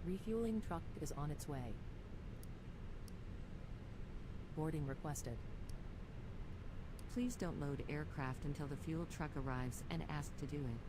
Refueling truck is on its way. Boarding requested. Please don't load aircraft until the fuel truck arrives and ask to do it.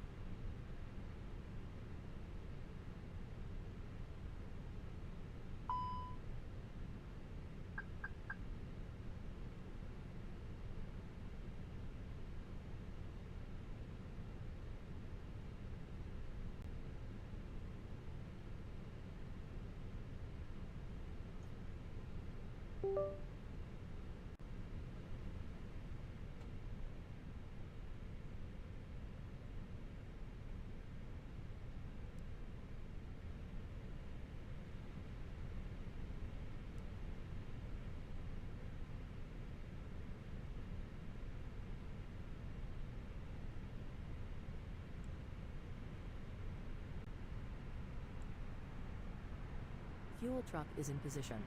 Fuel truck is in position.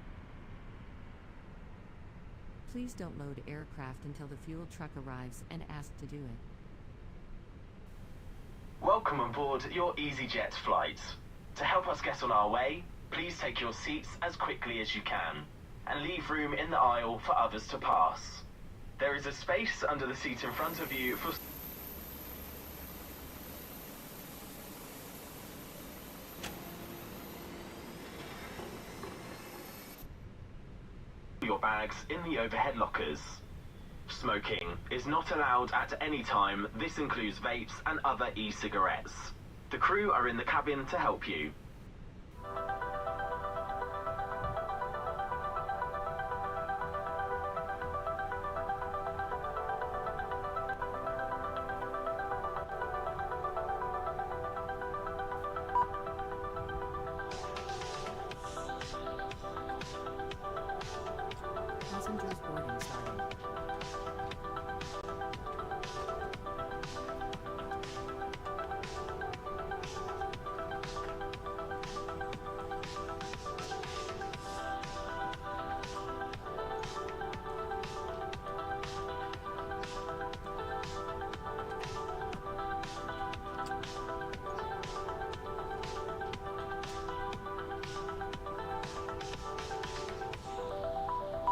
Please don't load aircraft until the fuel truck arrives and ask to do it. Welcome on board your EasyJet flight. To help us get on our way, please take your seats as quickly as you can and leave room in the aisle for others to pass. There is a space under the seat in front of you for your bags in the overhead lockers. Smoking is not allowed at any time. This includes vapes and other e-cigarettes. The crew are in the cabin to help you. Passengers boarding starting.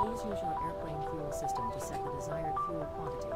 Please use your airplane fuel system to set the desired fuel quantity.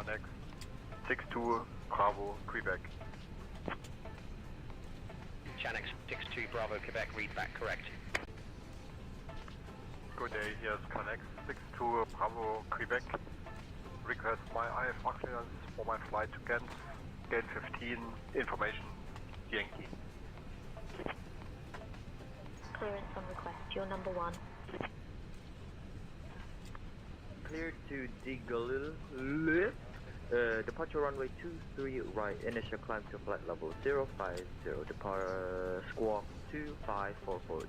Connex 62 Bravo, Quebec. Chanex 62 Bravo, Quebec, read back correct. Good day, here's Connex 62 Bravo, Quebec. Request my IFR clearance for my flight to Ghent, gate 15, information, Yankee. Clearance on request, you're number 1. Clear to Digalil. Departure runway 23 right, initial climb to flight level 050, squawk 2544,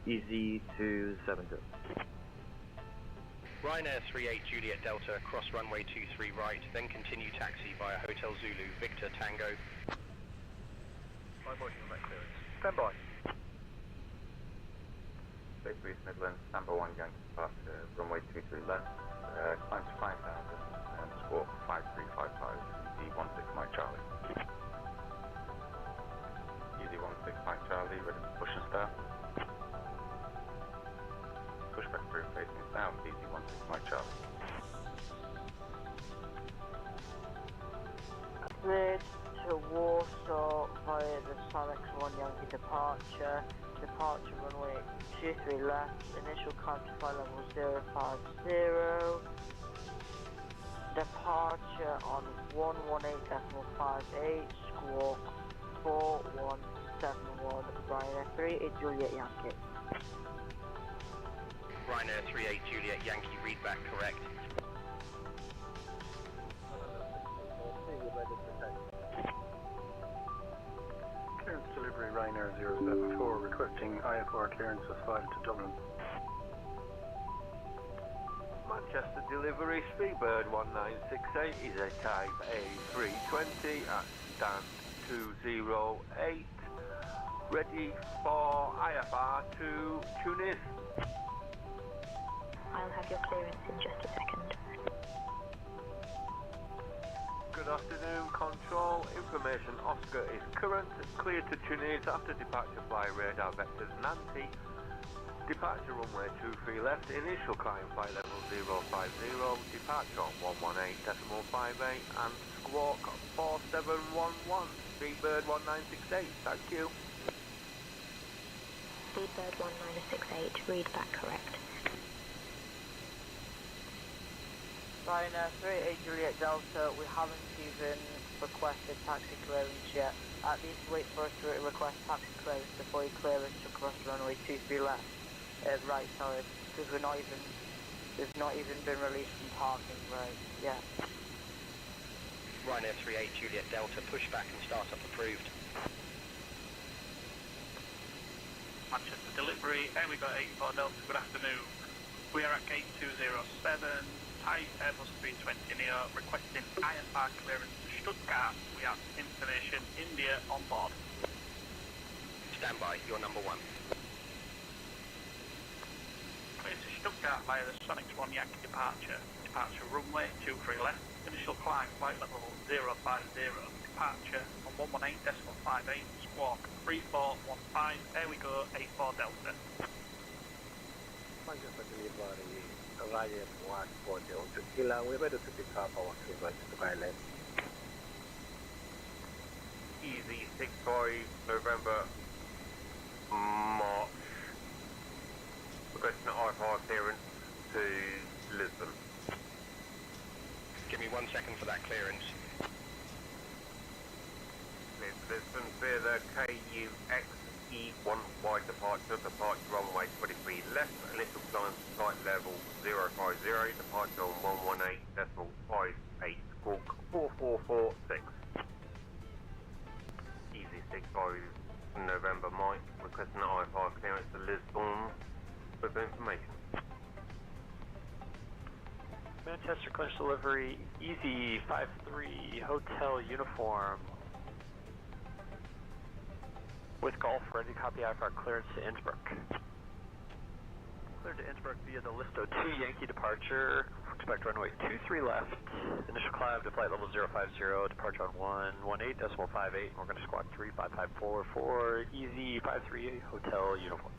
easy to 70. Ryanair 38 Juliet Delta, cross runway 23 right, then continue taxi via Hotel Zulu, Victor Tango. My motion on that clearance. Stand by. Base East Midlands, number 1 Yankee departure, runway 23 left, climb to 5,000 and squawk 5355, easy 16 Mike Charlie. Easy 16 Mike Charlie, ready to push and start. Push back through facing south, easy 16 Mike Charlie. Cleared to Warsaw via the Sonex 1 Yankee departure. Departure runway 23 left, initial climb to flight level 050. Departure on 118.58, squawk 4171, Ryanair 38 Juliet Yankee. Ryanair 38 Juliet Yankee, read back correct. Clearance delivery Ryanair 074, requesting IFR clearance of 5 to Dublin. Manchester delivery, Speedbird 1968 is a type A320 at stand 208, ready for IFR to Tunis. I'll have your clearance in just a second. Good afternoon, control. Information Oscar is current, clear to Tunis after departure fly radar vectors 90. Departure runway 23 left, initial climb flight level 050, departure on 118.58 and squawk 4711, Speedbird 1968, thank you. Speedbird 1968, read back correct. Ryanair 38 Juliet Delta, we haven't even requested taxi clearance yet. At least wait for us to request taxi clearance before you clear us to cross runway 23 left. Right, sorry, because we've not even been released from parking, right, yeah. Ryanair 38 Juliet Delta, pushback and startup approved. Manchester delivery, we got 84 Delta, good afternoon. We are at gate 207, type Airbus 320 Neo, requesting IFR clearance to Stuttgart. We have information India on board. Stand by, you're number 1. Clear to Stuttgart via the Sonex 1 Yankee departure. Departure runway 23 left, initial climb flight level 050, departure on 118.58, squawk 3415, there we go, 84 Delta. Manchester delivery Ryanair 140, Kila, we're ready to depart our clearance to Thailand. Easy 65 November, March. Requesting IFR clearance to Lisbon. Give me 1 second for that clearance. Clear to Lisbon via the KUXE1 wide departure runway 23 left, initial climb flight level 050, departure on 118.58, squawk 4446. Easy 65 November Mike, requesting IFR clearance to Lisbon with information. Manchester clearance delivery, Easy 53, Hotel Uniform. With Golf, ready to copy IFR clearance to Innsbruck. Cleared to Innsbruck via the Listo 2 Yankee departure. Expect runway 23 left. Initial climb to flight level 050, departure on 118.58. We're going to squawk 3554 for Easy 53 Hotel Uniform.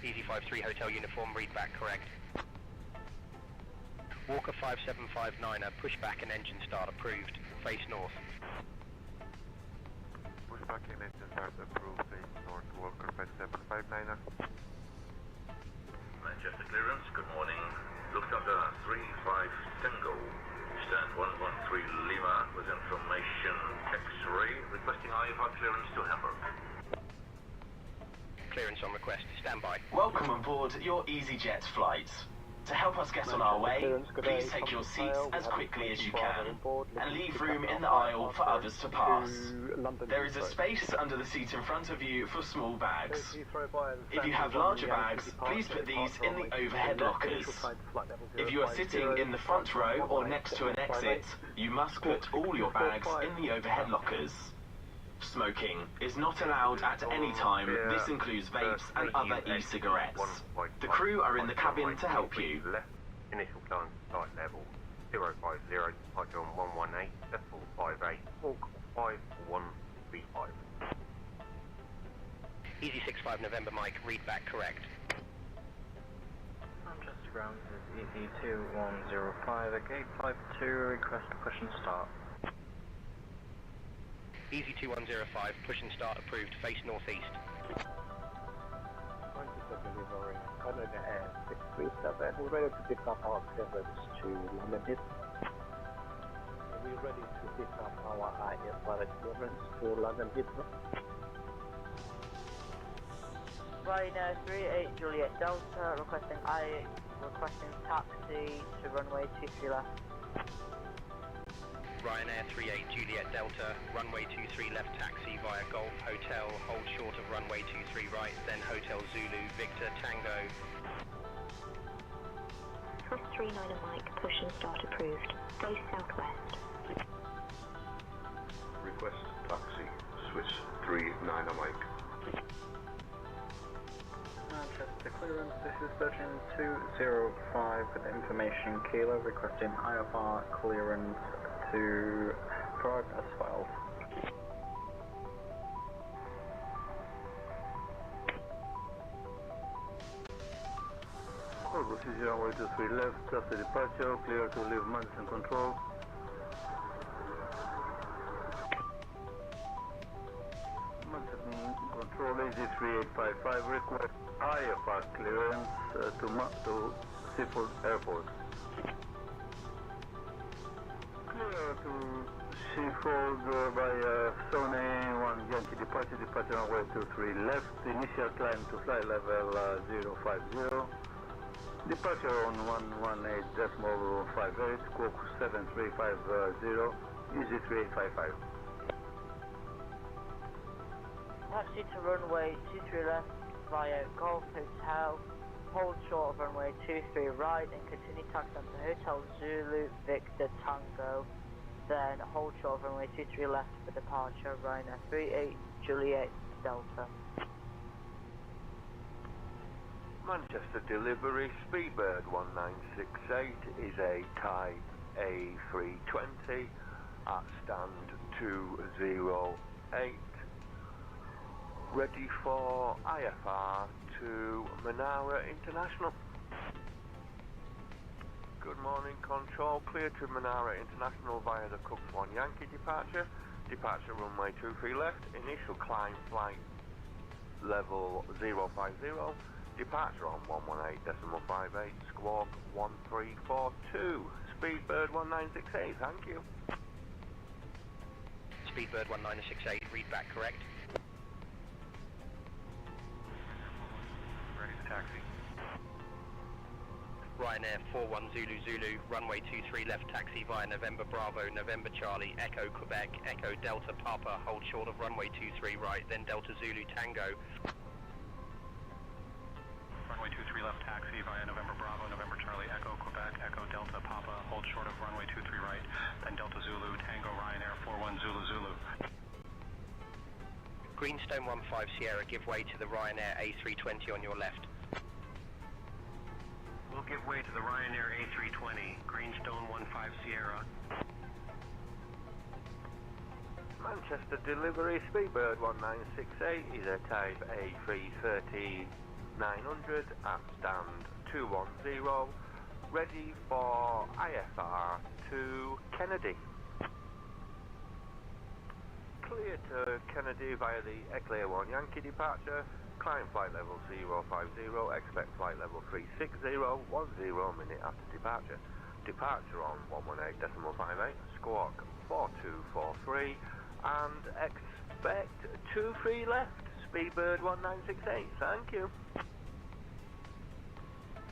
Easy 53 Hotel Uniform, read back correct. Walker 5759er, pushback and engine start approved. Face north. Pushback and engine start approved, face north, Walker 5759er. Manchester clearance, good morning. Lufthansa 35 Tango, stand 113 Lima with information X-ray, requesting IFR clearance to Hamburg. Clearance on request, stand by. Welcome on board your EasyJet flight. To help us get on our way, please take your seats as quickly as you can and leave room in the aisle for others to pass. There is a space under the seat in front of you for small bags. If you have larger bags, please put these in the overhead lockers. If you are sitting in the front row or next to an exit, you must put all your bags in the overhead lockers. Smoking is not allowed at any time. This includes vapes and other e-cigarettes. The crew are in the cabin to help you. Left, initial climb flight level 050, departure on 118, decimal 58, walk 5135. Easy 65 November Mike, read back correct. Manchester ground is Easy 2105 at gate 52, request push and start. Easy 2105, push and start approved, face northeast. Manchester delivery, Canada Air 637, we're ready to pick up our clearance to London. Are we ready to pick up our IFR clearance to London Heathrow? Ryanair 38 Juliet Delta, requesting taxi to runway 23 left. Ryanair 38 Juliet Delta, runway 23 left taxi via Golf Hotel, hold short of runway 23 right, then Hotel Zulu, Victor Tango. Swiss 39 Mike, push and start approved. Face southwest. Request taxi, Swiss 39 Mike. Manchester clearance, this is Virgin 205 with information Kilo, requesting IFR clearance to Prague as well. All procedure on way 23 left, after departure, clear to leave Manchester control. Manchester control AG3855, request IFR clearance to Seafold Airport. Clear to Seafold by Sony 1 Yankee departure on way 23 left, initial climb to flight level 050, departure on 118.58, squawk 7350, easy 3855. Taxi to runway 23 left via Golf Hotel, hold short of runway 23 right and continue taxi on to Hotel Zulu, Victor Tango, then hold short of runway 23 left for departure, Ryanair 38 Juliet Delta. Manchester delivery, Speedbird 1968 is a type A320 at stand 208. Ready for IFR to Manara International. Good morning, control. Clear to Manara International via the Cooks 1 Yankee departure. Departure runway 23 left. Initial climb flight level 050. Departure on 118.58. Squawk 1342. Speedbird 1968. Thank you. Speedbird 1968, read back correct. Ready to taxi. Ryanair 41 Zulu Zulu, runway 23 left taxi via November Bravo, November Charlie, Echo Quebec, Echo Delta Papa, hold short of runway 23 right, then Delta Zulu Tango. Runway 23 left taxi via November Bravo, November Charlie, Echo Quebec, Echo Delta Papa, hold short of runway 23 right, then Delta Zulu Tango, Ryanair 41 Zulu Zulu. Greenstone 15 Sierra, give way to the Ryanair A320 on your left. We'll give way to the Ryanair A320, Greenstone 15 Sierra. Manchester delivery, Speedbird 1968 is a type A330-900 at stand 210. ready for IFR to Kennedy. Clear to Kennedy via the Eclair 1 Yankee departure. Climb flight level 050, expect flight level 360, 10 minute after departure. Departure on 118.58, squawk 4243, and expect 23 left, speedbird 1968, thank you.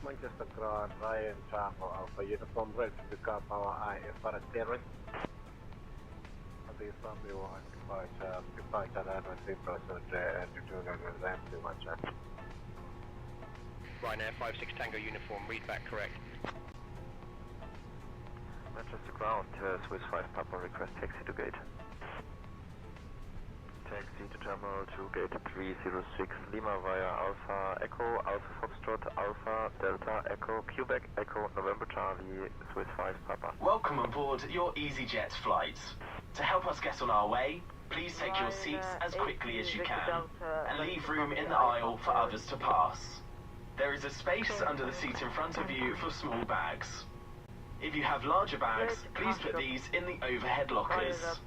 Manchester Ground, Ryan Charlie Alpha Uniform, ready to pick up our IFR terrorist. The assembly one departure runway 3% and return and too much. Ryanair 56 Tango uniform, read back correct. Manchester Ground, Swiss 5 Papa, request taxi to gate. Taxi to terminal to gate 306 Lima via Alpha Echo, Alpha Foxtrot, Alpha Delta Echo, Quebec Echo, November Charlie, Swiss 5 Papa. Welcome on board your EasyJet flights. To help us get on our way, please take your seats as quickly as you can and leave room in the aisle for others to pass. There is a space under the seat in front of you for small bags. If you have larger bags, please put these in the overhead lockers.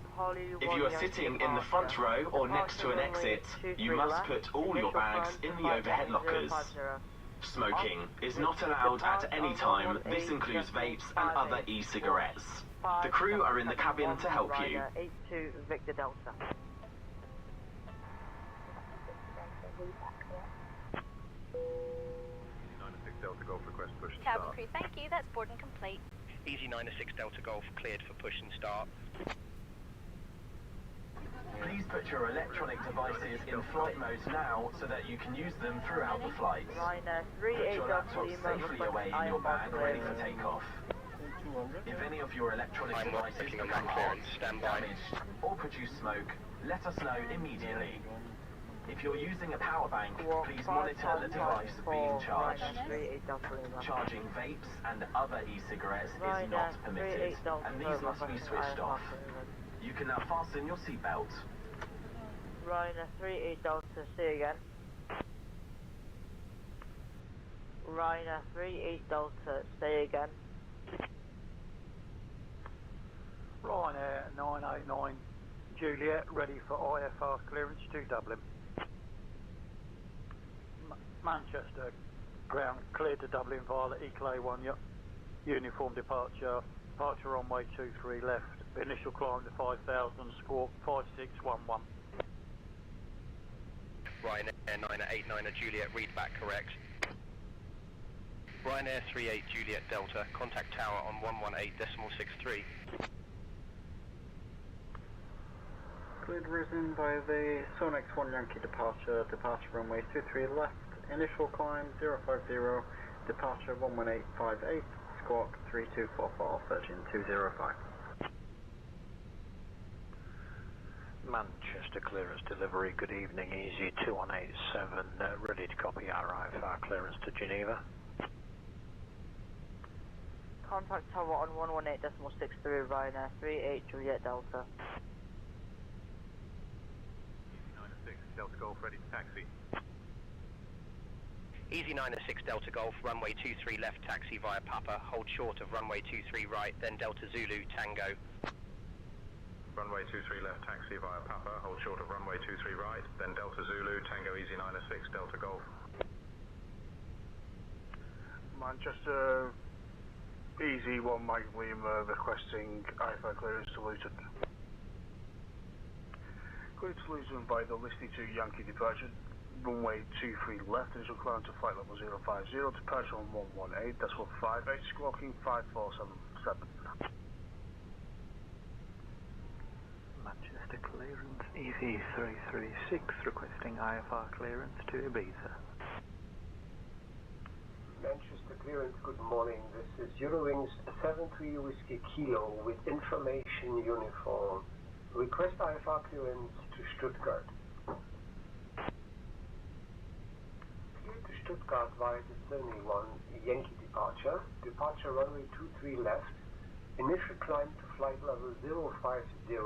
If you are sitting in the front row or next to an exit, you must put all your bags in the overhead lockers. Smoking is not allowed at any time. This includes vapes and other e-cigarettes. The crew are in the cabin to help you. 82 Victor Delta. Delta Golf request push and Cabin start. crew, thank you. That's boarding complete. Easy 96 Delta Golf, cleared for push and start. Please put your electronic devices in flight mode now so that you can use them throughout the flight. Ryanair Put 38 your laptop safely away in your bag, ready for takeoff. If any of your electronic devices become hot, damaged, or produce smoke, let us know immediately. If you're using a power bank, please monitor the device being charged. Charging vapes and other e-cigarettes is not permitted, and these must be switched off. You can now fasten your seatbelt. Ryanair 38 Delta, say again. Ryanair 38 Delta, say again. Ryanair 989 Juliet, ready for IFR clearance to Dublin. Manchester ground, cleared to Dublin via the Eclair 1 uniform departure. Departure runway 23 left. Initial climb to 5,000, squawk 5611. Ryanair 989 Juliet, read back correct. Ryanair 38 Juliet Delta, contact tower on 118.63. Cleared risen by the Sonex 1 Yankee departure, departure runway 23 left, initial climb 050, departure 11858, squawk 3244, 13205. Manchester clearance delivery, good evening, easy 2187, ready to copy our IFR clearance to Geneva. Contact tower on 118.63, Ryanair 38 Juliet Delta. Delta Golf ready to taxi. Easy 906 Delta Golf, runway 23 left, taxi via Papa, hold short of runway 23 right, then Delta Zulu, Tango. Runway 23 left, taxi via Papa, hold short of runway 23 right, then Delta Zulu, Tango Easy 906 Delta Golf. Manchester Easy 1 Mike Lima requesting IFR clearance to Luton. Cleared to Luton by the listing to Yankee departure, runway 23 left, initial climb to flight level 050, departure on 118.58, squawking 5477. Manchester clearance, easy 336, requesting IFR clearance to Ibiza. Manchester clearance, good morning. This is Eurowings 73 Whiskey Kilo with information uniform. Request IFR clearance to Stuttgart. Clear to Stuttgart via the Sony 1 Yankee departure. Departure runway 23 left. Initial climb to flight level 050.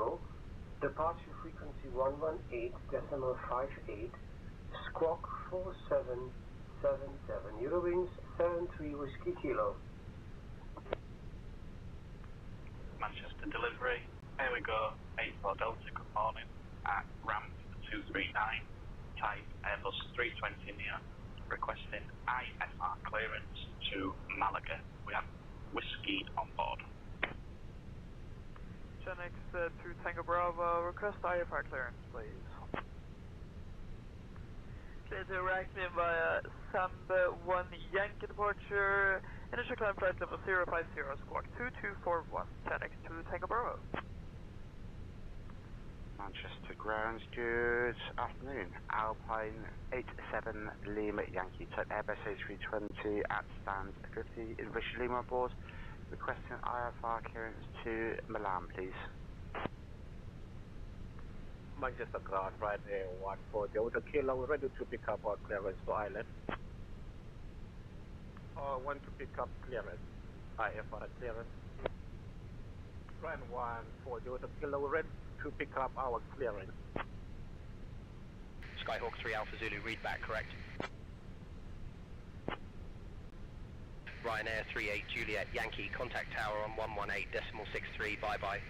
Departure frequency 118.58. Squawk 4777. Eurowings 73 Whiskey Kilo. delivery. Here we go, 84 Delta, good morning, at ramp 239, type Airbus 320 neo, requesting IFR clearance to Malaga. We have whiskey on board. Genix 2 Tango Bravo, request IFR clearance, please. Clear to Arachnid via Samba 1 Yankee departure, initial climb flight level 050, squawk 2241, Genix 2 Tango Bravo. Manchester grounds, good afternoon. Alpine 87 Lima Yankee, type Airbus A320 at stand 50, English Lima aboard. Requesting IFR clearance to Milan, please. Manchester ground, right Air 14 Delta Kilo, ready to pick up our clearance to island. Want to pick up clearance. IFR clearance. Right 14 Delta Kilo, ready to pick up our clearance. Skyhawk 3 Alpha Zulu, read back, correct? Ryanair 38 Juliet Yankee, contact tower on 118.63, bye-bye.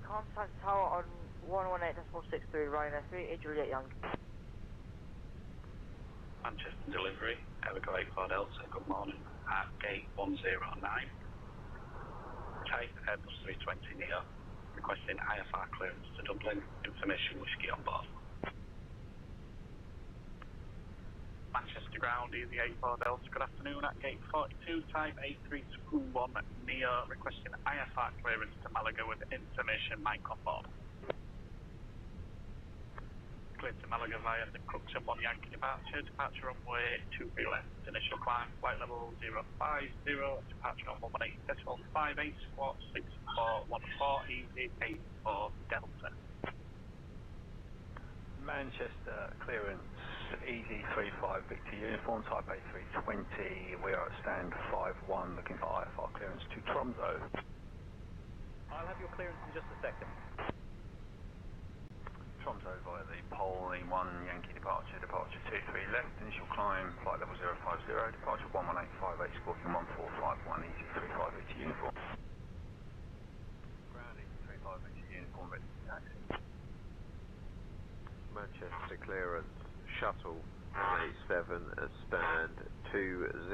Contact tower on 118.63, Ryanair 38 Juliet Yankee. Manchester delivery, here we go, 84 Delta, good morning, at gate 109, type Airbus 320 neo, requesting IFR clearance to Dublin, information whiskey on board. Manchester ground, easy 84 Delta, good afternoon, at gate 42, type A321 neo, requesting IFR clearance to Malaga with information mic on board. Cleared to Malaga via the Crookston 1 Yankee departure, departure runway 23 left, initial climb, flight level 050, departure on 118.58, squawk 6414, easy 84 Delta. Manchester clearance, easy 35 Victor uniform, type A320, we are at stand 51, looking for IFR clearance to Tromso. I'll have your clearance in just a second. Tromso via the Pole 1 Yankee departure, departure 23 left, initial climb, flight level 050, departure 11858, squawking 1451, easy 35 Victor uniform. Ground easy 35 Victor uniform, ready for taxi. Manchester clearance, shuttle 187 at stand 207.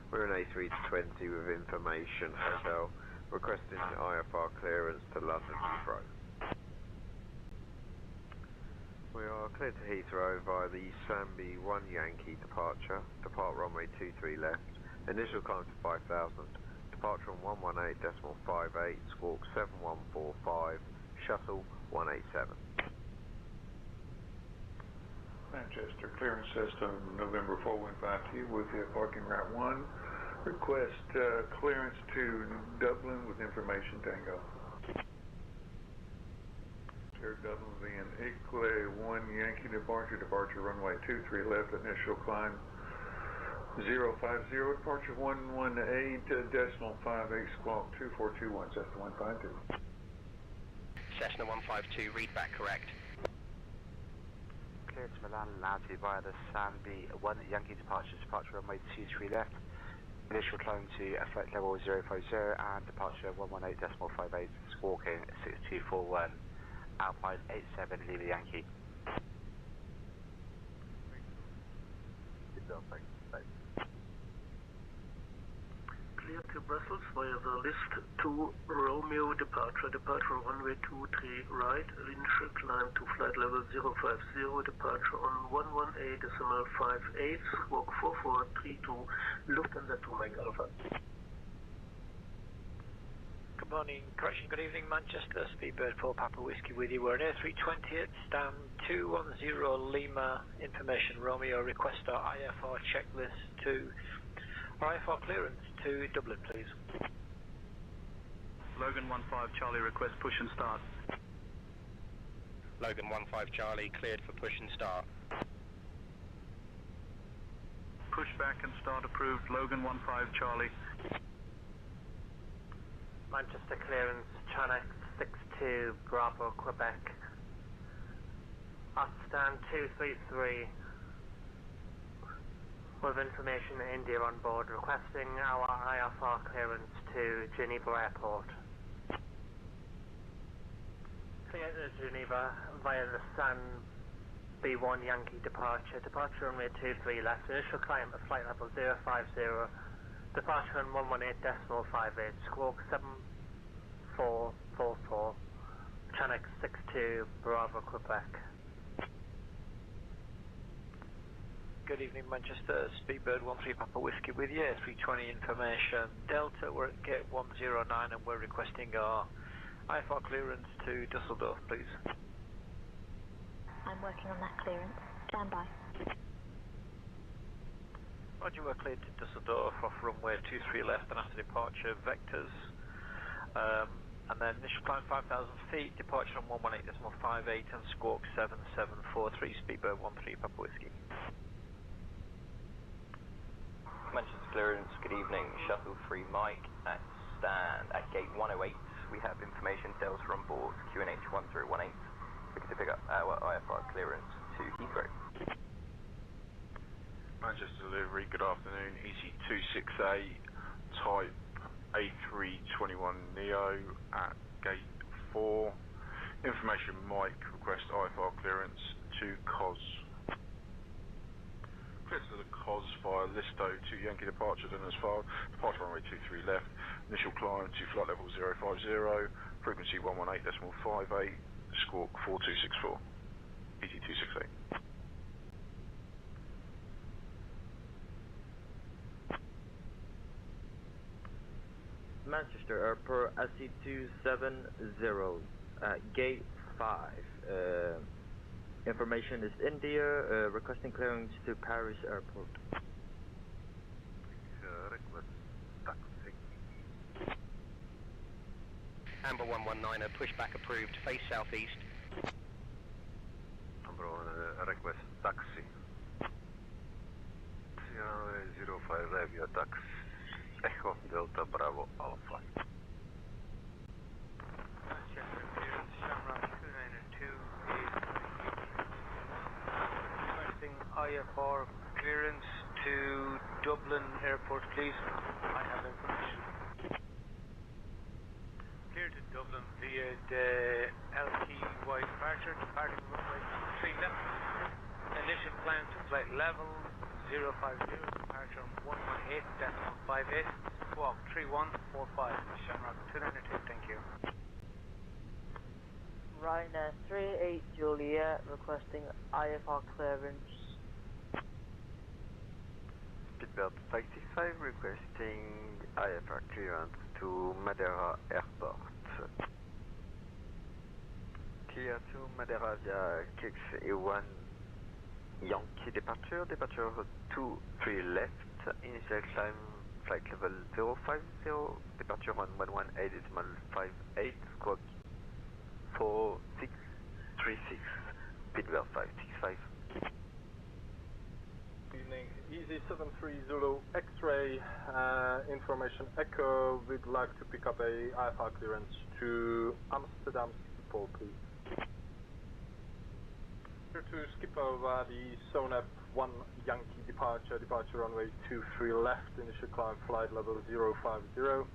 We're an A320 with information hotel, requesting IFR clearance to London Heathrow. We are cleared to Heathrow via the Sambi 1 Yankee departure, depart runway 23 left, initial climb to 5,000, departure on 118.58, squawk 7145, shuttle 187. Manchester clearance system, November 415 with the parking route 1. Request clearance to Dublin with information Tango. Air Dublin being Equally 1 Yankee departure, departure runway 23 left, initial climb 050, departure 118.58, squawk 2421, Cessna 152. Cessna 152, read back, correct. Clear to Milan, Lauti via the Sambi 1 Yankee departure, departure runway 23 left, initial climb to flight level 050 and departure 118.58, squawking 6241, Alpine 87 Lima Yankee. Clear to Brussels via the list 2 Romeo departure, departure runway 23 right, initial climb to flight level 050, departure on 118.58, squawk 4432, Lufthansa 2 Mike Alpha. Good morning, correction, good evening, Manchester, Speedbird 4 Papa Whiskey with you. We're an A320 at stand 210 Lima, information Romeo, request our IFR checklist to IFR clearance to Dublin, please. Logan 15 Charlie, request push and start. Logan 15 Charlie, cleared for push and start. Push back and start approved, Logan 15 Charlie. Manchester clearance, Chanex 62 Bravo, Quebec. At stand 233. with information India on board, requesting our IFR clearance to Geneva Airport. Clear to Geneva via the San B1 Yankee departure runway 23 left, initial climb at flight level 050, departure on 118.58, squawk 7444, Chinook 62, Bravo, Quebec. Good evening, Manchester. Speedbird 13 Papa Whiskey with you. A320 information. Delta, we're at gate 109 and we're requesting our IFR clearance to Dusseldorf, please. I'm working on that clearance. Stand by. Roger, we're cleared to Dusseldorf off runway 23 left and after departure, vectors. And then initial climb 5,000 feet, departure on 118.58 and squawk 7743, Speedbird 13 Papa Whiskey. Manchester clearance, good evening. Shuttle 3 Mike at stand at gate 108. We have information Delta on board QNH 1018. Looking to pick up our IFR clearance to Heathrow. Manchester delivery, good afternoon. EC268 type A321neo at gate 4. Information Mike, request IFR clearance to COS. Clear to the COS via Listo to Yankee departure, then as far departure runway 23 left, initial climb to flight level 050, frequency 118.58, squawk 4264, EC268. Manchester Airport SC270, gate 5. Information is India, requesting clearance to Paris Airport. Request taxi. Amber 119er, pushback approved, face southeast. Amber 1, request taxi. Sierra 05 Levia taxi. Echo Delta Bravo Alpha. Manchester clearance, Shamrock 292 is requesting IFR clearance to Dublin Airport, please. I have information. Clear to Dublin via the LTY departure, departing runway 3 left. Initial climb to flight level 050, departure on 118.58, squawk 3145, Shamrock 292, thank you. Ryanair 38 Juliet requesting IFR clearance. Speedbird 55 requesting IFR clearance to Madeira Airport. Clear to Madeira via KX-A1 Yankee departure 23 left, initial climb flight level 050, departure on 118.58, squawk 4636, Speedbird 565. Good evening, Easy 73 Zulu X-ray, information Echo, we'd like to pick up a IFR clearance to Amsterdam Schiphol, please. Here to Schiphol via the Sonep 1 Yankee departure runway 23 left, initial climb flight level 050.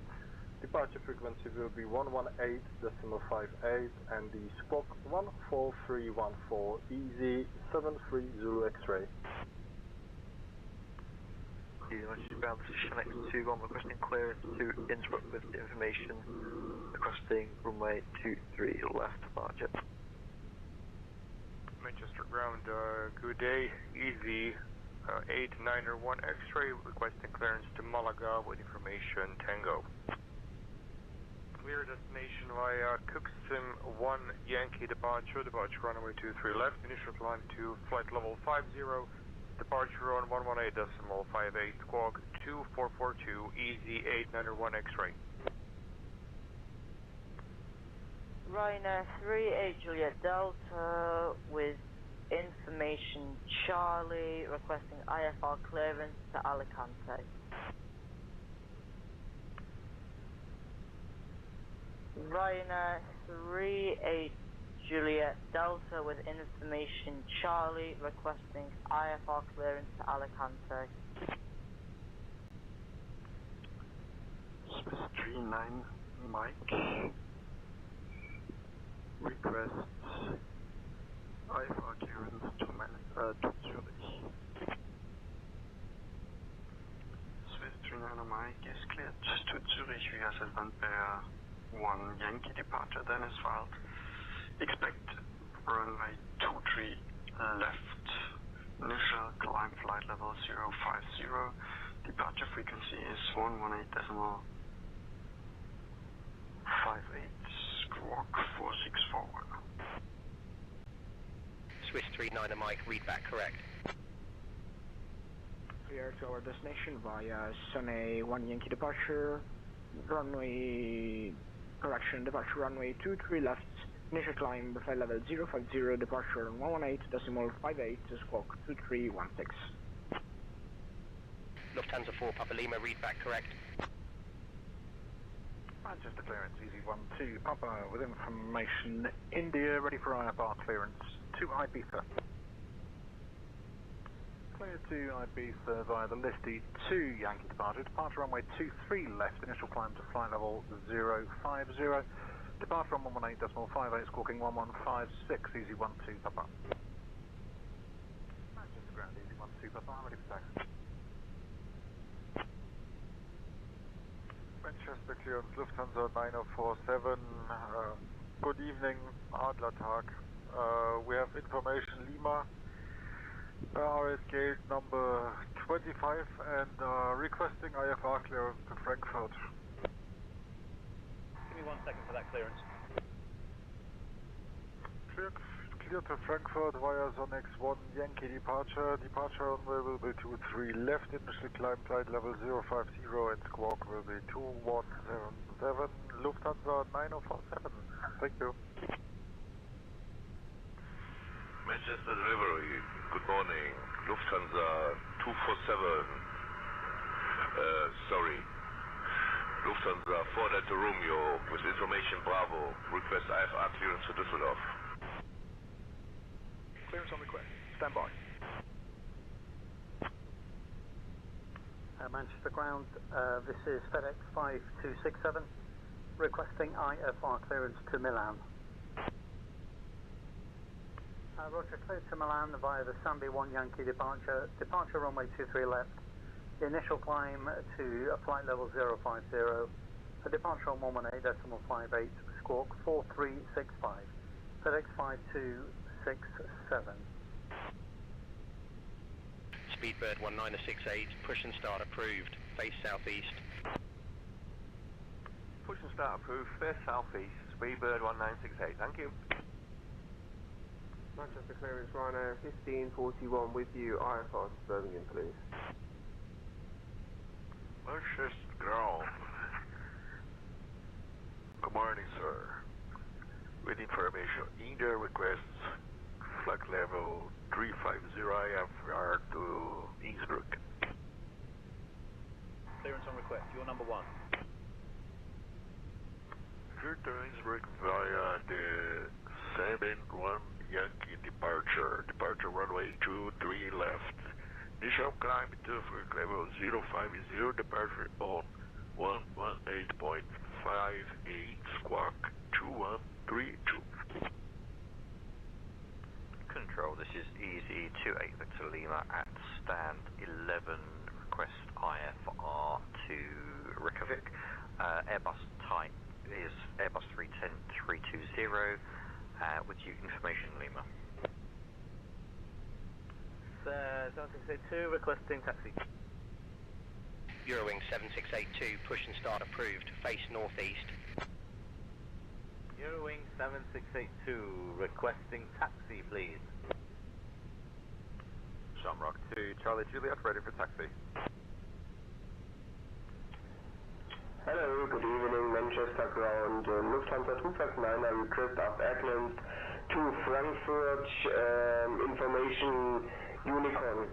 Departure frequency will be 118.58 and the squawk 14314, Easy 73 Zulu X-ray. Bound to Chinook 21, requesting clearance to Innsbruck with information, requesting runway 23 left departure. Manchester ground, good day. Easy 891 X-ray, requesting clearance to Malaga with information Tango. Clear destination via Cooksim 1 Yankee departure runway 23 left, initial climb to flight level 50, departure on 118.58, squawk 2442, Easy 891 X-ray. Ryanair 38 Juliet Delta with information Charlie requesting IFR clearance to Alicante. Ryanair 38 Juliet Delta with information Charlie requesting IFR clearance to Alicante. 39 Mike. Request IFR clearance to Zurich. Swiss 39 Mike is cleared to Zurich via Silvanpair 1 Yankee departure, then is filed. Expect runway 23 left. Initial climb flight level 050. Departure frequency is 118.58. Squawk 4641. Swiss 39 Mike, read back correct. Clear to our destination via Sunny 1 Yankee departure, runway, correction, departure runway 23 left, initial climb, flight level 050, departure 118.58, squawk 2316. Lufthansa 4 Papa Lima, read back correct. Manchester clearance, easy 1-2 Papa with information India, ready for IFR clearance to Ibiza. Clear to Ibiza via the Listy 2 Yankee departure, departure runway 23 left, initial climb to flight level 050, departure on 118.58, squawking 1156, easy 1-2 Papa. Manchester ground, easy 1-2 Papa, ready for taxi. Manchester clearance, Lufthansa 9047, good evening, Adlertag. We have information Lima, are at gate number 25 and requesting IFR clearance to Frankfurt. Give me 1 second for that clearance. Clear to Frankfurt via Zonex 1 Yankee departure. Departure runway will be 23 left, initial climb flight level 050 and squawk will be 2177, Lufthansa 9047. Thank you. Manchester delivery, good morning, Lufthansa 247, sorry, Lufthansa 4 Delta Romeo with information Bravo, request IFR clearance to Düsseldorf. Clearance on request, stand by. Manchester ground, this is FedEx 5267, requesting IFR clearance to Milan. Roger, clear to Milan via the Sambi 1 Yankee departure, departure runway 23 left, initial climb to a flight level 050, a departure on 118.58, squawk 4365, FedEx 5267. Speedbird 1968, push and start approved, face southeast. Push and start approved, face southeast, Speedbird 1968, thank you. Manchester clearance, Ryanair 1541 with you, IFR to Birmingham please. Manchester ground. Good morning, sir. With information, India requests flight level 350 IFR to Innsbruck. Clearance on request, you're number 1. Clear to Innsbruck via the 7-1 Yankee departure. Departure runway 23 left. Initial climb to flight level 050. Departure on 118.58. Squawk 2132. Control, this is Easy 28 Victor Lima at stand 11. Request IFR to Reykjavik. Airbus type is Airbus 310-320. With you, information Lima. 7682, requesting taxi. Eurowing 7682, push and start approved, face northeast. Eurowing 7682, requesting taxi please. Shamrock 2, Charlie Juliet, ready for taxi. Hello, good evening, Manchester ground, Lufthansa 259, I request after clearance to Frankfurt, information Unicorn.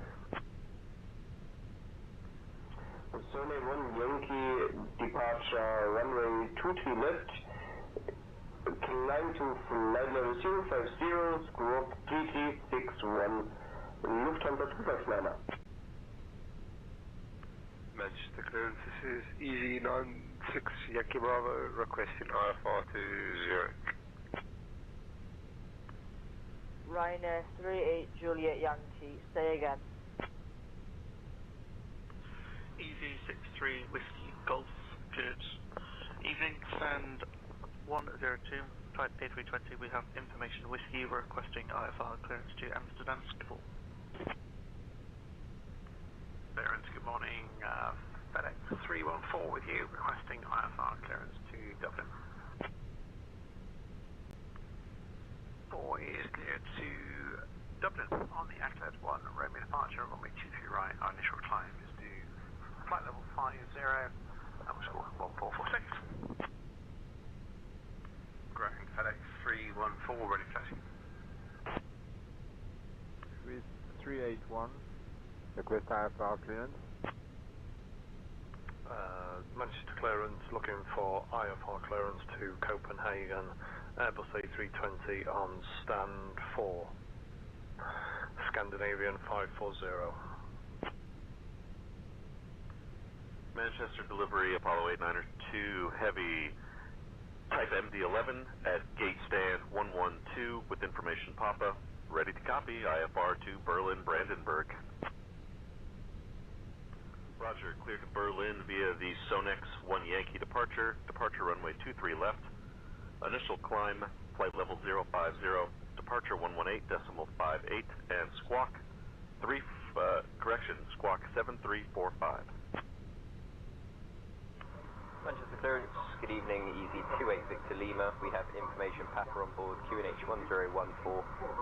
Sunny 1 Yankee departure, runway 23 left, climb to flight level 050, squawk 3361, Lufthansa 259. Manchester clearance, this is Easy 9 6 Yankee Bravo, requesting IFR to Zurich. Ryanair 38 Juliet Yankee, say again. EV63 Whiskey Golf, good evening, stand 102, flight A320, we have information Whiskey, we're requesting IFR clearance to Amsterdam Schiphol. Clearance, good morning, FedEx 314 with you, requesting IFR clearance to Dublin. 4 is cleared to Dublin on the Atlas 1 Romeo departure, runway 23 right, our initial climb is to flight level 50, and we'll score 1446. Ground FedEx 314, ready for taxi. 381, request IFR clearance. Manchester clearance, looking for IFR clearance to Copenhagen, Airbus A320 on stand 4, Scandinavian 540. Manchester delivery, Apollo 892, heavy type MD-11 at gate stand 112 with information Papa, ready to copy, IFR to Berlin, Brandenburg. Roger, clear to Berlin via the Sonex 1 Yankee departure, departure runway 23 left, initial climb, flight level 050, departure 118.58, and squawk squawk 7345. Manchester clearance, good evening, EZ28 Victor Lima. We have information Papa on board, QNH 1014,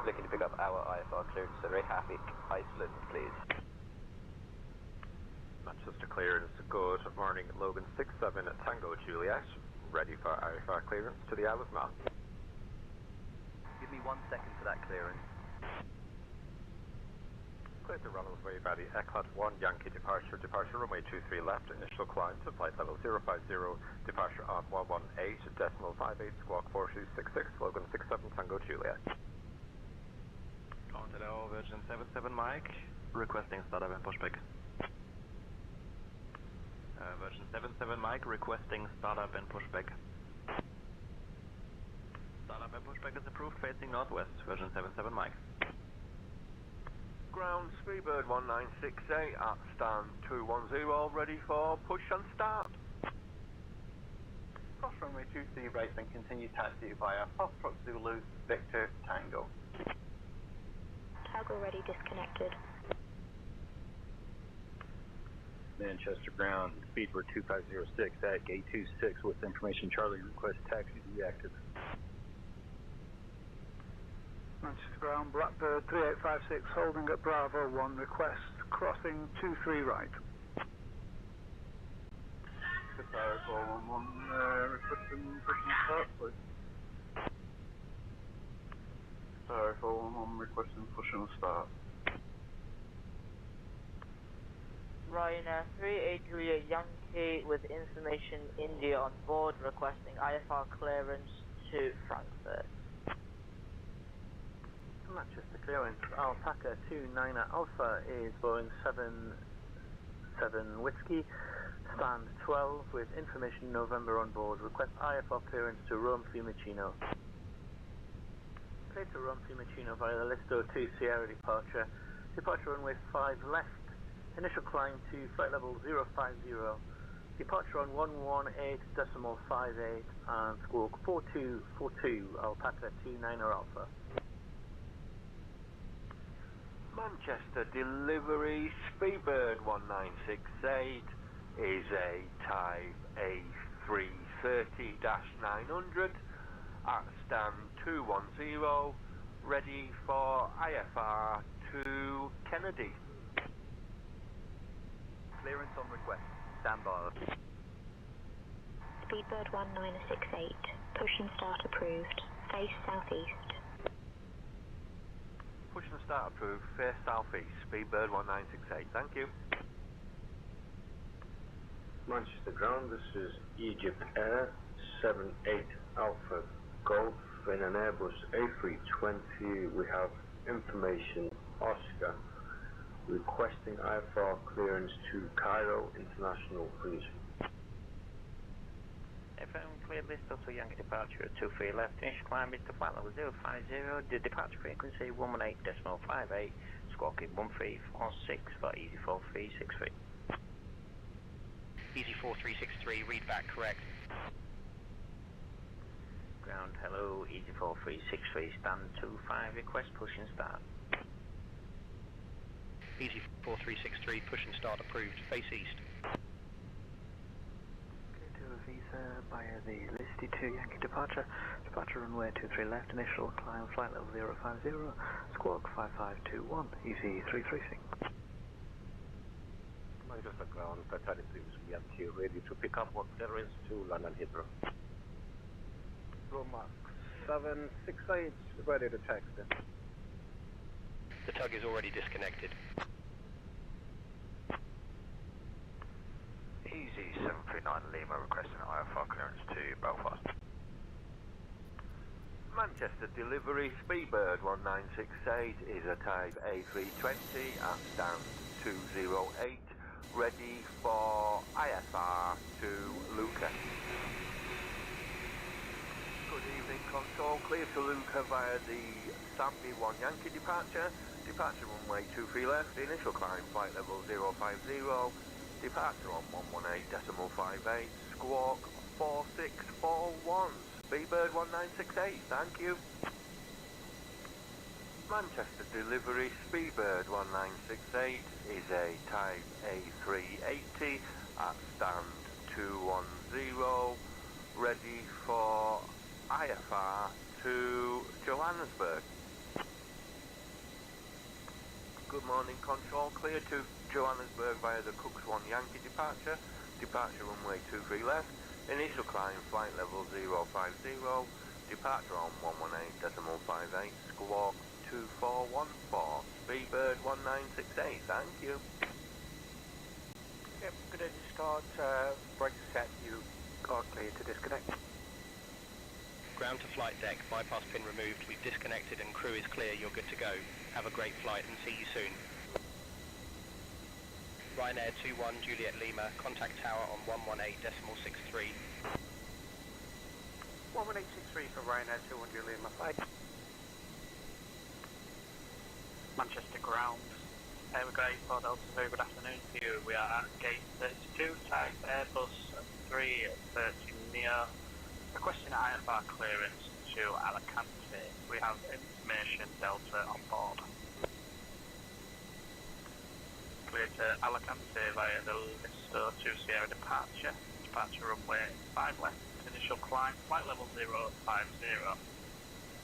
looking to pick up our IFR clearance to Reykjavik, Iceland, please. Manchester clearance, good morning, Logan 67 Tango Juliet, ready for IFR clearance to the Isle of Man. Give me 1 second for that clearance. Clear to runway by the Eclat 1 Yankee departure, departure runway 23 left, initial climb to flight level 050, departure on 118.58, squawk 4266, Logan 67 Tango Juliet. Hello, Virgin 77 Mike, requesting startup and pushback. Virgin 77 Mike, requesting startup and pushback. Startup and pushback is approved, facing northwest, Virgin 77 Mike. Ground, Speedbird 1968 at stand 210, ready for push and start. Cross runway 23 right and continue taxi via Foxtrot Zulu, Victor Tango. Toggle ready disconnected. Manchester ground, Speedbird 2506 at gate 26 with information Charlie, request taxi to be active. Manchester ground, Blackbird 3856 holding at Bravo 1, request crossing 23 right. Qatar 411, requesting push and start, please. Qatar 411, requesting push and start. Ryanair 38 Juliet Yankee with information India on board, requesting IFR clearance to Frankfurt. Manchester clearance, Alpaca 29 Alpha is Boeing 77 Whiskey, stand 12 with information November on board, request IFR clearance to Rome Fiumicino. Clear to Rome Fiumicino via the Listo 2 Sierra departure, departure runway 5 left, initial climb to flight level 050, departure on 118.58 and squawk 4242 Alpaca 29 Alpha. Manchester delivery, Speedbird 1968 is a type A330-900 at stand 210, ready for IFR to Kennedy. Clearance on request, stand by. Speedbird 1968, push and start approved, face southeast. Push and start approved, face southeast, Speedbird 1968, thank you. Manchester ground, this is Egypt Air 78 Alpha Golf in an Airbus A320. We have information Oscar requesting IFR clearance to Cairo International, please. confirmed, cleared list, also Yankee departure at 23 left, initial climb is to flight level 050, the departure frequency 118.58, squawking 1346 for easy 4363. Easy 4363, read back correct. Ground, hello, easy 4363, stand 25, request push and start. Easy 4363, push and start approved, face east. To Ibiza via the listed 2 Yankee departure, departure runway 23 left, initial climb flight level 050, squawk 5521, easy 336. Manchester ground, Titanic Dreams Yankee, ready to pick up on clearance to London Heathrow. Romax 768, ready to taxi. The tug is already disconnected. Easy 739 Lima requesting IFR clearance to Belfast. Manchester delivery, Speedbird 1968 is a type A320 at stand 208, ready for IFR to Lucas. Good evening, control, clear to Lucas via the Sambi 1 Yankee departure, departure runway 23 left, initial climb flight level 050, departure on 118.58, squawk 4641, Speedbird 1968, thank you. Manchester delivery, Speedbird 1968 is a type A380 at stand 210, ready for IFR to Johannesburg. Good morning, control, clear to Johannesburg via the Cooks 1 Yankee departure, departure runway 23 left, initial climb flight level 050, departure on 118.58, squawk 2414, Speedbird 1968, thank you. Yep, good day to start, brake set, you are clear to disconnect. Ground to flight deck, bypass pin removed, we've disconnected and crew is clear, you're good to go. Have a great flight and see you soon. Ryanair 21 Juliet Lima, contact tower on 118.63. 11863 for Ryanair 21 Juliet Lima, bye. Manchester ground. We've got A4 Delta, very good afternoon to you. We are at gate 32, type Airbus 330 Neo, requesting IFR clearance to Alicante. We have information Delta on board. Clear to Alicante via the Listo 2 Sierra departure, departure runway 5 left, initial climb, flight level 050,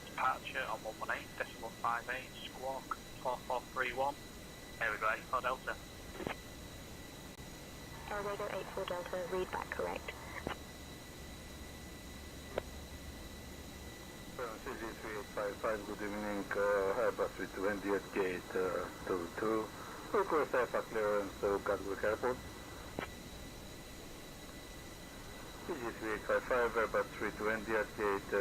departure on 118.58, squawk 4431, there we go, 84 Delta. Radio 84 Delta, read back correct. CG3855, good evening, Airbus 320 at gate 22. Request IFR clearance to Gatwick Airport. CG3855, Airbus 320 at gate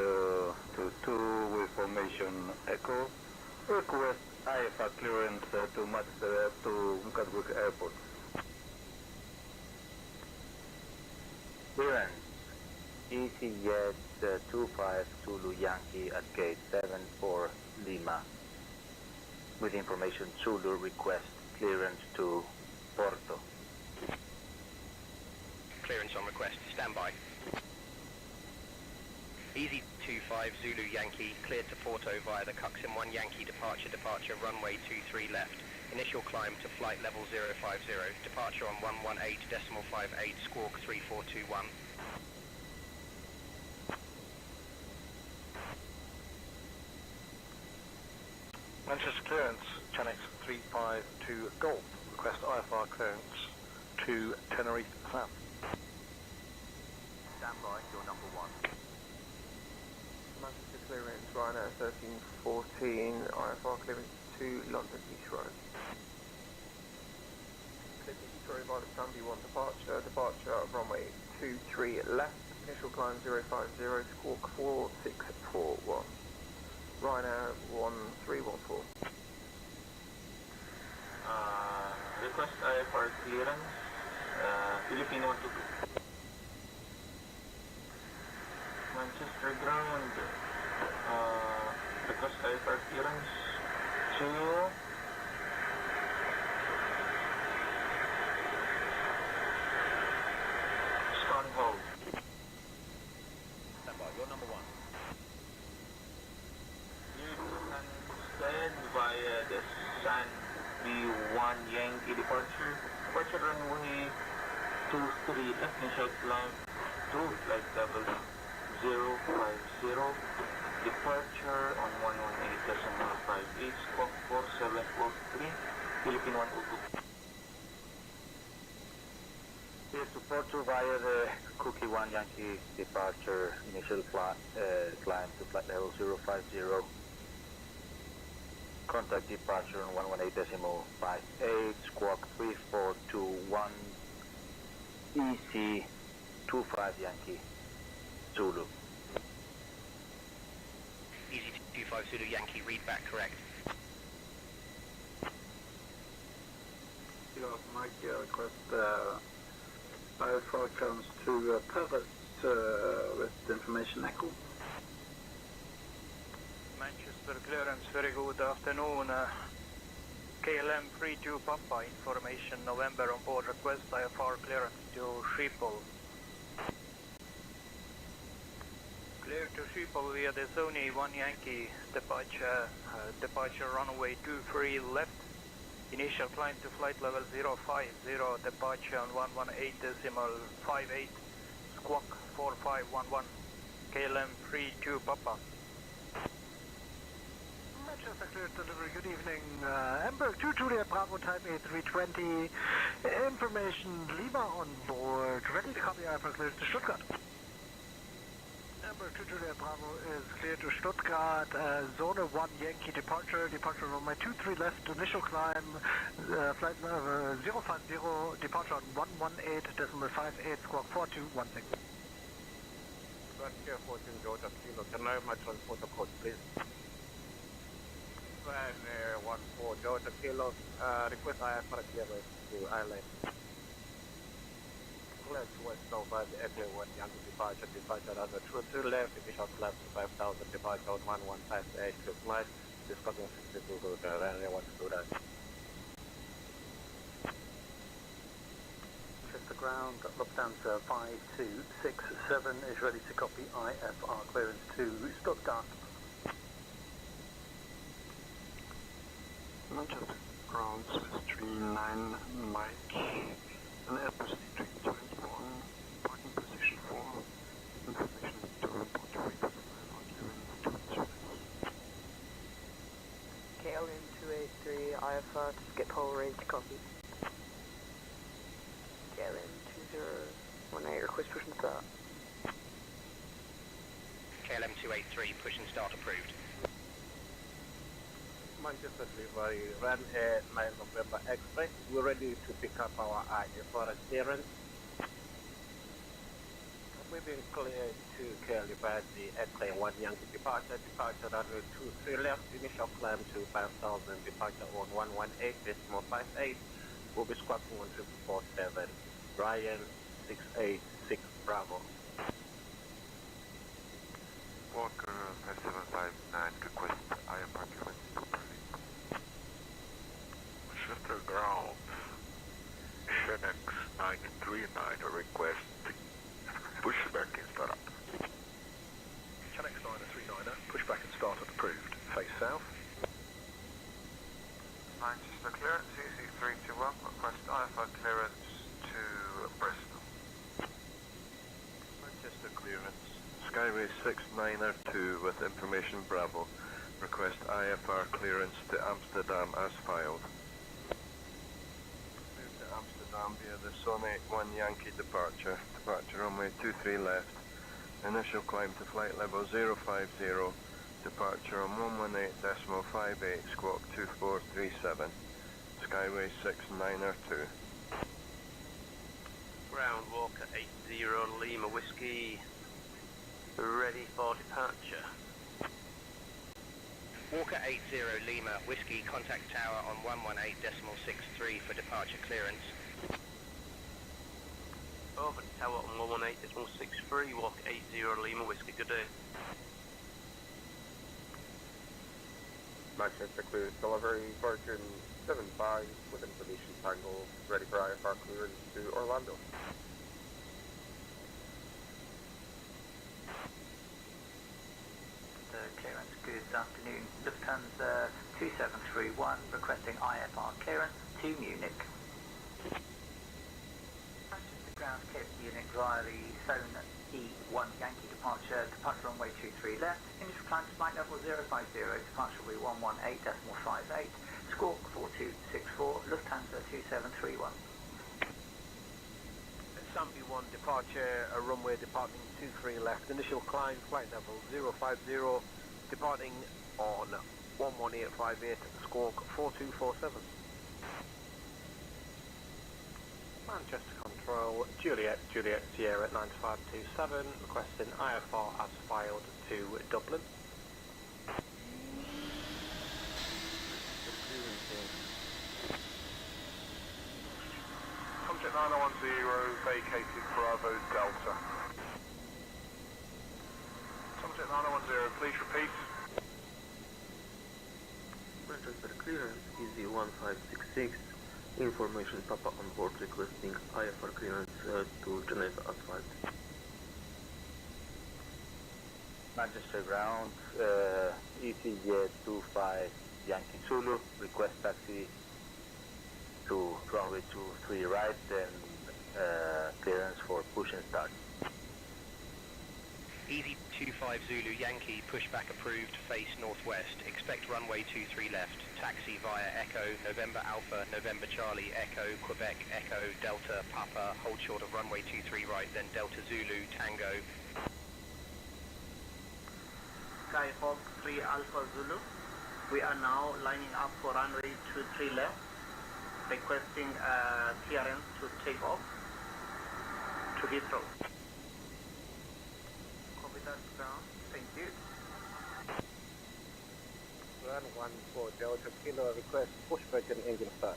22 with formation Echo. Request IFR clearance to Manchester to Gatwick Airport. Clearance. EasyJet 25 Zulu Yankee at gate 74 Lima. With information Zulu request clearance to Porto. Clearance on request, standby. Easy 25 Zulu Yankee, cleared to Porto via the Cuxin 1 Yankee departure, runway 23 left. Initial climb to flight level 050, departure on 118.58, squawk 3421. Manchester clearance, Chanex 352 Golf, request IFR clearance to Tenerife South. Stand by, you're number 1. Manchester clearance, Ryanair 1314, IFR clearance to London Heathrow. Clear to Heathrow via the Stanby 1 departure runway 23 left, initial climb 050, squawk 4641. Ryanair 1314. Request IFR clearance, Philippine 122. Manchester ground, request IFR clearance to stand hold. Stand by, you're number 1. You can stand via the San B1 Yankee departure runway 23 left, initial climb to flight level 050, departure on 118.58, squawk 4743, Philippine 102. Here's to Porto via the Cookie 1 Yankee departure, initial climb to flight level 050. Contact departure on 118.58, squawk 3421, EC 25 Yankee, Zulu. Easy 25 Zulu Yankee, read back correct. Mike, request IFR clearance to Pervert with information echo. Manchester clearance, very good afternoon. KLM 32 Papa, information November on board, request IFR clearance to Schiphol. Clear to Schiphol via the Sony 1 Yankee departure runway 23 left. Initial climb to flight level 050, departure on 118.58, squawk 4511, KLM 32 Papa. Manchester cleared delivery, good evening. Hamburg 2 Juliet Bravo type A320, information Lima on board, ready to copy IFR cleared to Stuttgart. Hamburg 2 Juliet Bravo is cleared to Stuttgart, Zone 1 Yankee departure runway 23 left, initial climb, flight level 050, departure on 118.58, squawk 4216. Here 14 Georgia Kilo, can I have my transporter code please? Van 14 Georgia Kilo, request IFR clearance to Ireland. Clear to West Nova, the Airplane 1 Yankee departure runway 22 left, initial climb to 5000, departure on 1158, to flight, discussing 62 to the runway 1 to that. Manchester ground, Lufthansa 5267 is ready to copy IFR clearance to Stuttgart. Manchester ground, Swiss 39 Mike, an Airbus A321, parking position 4, information to report to report clearance to KLM 283 IFR to Schiphol, ready to copy. KLM 2018, request push and start. KLM 283, push and start approved. Manchester delivery, run 9 November Express, we're ready to pick up our IFR clearance. We've been cleared to Kiribati, the Airplane 1 Yankee departure runway 23 left, initial climb to 5000, departure on 118.58, will be squawking 1747, Ryan 686 Bravo. Walker 5759, request IFR clearance to proceed. Manchester ground, Shenix 939, request pushback and start up. Shenix 939, pushback and start up approved. Face south. Manchester clearance, CC321, request IFR clearance to Bristol. Manchester clearance, Skyway 692 with information Bravo, request IFR clearance to Amsterdam as filed. Move to Amsterdam via the Sony 1 Yankee departure runway 23 left, initial climb to flight level 050, departure on 118.58, squawk 2437, Skyway 692. Ground Walker 80 Lima Whiskey, ready for departure. Walker 80 Lima Whiskey, contact tower on 118.63 for departure clearance. Over Tower on 118.63, walk 80 Lima Whiskey, good day. Manchester clears delivery, Virgin 75 with information tangle, ready for IFR clearance to Orlando. Clearance, good afternoon. Lufthansa 2731 requesting IFR clearance to Munich. Manchester ground clear Munich via the zone E1 Yankee departure runway 23 left, initial climb to flight level 050, departure will be 118.58, squawk 4264, Lufthansa 2731. Sambi 1 departure, a runway departing 23 left, initial climb, flight level 050, departing on 11858, squawk 4247. Manchester Control, Juliet Sierra 9527, requesting IFR as filed to Dublin. Subject 9010 vacated Bravo Delta. Subject 9010, please repeat. Manchester clearance, Easy 1566. Information Papa on board requesting IFR clearance to Geneva Asphalt. Manchester ground, EasyJet 25 Yankee Zulu, request taxi to runway 23 right, then clearance for push and start. Easy 25 Zulu Yankee, pushback approved, face northwest. Expect runway 23 left. Taxi via Echo, November Alpha, November Charlie, Echo, Quebec, Echo, Delta, Papa, hold short of runway 23 right, then Delta Zulu, Tango. Skyhawk 3 Alpha Zulu. We are now lining up for runway 23 left, requesting clearance to take off to Heathrow. Ground. Thank you. Run 14 Delta Kilo, request pushback and engine start.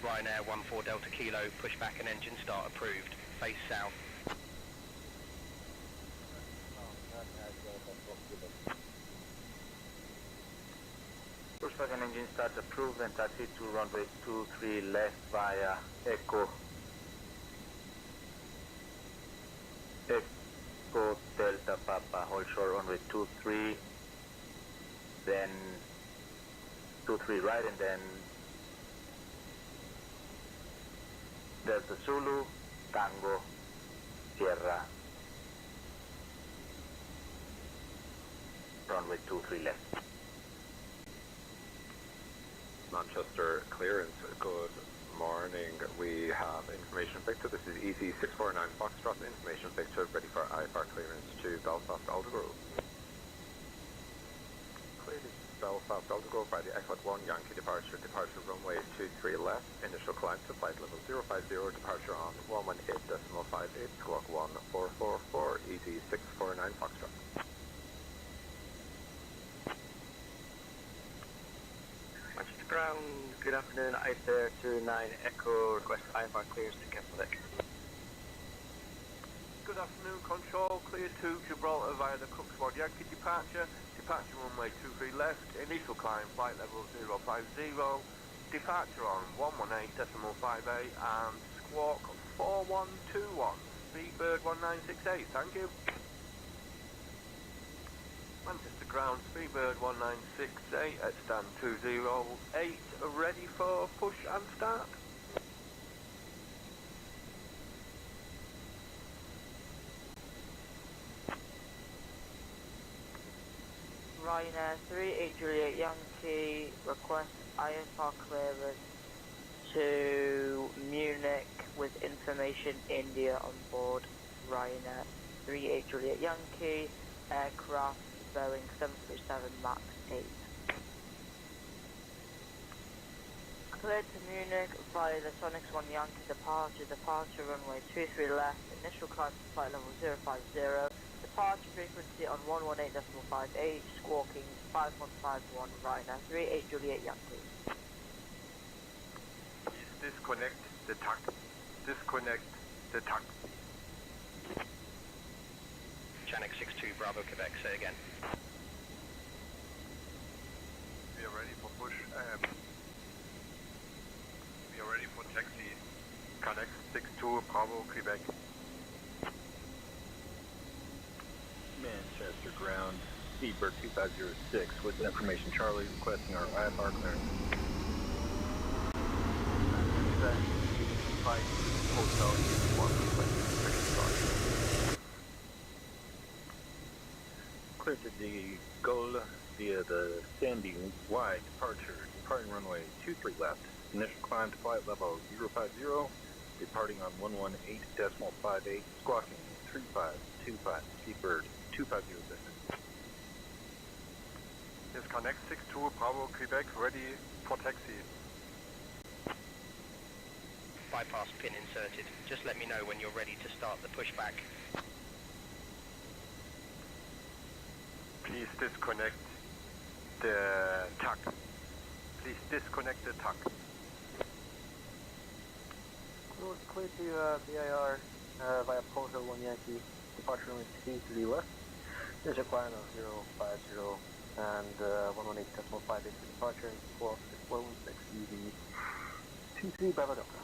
Ryanair 14 Delta Kilo, pushback and engine start approved. Face south. Pushback and engine start approved and taxi to runway 23 left via Echo Delta Papa, hold short runway 23, then 23 right, and then Delta Zulu, Tango, Sierra, runway 23 left. Manchester clearance, good morning. We have information picture. This is Easy 649 Foxtrot, information picture ready for IFR clearance to Belfast Aldergrove. Cleared Belfast Aldergrove by the Echo 1 Yankee departure runway 23 left, initial climb to flight level 050, departure on 118.58, squawk 1444, Easy 649 Foxtrot. Manchester ground, good afternoon, A320 Echo, request IFR clearance to Keflavik. Good afternoon, control, clear to Gibraltar via the Cooks 1 Yankee departure runway 23 left, initial climb, flight level 050, departure on 118.58 and squawk 4121, Speedbird 1968, thank you. Manchester ground, Speedbird 1968 at stand 208, ready for push and start. Ryanair 38 Juliet Yankee, request IFR clearance to Munich with information India on board. Ryanair 38 Juliet Yankee, aircraft Boeing 737 MAX 8. Cleared to Munich via the Sonics 1 Yankee departure runway 23 left, initial climb to flight level 050, departure frequency on 118.58, squawking 5151, Ryanair 38 Juliet Yankee. Disconnect the disconnect the TAC. Channel 62 Bravo Quebec, say again. We are ready for push. We are ready for taxi. Connect 62 Bravo Quebec. Manchester ground, Seabird 2506 with information Charlie requesting our IFR clearance. Hotel clear to the Gaulle via the Sandy Y departure, departing runway 23 left, initial climb to flight level 050, departing on 118.58, squawking 3525, Seabird 2506. Yes, connect 62 Bravo Quebec, ready for taxi. Bypass pin inserted. Just let me know when you're ready to start the pushback. Please disconnect the TAC. Please disconnect the TAC. Clear to BIR via Hotel 1 Yankee, departure runway 23 left. There's a climb of 050 and 118.58 departure and squawk 416 UV 23 Bravo Delta.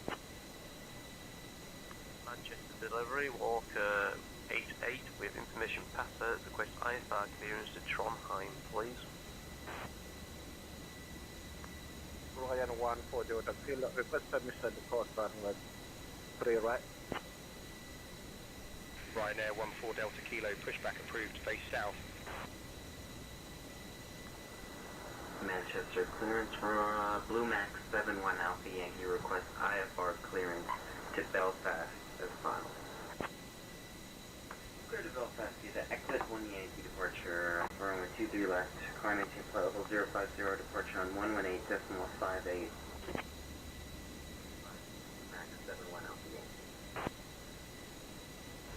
Manchester delivery, walk 88 with information Papa, request IFR clearance to Trondheim, please. Ryan 1 for Delta Kilo, request permission to cross runway 3 right. Ryanair 14 Delta Kilo, pushback approved, face south. Manchester clearance for Blue Max 71 Alpha Yankee, request IFR clearance to Belfast as final. Clear to Belfast via the exit 1 Yankee departure, runway 23 left, climb maintain flight level 050, departure on 118.58. Max 71 Alpha Yankee.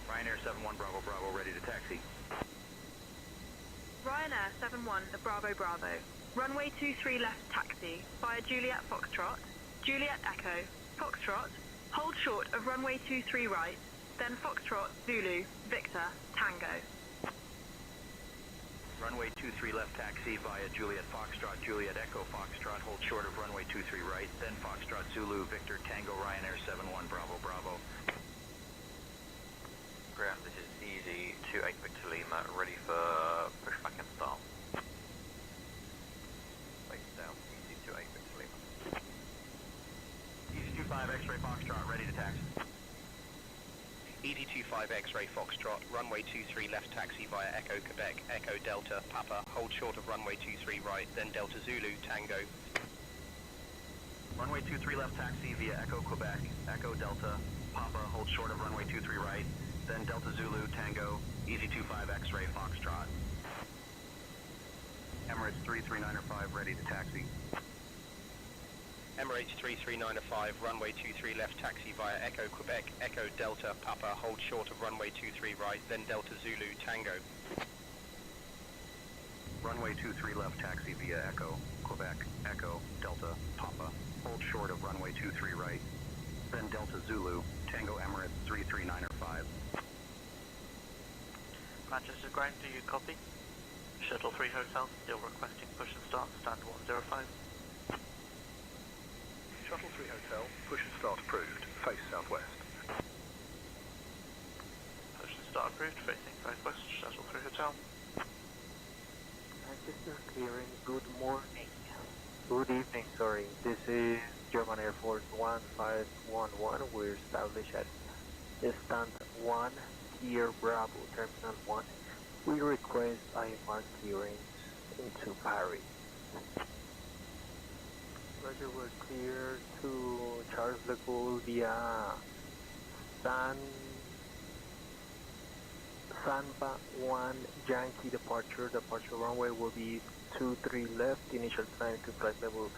Ryanair 71 Bravo Bravo, ready to taxi. Ryanair 71 Bravo Bravo. Runway 23 left taxi, via Juliet Foxtrot, Juliet Echo, Foxtrot, hold short of runway 23 right, then Foxtrot, Zulu, Victor, Tango. Runway 23 left taxi via Juliet Foxtrot, Juliet Echo Foxtrot, hold short of runway 23 right, then Foxtrot, Zulu, Victor, Tango, Ryanair 71 Bravo Bravo. Ground, this is Easy 28 Victor Lima, ready for pushback and start. Easy 28 Victor Lima. Easy 25 X-ray Foxtrot, ready to taxi. Easy 25 X-ray Foxtrot, runway 23 left taxi via Echo Quebec, Echo Delta, Papa, hold short of runway 23 right, then Delta Zulu, Tango. Runway 23 left taxi via Echo Quebec, Echo Delta, Papa, hold short of runway 23 right, then Delta Zulu, Tango, Easy 25 X-ray Foxtrot. Emirates 33905, ready to taxi. Emirates 33905, runway 23 left taxi via Echo Quebec, Echo Delta, Papa, hold short of runway 23 right, then Delta Zulu, Tango. Runway 23 left taxi via Echo Quebec, Echo Delta, Papa, hold short of runway 23 right, then Delta Zulu, Tango Emirates 33905. Manchester ground, do you copy? Shuttle 3 Hotel, still requesting push and start, stand 105. Shuttle 3 Hotel, push and start approved, face southwest. Push and start approved, facing southwest, Shuttle 3 Hotel. Manchester clearing, good morning. Good evening, sorry. This is German Air Force 1511. We're established at stand 1, Tier Bravo, Terminal 1. We request IMR clearance into Paris. Roger, we're clear to Charles de Gaulle via Sanba 1 Yankee departure. Departure runway will be 23 left. Initial climb to flight level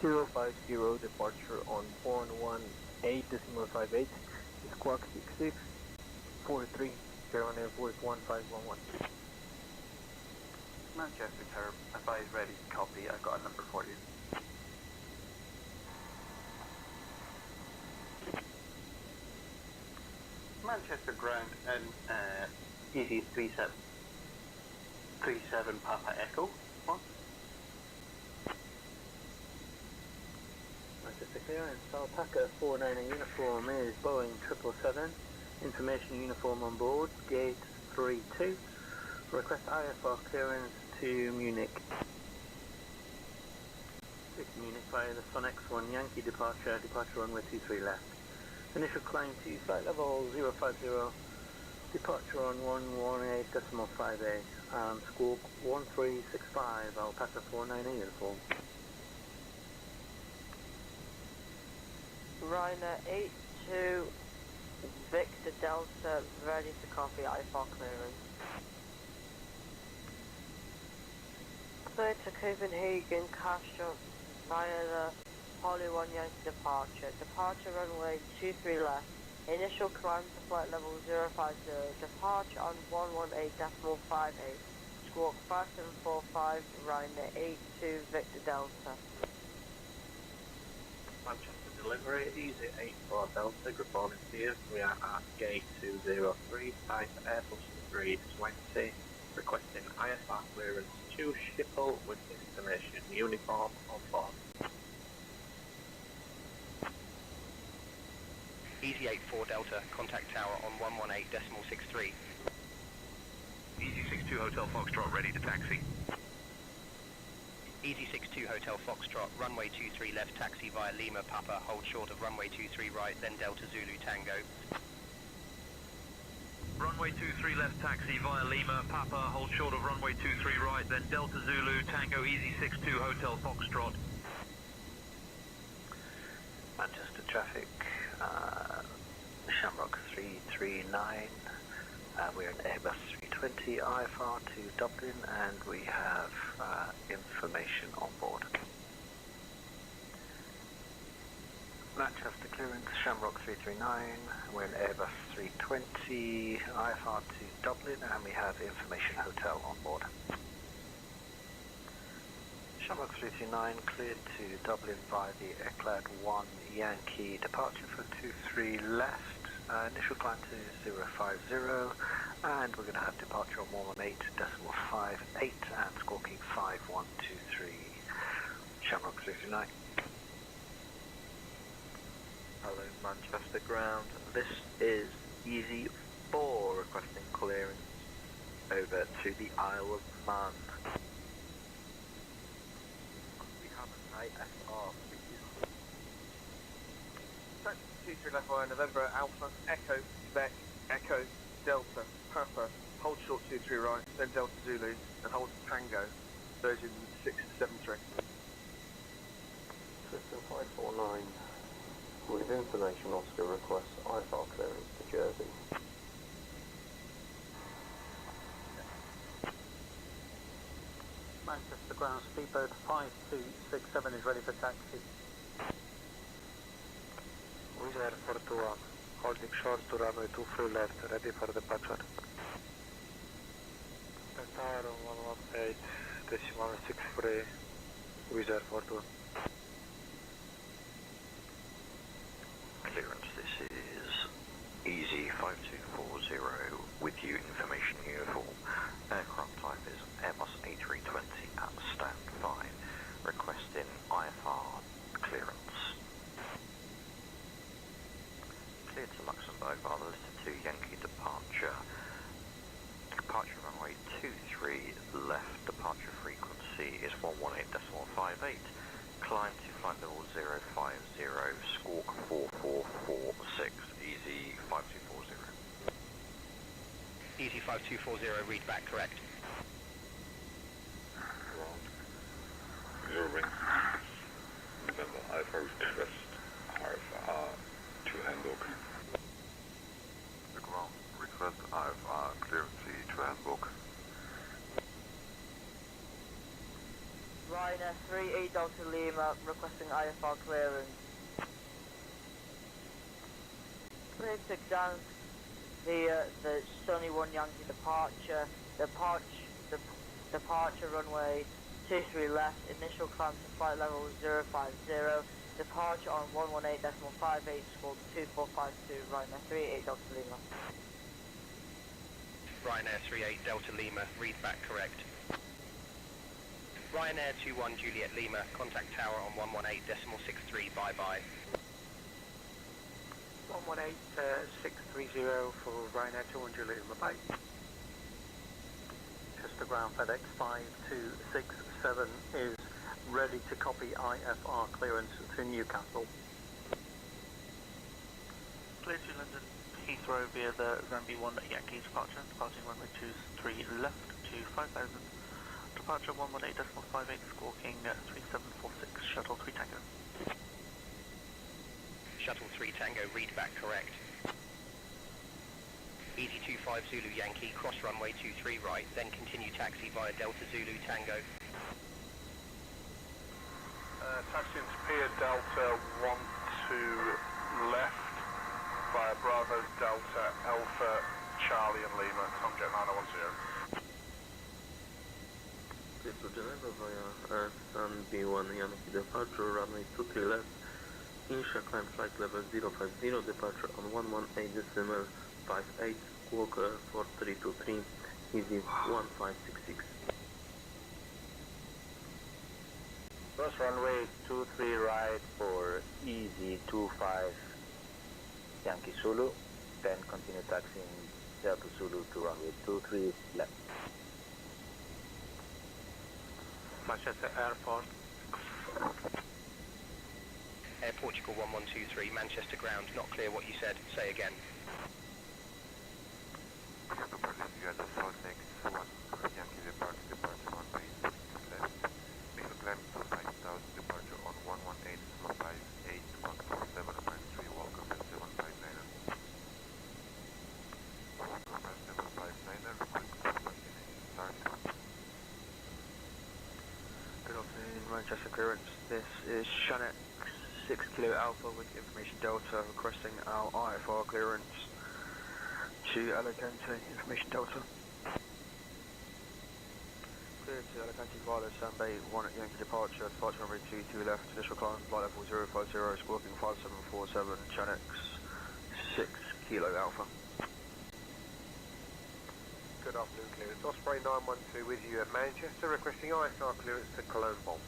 050. Departure on 118.58. Squawk 6643. German Air Force 1511. Manchester Tower, advise ready to copy. I've got a number for you. Manchester ground and easy 37 Papa Echo. What? Manchester clearance, Alpaca 49 uniform is Boeing 777. Information uniform on board, gate 32. Request IFR clearance to Munich. To Munich via the Sun X1 Yankee departure runway 23 left. Initial climb to flight level 050, departure on 118.58, and squawk 1365, Alpaca 49 uniform. Ryanair 82 Victor Delta, ready to copy IFR clearance. Clear to Copenhagen, Kastrup via the Holly 1 Yankee departure. Departure runway 23 left. Initial climb to flight level 050. Departure on 118.58. Squawk 5745, Ryanair 82 Victor Delta. Manchester delivery, easy 84 Delta, good morning to you. We are at gate 203, type Airbus 320, requesting IFR clearance to Schiphol with information uniform on board. Easy 84 Delta, contact tower on 118.63. Easy 62 Hotel Foxtrot, ready to taxi. Easy 62 Hotel Foxtrot, runway 23 left, taxi via Lima Papa, hold short of runway 23 right, then Delta Zulu Tango. Runway 23 left, taxi via Lima Papa, hold short of runway 23 right, then Delta Zulu Tango, Easy 62 Hotel Foxtrot. Manchester traffic, Shamrock 339, we're in Airbus 320 IFR to Dublin, and we have information on board. Manchester clearance, Shamrock 339, we're in Airbus 320 IFR to Dublin, and we have information hotel on board. Shamrock 329 cleared to Dublin via the Eclad 1 Yankee departure for 23 left, initial climb to 050, and we're going to have departure on 118.58 and squawking 5123. Shamrock 329. Hello Manchester ground, this is Easy 4 requesting clearance over to the Isle of Man. We have an IFR please. Taxi 23 left via November Alpha, Echo, Quebec, Echo, Delta, Papa, hold short 23 right, then Delta Zulu, and hold Tango, version 673. System 549. With information, Oscar requests IFR clearance to Jersey. Manchester ground speedboat 5267 is ready for taxi. Wizz Air 421, holding short to runway 23 left, ready for departure. Tower on 118.63, Wizz Air 421. Clearance, this is Easy 5240 with you, information uniform. Aircraft type is Airbus A320 at standby, requesting IFR clearance. Cleared to Luxembourg via the Lista 2 Yankee departure. Departure runway 23 left, departure frequency is 118.58. Climb to flight level 050, squawk 4446, Easy 5240. Easy 5240, read back correct. Zero ring. November Alpha request IFR to Hamburg. The ground request IFR clearance to Hamburg. Ryanair 38 Delta Lima requesting IFR clearance. Clear to Gdansk via the Sunny 1 Yankee departure. Departure runway 23 left. Initial climb to flight level 050. Departure on 118.58, squawk 2452, Ryanair 38 Delta Lima. Ryanair 38 Delta Lima, read back correct. Ryanair 21 Juliet Lima, contact tower on 118.63, bye-bye. 118.630 for Ryanair 21 Juliet Lima, bye. Chester Ground FedEx 5267 is ready to copy IFR clearance to Newcastle. Clear to London Heathrow via the Zambia 1 Yankee departure, departing runway 23 left to 5000. Departure 118.58, squawking 3746, shuttle 3 Tango. Shuttle 3 Tango, read back correct. Easy 25 Zulu Yankee, cross runway 23 right, then continue taxi via Delta Zulu Tango. Taxi into Pier Delta 12 left via Bravo Delta Alpha Charlie and Lima, Tomjet 910. Clear to Geneva via Sun B1 Yankee departure, runway 23 left, initial climb flight level 050, departure on 118.58, squawk 4323, easy 1566. Cross runway 23 right for easy 25 Yankee Zulu, then continue taxiing Delta Zulu to runway 23 left. Manchester Airport. Air Portugal 1123, Manchester ground, not clear what you said, say again. You had the Salt Lake 1 Yankee departure runway 22 left. Make a climb to 5000, departure on 118.58, 147.3, welcome at 759er. Welcome at 759er, request destination start. Good afternoon, Manchester clearance. This is Shannon 6 Kilo Alpha with information Delta requesting our IFR clearance to Alicante, information Delta. Clear to Alicante via Sunbay 1 Yankee departure, departure runway 22 left, initial climb, flight level 050, squawking 5747, Chanix 6 Kilo Alpha. Good afternoon, clearance. Osprey 912 with you at Manchester, requesting ISR clearance to Cologne Bomb.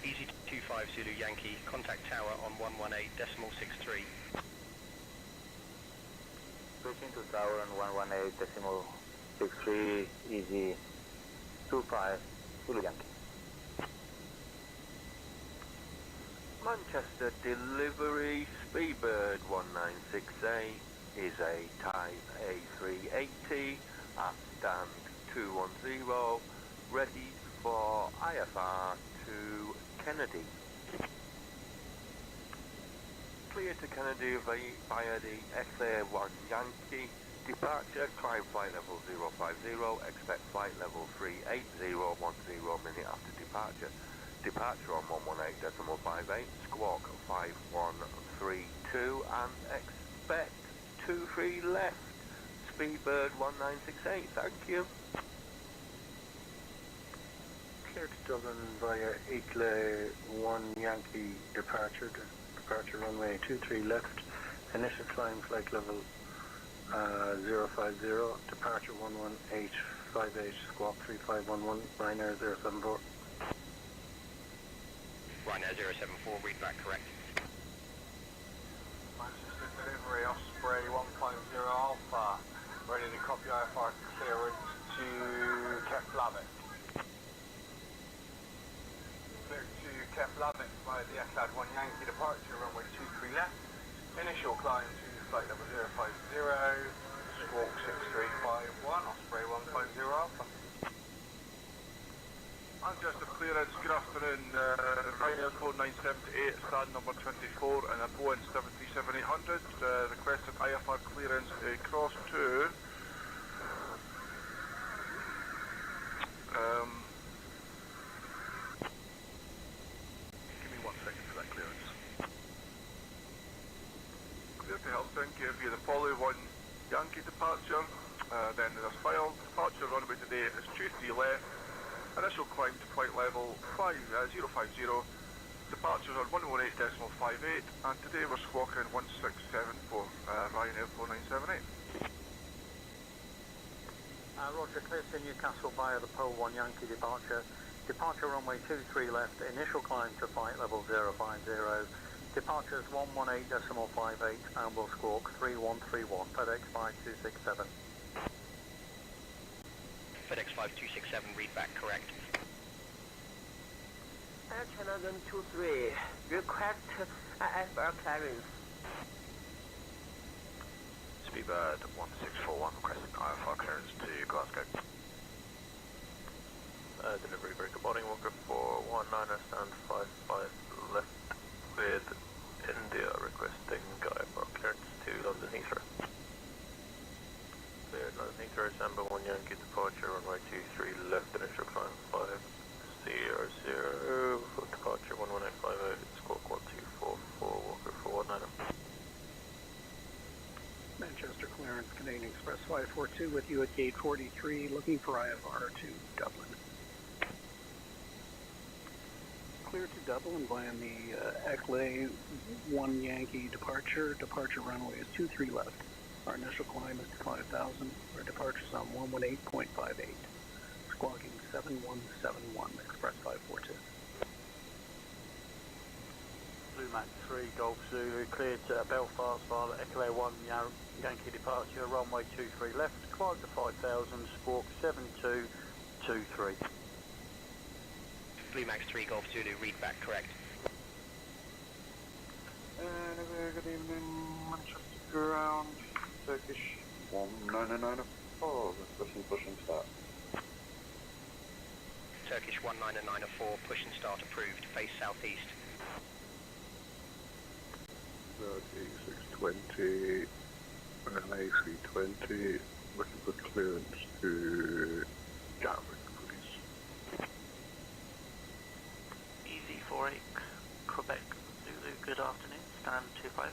Easy 25 Zulu Yankee, contact tower on 118.63. Switching to tower on 118.63, easy 25 Zulu Yankee. Manchester delivery, Speedbird 1968 is a type A380 at stand 210, ready for IFR to Kennedy. Clear to Kennedy via the SA1 Yankee, departure, climb flight level 050, expect flight level 38010 minute after departure. Departure on 118.58, squawk 5132 and expect 23 left, Speedbird 1968, thank you. Clear to Dublin via Icle 1 Yankee departure runway 23 left, initial climb flight level 050, departure 11858, squawk 3511, Ryanair 074. Ryanair 074, read back correct. Manchester delivery, Osprey 150 Alpha, ready to copy IFR clearance to Keflavik. Clear to Keflavik via the Eclad 1 Yankee departure, runway 23 left, initial climb to flight level 050, squawk 6351, Osprey 150 Alpha. Manchester clearance, good afternoon, Ryanair code 978, stand number 24 and a Boeing 737-800, requested IFR clearance across to give me 1 second for that clearance. Clear to Helsinki via the Follow 1 Yankee departure, then there's filed, departure runway today is 23 left, initial climb to flight level 050, departures on 118.58, and today we're squawking 1674, Ryanair 4978. Roger, clear to Newcastle via the Pole 1 Yankee departure. Departure runway 23 left, initial climb to flight level 050. Departures 118.58 and will squawk 3131, FedEx 5267. FedEx 5267, read back correct. Air China 123, request IFR clearance. Speedbird 1641 requesting IFR clearance to Glasgow. Delivery break, boarding Walker 419, stand 55 left with India requesting IFR clearance to London Heathrow. Cleared London Heathrow, Samba 1 Yankee departure, runway 23 left, initial climb 500, for departure 11858, squawk 1244, Walker 419. Manchester clearance, Canadian Express 542 with you at gate 43, looking for IFR to Dublin. Clear to Dublin via the Eclay 1 Yankee departure. Departure runway is 23 left. Our initial climb is to 5,000. Our departure is on 118.58. Squawking 7171, Express 542. Blue Mac 3 Golf Zulu, cleared to Belfast via the Echo 1 Yankee departure, runway 23 left, climb to 5,000, squawk 7223. Blue Max 3 Golf Zulu, read back correct. Good evening, Manchester ground, Turkish 1994, pushing start. Turkish 1994, push and start approved, face southeast. 620, A320, looking for clearance to Gatwick, please. Easy 48, Quebec Zulu, good afternoon, stand 25.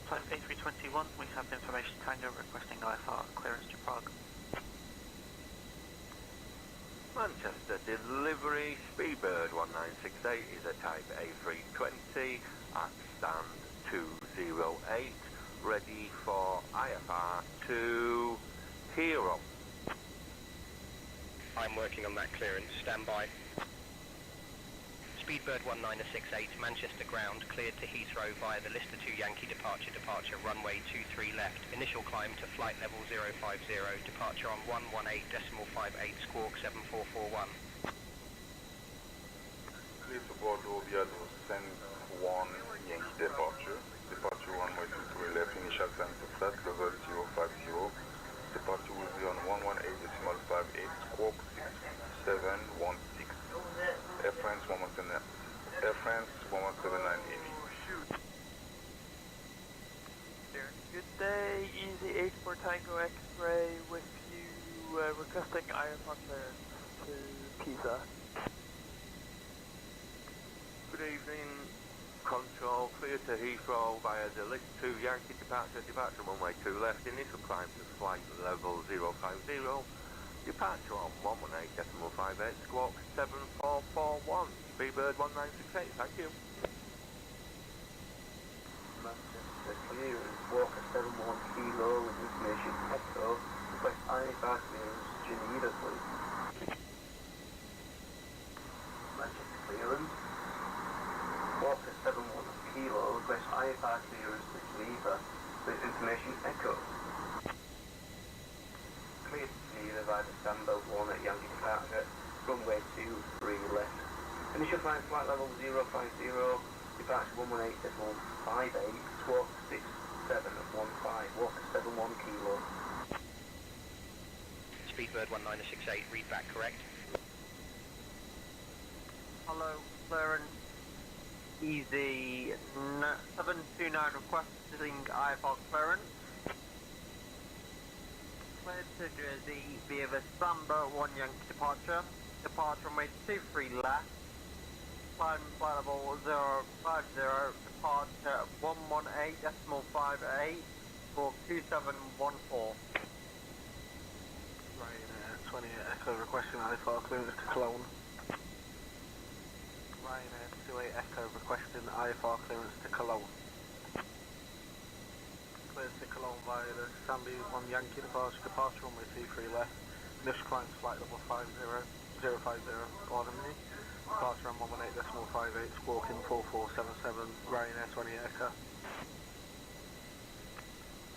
Flight A321, we have information Tango requesting IFR clearance to Prague. Manchester delivery, Speedbird 1968 is a type A320 at stand 208, ready for IFR to Hero. I'm working on that clearance, stand by. Speedbird 1968, Manchester ground, cleared to Heathrow via the Lister 2 Yankee departure, runway 23 left, initial climb to flight level 050, departure on 118.58, squawk 7441. Clear to Bordeaux via the Send 1 Yankee departure, runway 23 left, initial climb to flight level 050, departure will be on 118.58, squawk 6716. Air France 1179 Amy. Good day, Easy 84 Tango X-Ray with you requesting IFR clearance to Pisa. Good evening, control, clear to Heathrow via the List 2 Yankee departure, runway 2 left, initial climb to flight level 050, departure on 118.58, squawk 7441, Speedbird 1968, thank you. Manchester clearance, Walker 71 Kilo with information Echo, request IFR clearance Geneva, please. Manchester clearance, Walker 71 Kilo, request IFR clearance to Geneva with information Echo. Cleared to Geneva via December 1 at Yankee departure, runway 23 left. Initial climb flight level 050, departure 118.58, squawk 6715, Walker 71 Kilo. Speedbird 1968, read back correct. Hello, clearance. Easy 729 requesting IFR clearance. Cleared to Jersey via the Samba 1 Yankee departure. Departure runway 23 left. Climb flight level 050. Departure 118.58. Squawk 2714. Ryanair 20 Echo requesting IFR clearance to Cologne. Ryanair 28 Echo requesting IFR clearance to Cologne. Clears to Cologne via the Sambi 1 Yankee departure runway 23 left. Initial climb flight level 50, pardon me. Departure on 118.58, squawking 4477, Ryanair 28 Echo.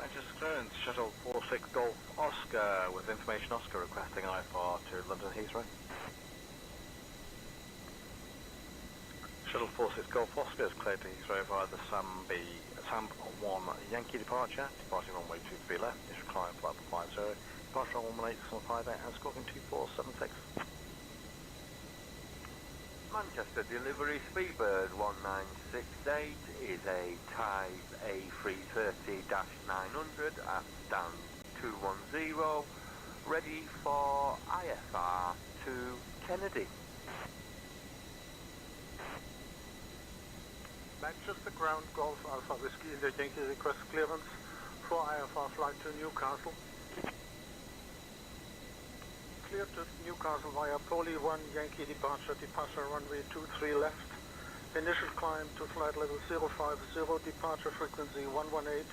Manchester clearance, shuttle 46 Golf Oscar, with information Oscar requesting IFR to London Heathrow. Shuttle 46 Golf Oscar is cleared to Heathrow via the Sam 1 Yankee departure, departing runway 23 left, initial climb flight 50, departure on 118.58 and squawking 2476. Manchester delivery Speedbird 1968 is a type A330-900 at stand 210, ready for IFR to Kennedy. Manchester ground Golf Alpha Whiskey India Yankee request clearance for IFR flight to Newcastle. Clear to Newcastle via Poli 1 Yankee departure runway 23 left. Initial climb to flight level 050, departure frequency 118.58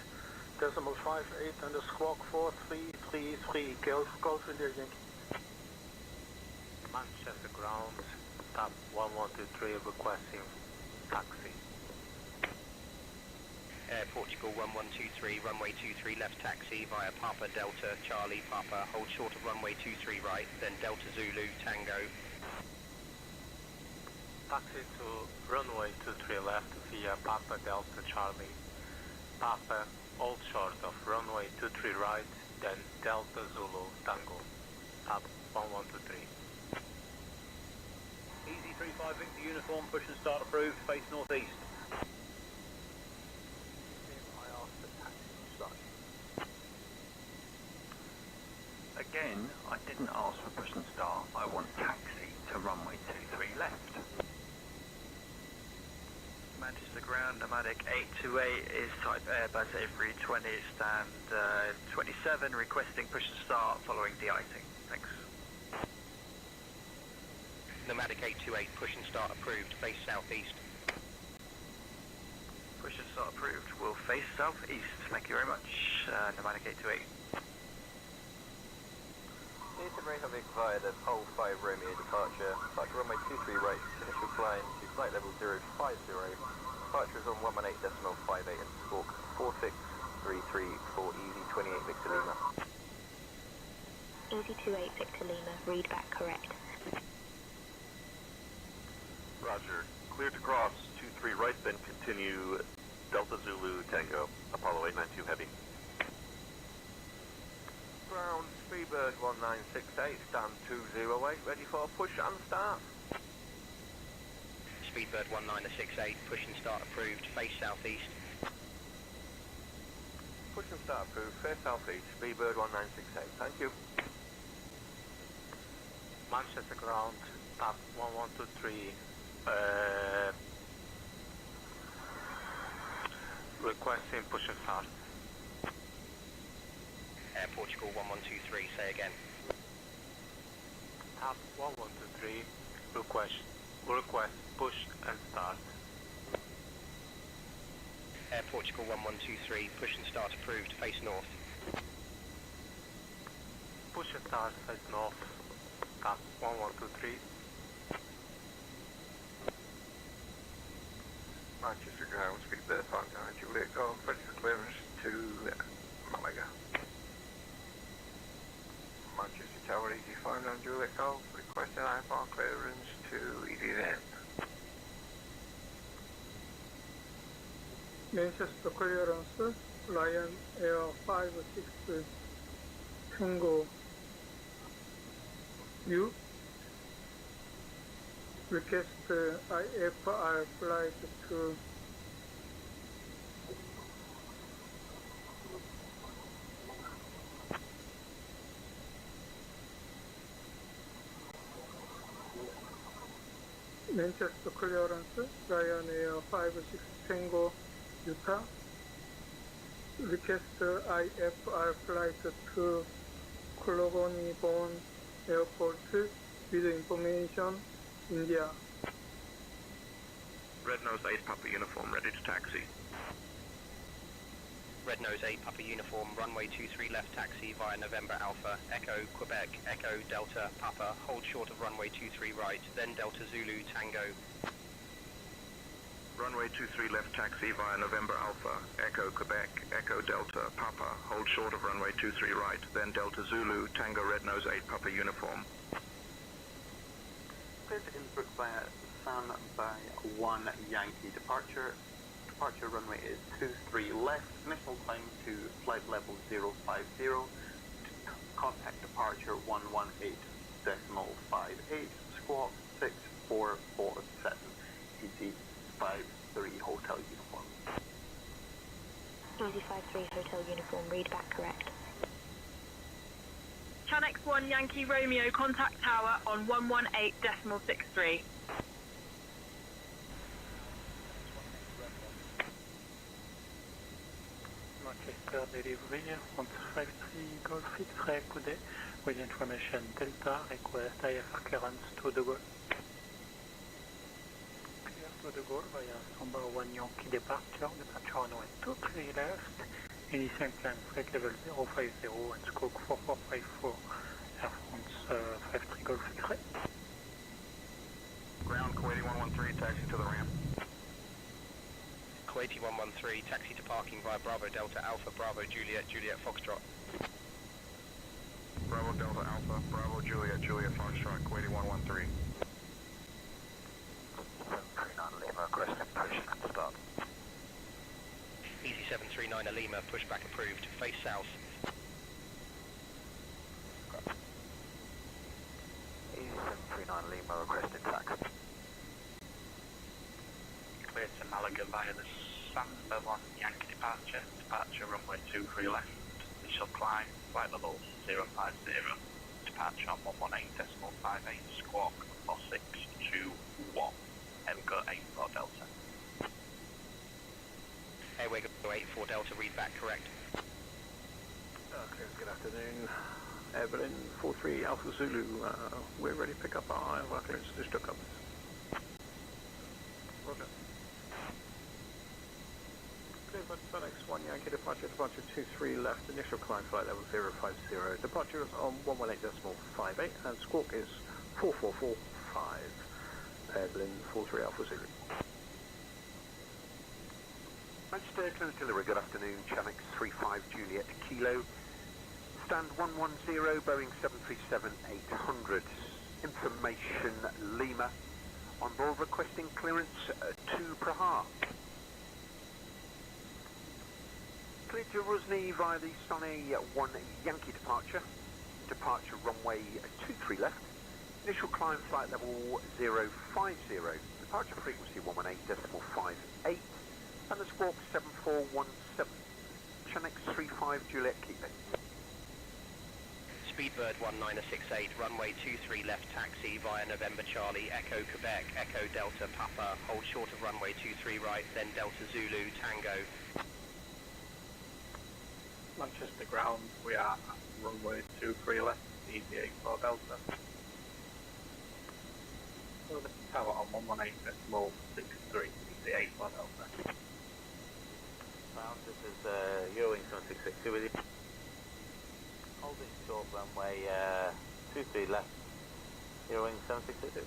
and a squawk 4333, Golf India Yankee. Manchester ground, TAP 1123 requesting taxi. Air Portugal 1123, runway 23 left taxi via Papa Delta Charlie Papa, hold short of runway 23 right, then Delta Zulu Tango. Taxi to runway 23 left via Papa Delta Charlie Papa, hold short of runway 23 right, then Delta Zulu Tango. TAP 1123. Easy 35 Victor uniform, push and start approved, face northeast. Again, I didn't ask for push and start. I want taxi to runway 23 left. Manchester ground, nomadic 828 is type Airbus A320, stand 27, requesting push and start following de-icing. Thanks. Nomadic 828, push and start approved, face southeast. Push and start approved, will face southeast. Thank you very much. Nomadic 828. Houston Reykjavik via the Pole 5 Romeo departure, flight to runway 23 right, initial climb to flight level 050, departure is on 118.58 and squawk 4633 for Easy 28 Victor Lima. Easy 28 Victor Lima, read back correct. Roger, clear to cross 23 right, then continue Delta Zulu Tango, Apollo 892 Heavy. Ground Speedbird 1968, stand 208, ready for push and start. Speedbird 1968, push and start approved, face southeast. Push and start approved, face southeast, Speedbird 1968, thank you. Manchester ground, TAP 1123, requesting push and start. Air Portugal 1123, say again. TAP 1123, request push and start. Air Portugal 1123, push and start approved, face north. Push and start, face north. TAP 1123. Manchester ground, Speedbird 59 Juliet Golf, ready for clearance to Malaga. Manchester Tower Easy 59 Juliet Golf, requesting IFR clearance to EDN. Manchester clearance, Ryanair 56 Tango U. Request IFR flight to Manchester clearance, Ryanair 56 Tango Utah. Request IFR flight to Cologny-Bonn Airport with information India. Red Nose 8 Papa Uniform, ready to taxi. Red Nose 8 Papa Uniform, runway 23 left taxi via November Alpha, Echo Quebec, Echo Delta Papa, hold short of runway 23 right, then Delta Zulu Tango. Runway 23 left taxi via November Alpha, Echo Quebec, Echo Delta Papa, hold short of runway 23 right, then Delta Zulu Tango Red Nose 8 Papa Uniform. Clear to Innsbruck via San by 1 Yankee departure. Departure runway is 23 left. Initial climb to flight level 050. Contact departure 118.58. Squawk 6447. EC 53 Hotel Uniform. Easy 53 Hotel Uniform, read back correct. Chanex 1 Yankee Romeo, contact tower on 118.63. Manchester delivery, 153 Golf X-ray Coude, with information Delta, request IFR clearance to the Gaulle. Clear to the Gaulle via Samba 1 Yankee departure runway 23 left, initial climb flight level 050 and squawk 4454, Air France 53 Golf X-ray. Ground Kuwaiti 113, taxi to the ramp. Kuwaiti 113, taxi to parking via Bravo Delta Alpha, Bravo Juliet, Juliet Foxtrot. Bravo Delta Alpha, Bravo Juliet, Juliet Foxtrot, Kuwaiti 113. 739 Lima, requesting push and start. Easy 739 Lima, pushback approved, face south. Easy 739 Lima, requesting taxi. Clear to Malaga via the Samba 1 Yankee departure. Departure runway 23 left. Initial climb, flight level 050. Departure on 118.58, squawk 4621. Go 84 Delta. Airway go 84 Delta, read back correct. Okay, good afternoon. Air Berlin 43 Alpha Zulu, we're ready to pick up our IFR clearance to Stuttgart. Roger. Clear for Chanex 1 Yankee departure 23 left, initial climb flight level 050. Departure is on 118.58 and squawk is 4445. Air Berlin 43 Alpha Zulu. Manchester Clinical, good afternoon. Chanex 35 Juliet Kilo. Stand 110, Boeing 737-800. Information Lima. On board requesting clearance to Praha. Clear to Ruzhny via the Sunny 1 Yankee departure. Departure runway 23 left. Initial climb flight level 050. Departure frequency 118.58. And the squawk 7417. Chanex 35 Juliet Kilo. Speedbird 1968, runway 23 left taxi via November Charlie, Echo Quebec, Echo Delta Papa, hold short of runway 23 right, then Delta Zulu Tango. Manchester ground, we are at runway 23 left, easy 84 Delta. So the tower on 118.63, easy 84 Delta. This is Eurowing 7662 with you. Holding short runway 23 left. Eurowing 7682.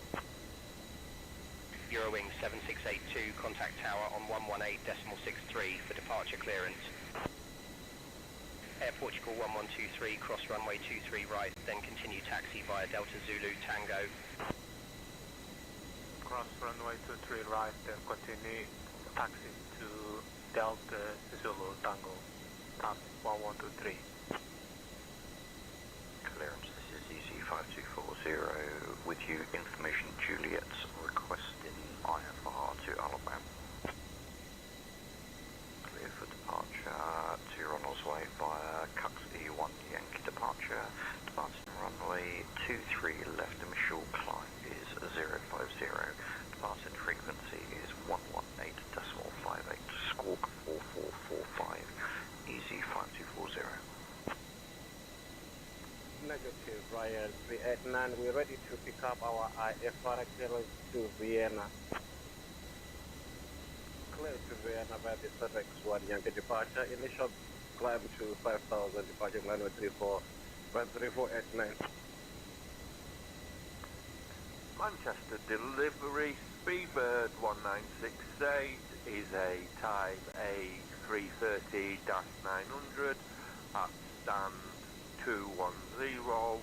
Eurowing 7682, contact tower on 118.63 for departure clearance. Air Portugal 1123, cross runway 23 right, then continue taxi via Delta Zulu Tango. Cross runway 23 right, then continue taxi to Delta Zulu Tango, TAP 1123. Clearance, this is EC 5240 with you, information Juliet, requesting IFR to Alabama. Clear for departure to Ronald's Way via Cux E1 Yankee departure. Departing runway 23 left, initial climb is 050. Departing frequency is 118.58. Squawk 4445. Easy 5240. Negative, Ryan 389. We're ready to pick up our IFR clearance to Vienna. clear to Vienna via Msfs 1 Yankee departure. Initial climb to 5,000, departure runway 34, 13489. Manchester delivery, Speedbird 1968 is a type A330-900 at stand 210,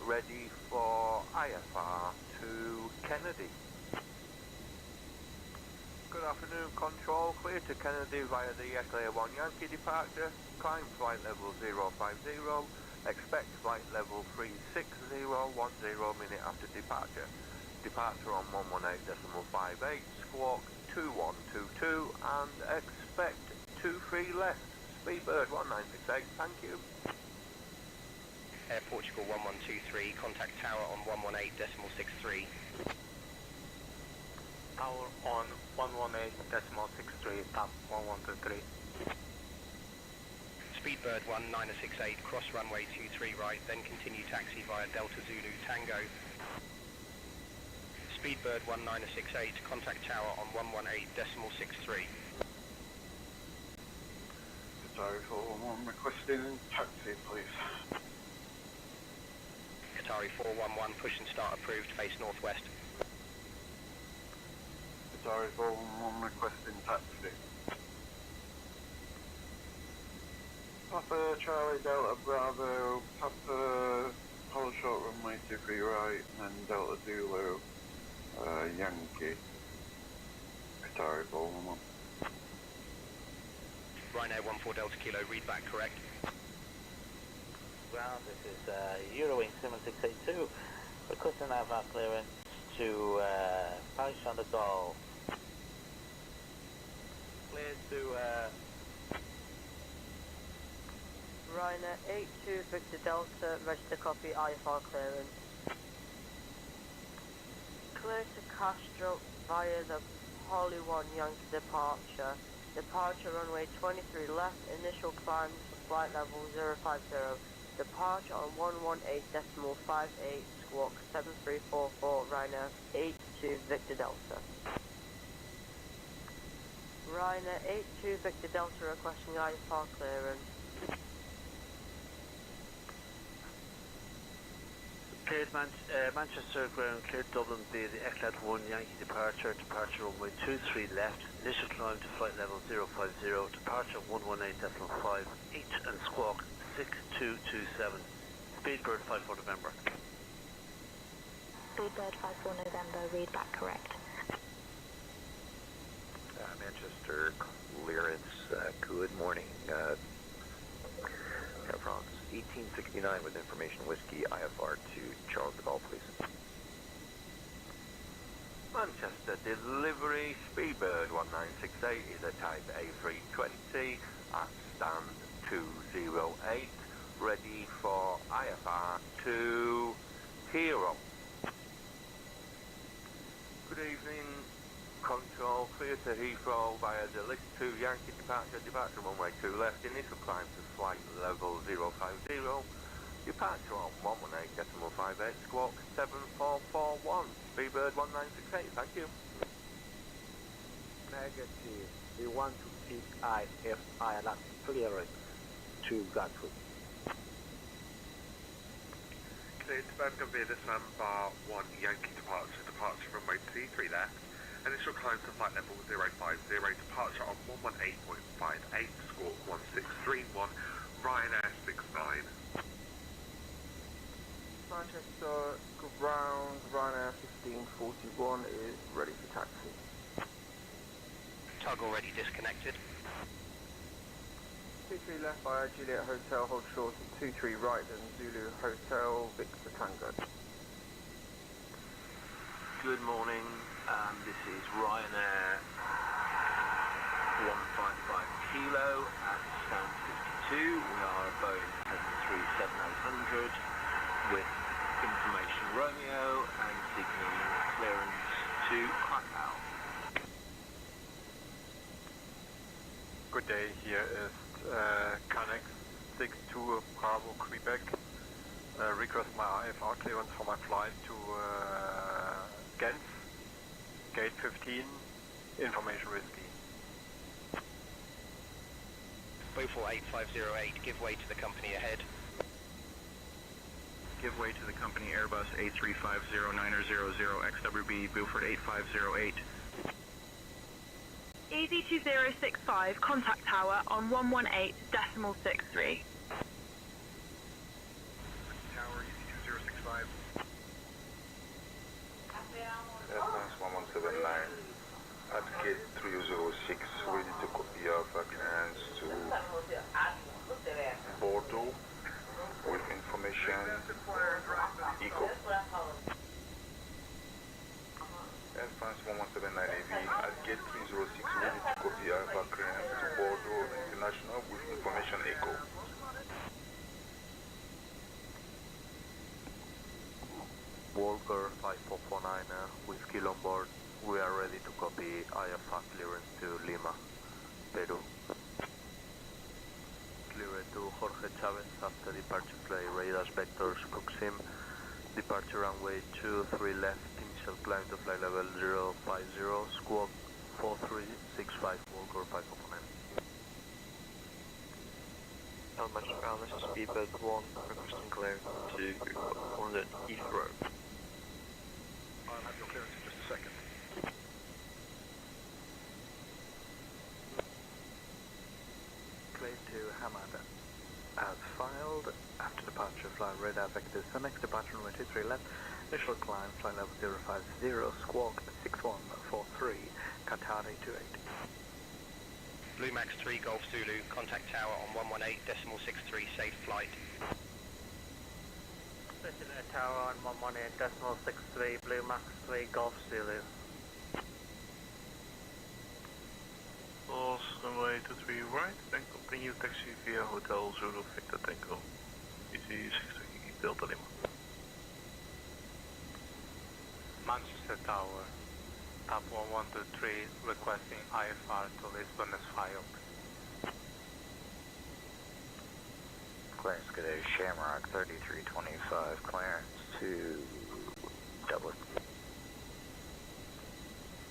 ready for IFR to Kennedy. Good afternoon, control, clear to Kennedy via the Echo 1 Yankee departure, climb flight level 050, expect flight level 36010 minute after departure. Departure on 118.58, squawk 2122 and expect 23 left. Speedbird 1968, thank you. Air Portugal 1123, contact tower on 118.63. Tower on 118.63, top 1123. Speedbird 1968, cross runway 23 right, then continue taxi via Delta Zulu Tango. Speedbird 1968, contact tower on 118.63. Sorry for one requesting taxi, please. Qatari 411, push and start approved, face northwest. Sorry for one requesting taxi. Papa Charlie Delta Bravo, Papa hold short runway 23 right, and Delta Zulu Yankee. Qatari 411. Ryanair 14 Delta Kilo, read back correct. Ground, this is Eurowing 7682, requesting IFR clearance to Paris on the Gaulle. Clear to Ryanair 82 Victor Delta, register copy IFR clearance. Clear to Castro via the Holly 1 Yankee departure. Departure runway 23 left, initial climb to flight level 050. Departure on 118.58, squawk 7344, Ryanair 82 Victor Delta. Ryanair 82 Victor Delta requesting IFR clearance. Cleared Manchester ground, cleared Dublin via the Eclat 1 Yankee departure, departure runway 23 left, initial climb to flight level 050, departure 118.58 and squawk 6227. Speedbird 54 November. Speedbird 54 November, read back correct. Manchester clearance, good morning. Air France 1869 with information whiskey IFR to Charles de Gaulle, please. Manchester delivery, Speedbird 1968 is a type A320 at stand 208, ready for IFR to Hero. Good evening, control, clear to Heathrow via the List 2 Yankee departure, departure runway 2 left, initial climb to flight level 050, departure on 118.58, squawk 7441, Speedbird 1968, thank you. negative. We want to seek IFR clearance to Gatwick. Cleared to Birmingham via the Bar 1 Yankee departure, departure runway 23 left. Initial climb to flight level 050, departure on 118.58, squawk 1631, Ryanair 69. Manchester ground, Ryanair 1541 is ready for taxi. Tug already disconnected. 23 left via Juliet Hotel, hold short at 23 right, then Zulu Hotel, Victor Tango. Good morning, this is Ryanair 155 Kilo at stand 52. We are a Boeing 737-800 with information Romeo and seeking clearance to Krakow. Good day, here is Canex 62 Bravo Quebec. Request my IFR clearance for my flight to Ghent, gate 15, information whiskey. Beaufort 8508, give way to the company ahead. Give way to the company Airbus A350-900 XWB, Beaufort 8508. Easy 2065, contact tower on 118.63. Tower, Easy 2065. Airplanes 1179 at gate 306, ready to copy Alpha clearance to Bordeaux with information eco. Air France 1179 AV at gate 306, ready to copy Alpha clearance to Bordeaux International with information eco. Walker 5449 with Kilo on board. We are ready to copy IFR clearance to Lima, Peru. Clear to Jorge Chavez after departure flight radar vectors Cooksim. Departure runway 23 left, initial climb to flight level 050, squawk 4365, Walker 549. Elmer Brown, this is Speedbird 1, requesting clearance to London Heathrow. I'll have your clearance in just a second. Clear to Hamad. As filed, after departure, fly radar vectors. So next departure, runway 23 left, initial climb, flight level 050, squawk 6143, Qatar 828. Blue Max 3 Golf Zulu, contact tower on 118.63, safe flight. Circular tower on 118.63, Blue Max 3 Golf Zulu. Course runway 23 right, then continue taxi via Hotel Zulu Victor Tango. ET 63 Delta Lima. Manchester Tower, Top 1123, requesting IFR to Lisbon as filed. Clearance good day, Shamrock 3325, clearance to Dublin.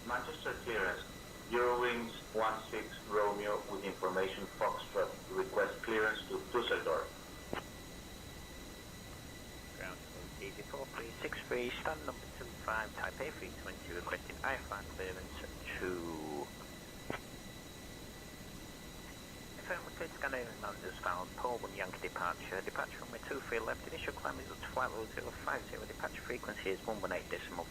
Manchester clearance. Eurowings 16 Romeo with information Foxtrot. Request clearance to Dusseldorf. Ground Easy 4363, stand number 25, type A320, requesting IFR clearance to... Affirmative, clear to Scandinavian managers found, Paul 1 Yankee departure, departure runway 23 left, initial climb is up to flight level 050, departure frequency is 118.58,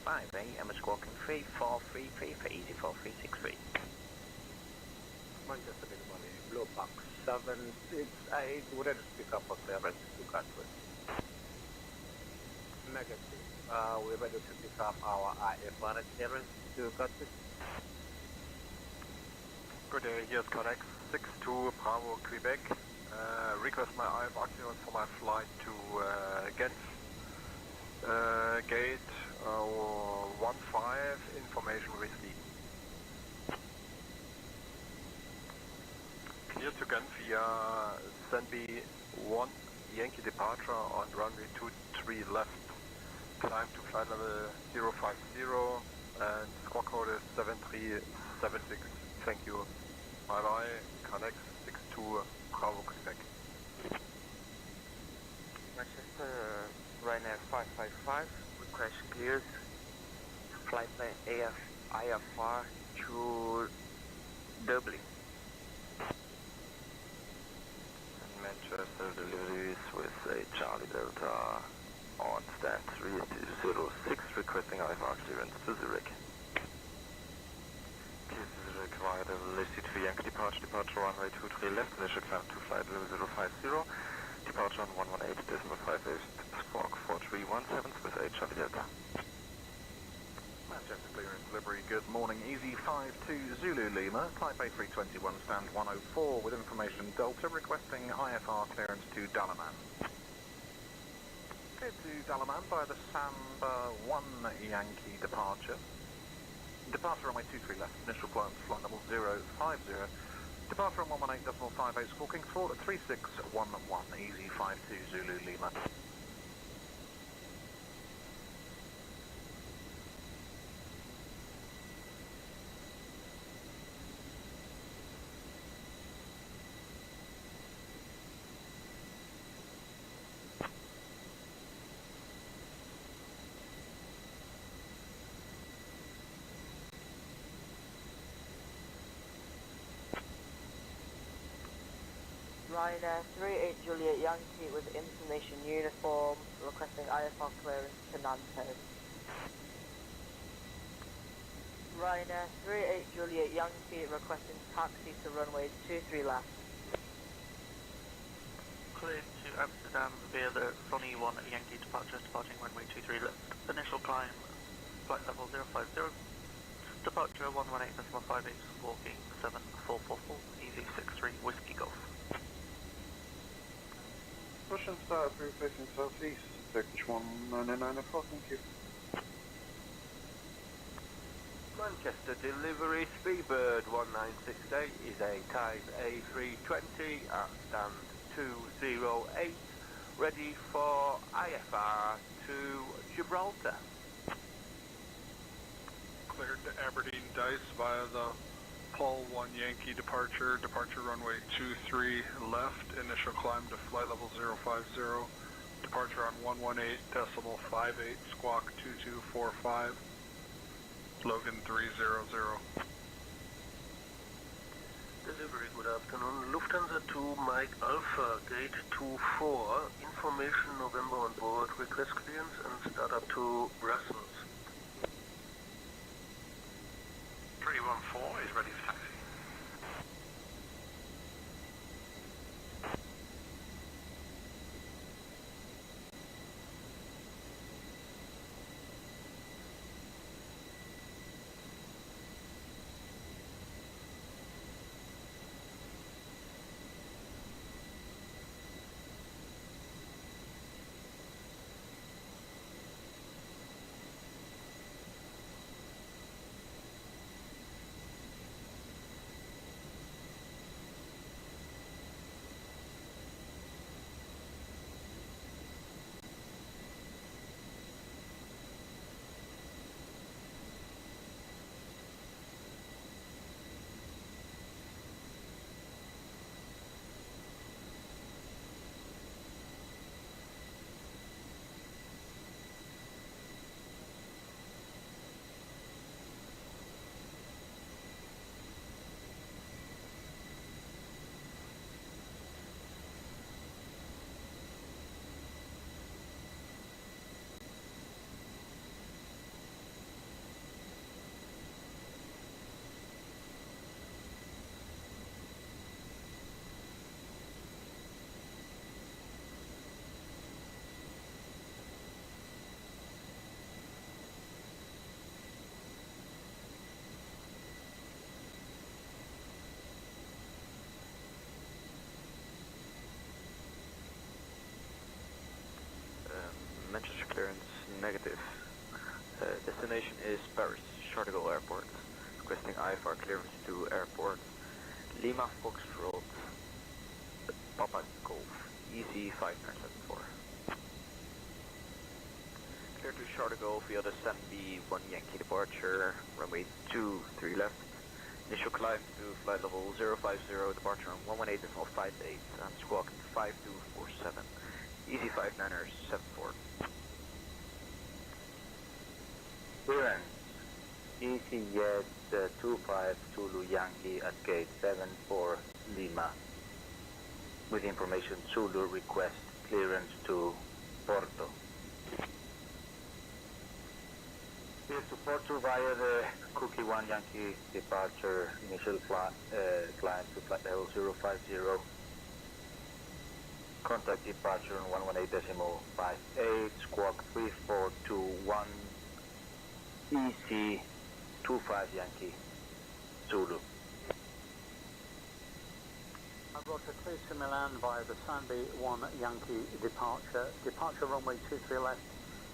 Emma squawking 3433 for Easy 4363. Manchester Minimally, Blue Box 7, it's we're ready to pick up for clearance to Gatwick. Negative. We're ready to pick up our IFR clearance to Gatwick. Good day, here's Connex 62 Bravo Quebec. Request my IFR clearance for my flight to Ghent. Gate 15, information received. Clear to Ghent via Senby 1 Yankee departure on runway 23 left. Climb to flight level 050 and squawk code is 7376. Thank you. Bye bye. Connect 62 Bravo Quebec. Manchester Ryanair 555, request cleared. Flight plan IFR to Dublin. Manchester deliveries with a Charlie Delta on stand 306, requesting IFR clearance to Zurich. Clear to Zurich via the listed for Yankee departure runway 23 left, initial climb to flight level 050, departure on 118.58, squawk 4317 with a Charlie Delta. Manchester clearance delivery, good morning, Easy 52 Zulu Lima, type A321 stand 104 with information Delta requesting IFR clearance to Dalaman. Clear to Dalaman by the Samba 1 Yankee departure. Departure runway 23 left, initial climb to flight level 050. Departure on 118.58, squawking 3611, Easy 52 Zulu Lima. Ryanair 38 Juliet Yankee with information uniform, requesting IFR clearance to Nantes. Ryanair 38 Juliet Yankee requesting taxi to runway 23 left. Cleared to Amsterdam via the Sonny 1 Yankee departure, departing runway 23 left. Initial climb, flight level 050. Departure 118.58, walking 7444, easy 63, Whiskey Golf. Russian start facing southeast, Turkish 19904, thank you. Manchester delivery, Speedbird 1968 is a type A320 at stand 208, ready for IFR to Gibraltar. Cleared to Aberdeen Dice via the Paul 1 Yankee departure runway 23 left, initial climb to flight level 050, departure on 118.58, squawk 2245, Logan 300. Delivery, good afternoon. Lufthansa 2 Mike Alpha, gate 24, information November on board, request clearance and start up to Brussels. 314 is ready for taxi. Manchester clearance negative. Destination is Paris, Charles de Gaulle Airport. Requesting IFR clearance to airport Lima Foxtrot, Papa Golf, EC 5974. Clear to Charles de Gaulle via the Sanby 1 Yankee departure, runway 23 left. Initial climb to flight level 050, departure on 118.58 and squawk 5247. Easy 59ers 74. Clearance, EasyJet 25 Zulu Yankee at gate 74 Lima. With information Zulu request clearance to Porto. Clear to Porto via the Cookie 1 Yankee departure, initial climb to flight level 050. Contact departure on 118.58, squawk 3421, EC 25 Yankee, Zulu. Roger, clear to Milan via the Sanby 1 Yankee departure. Departure runway 23 left,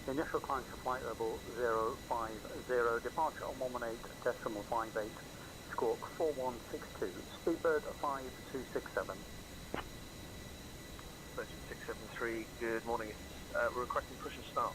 initial climb to flight level 050, departure on 118.58, squawk 4162, Speedbird 5267. 13673, good morning. We're requesting push and start.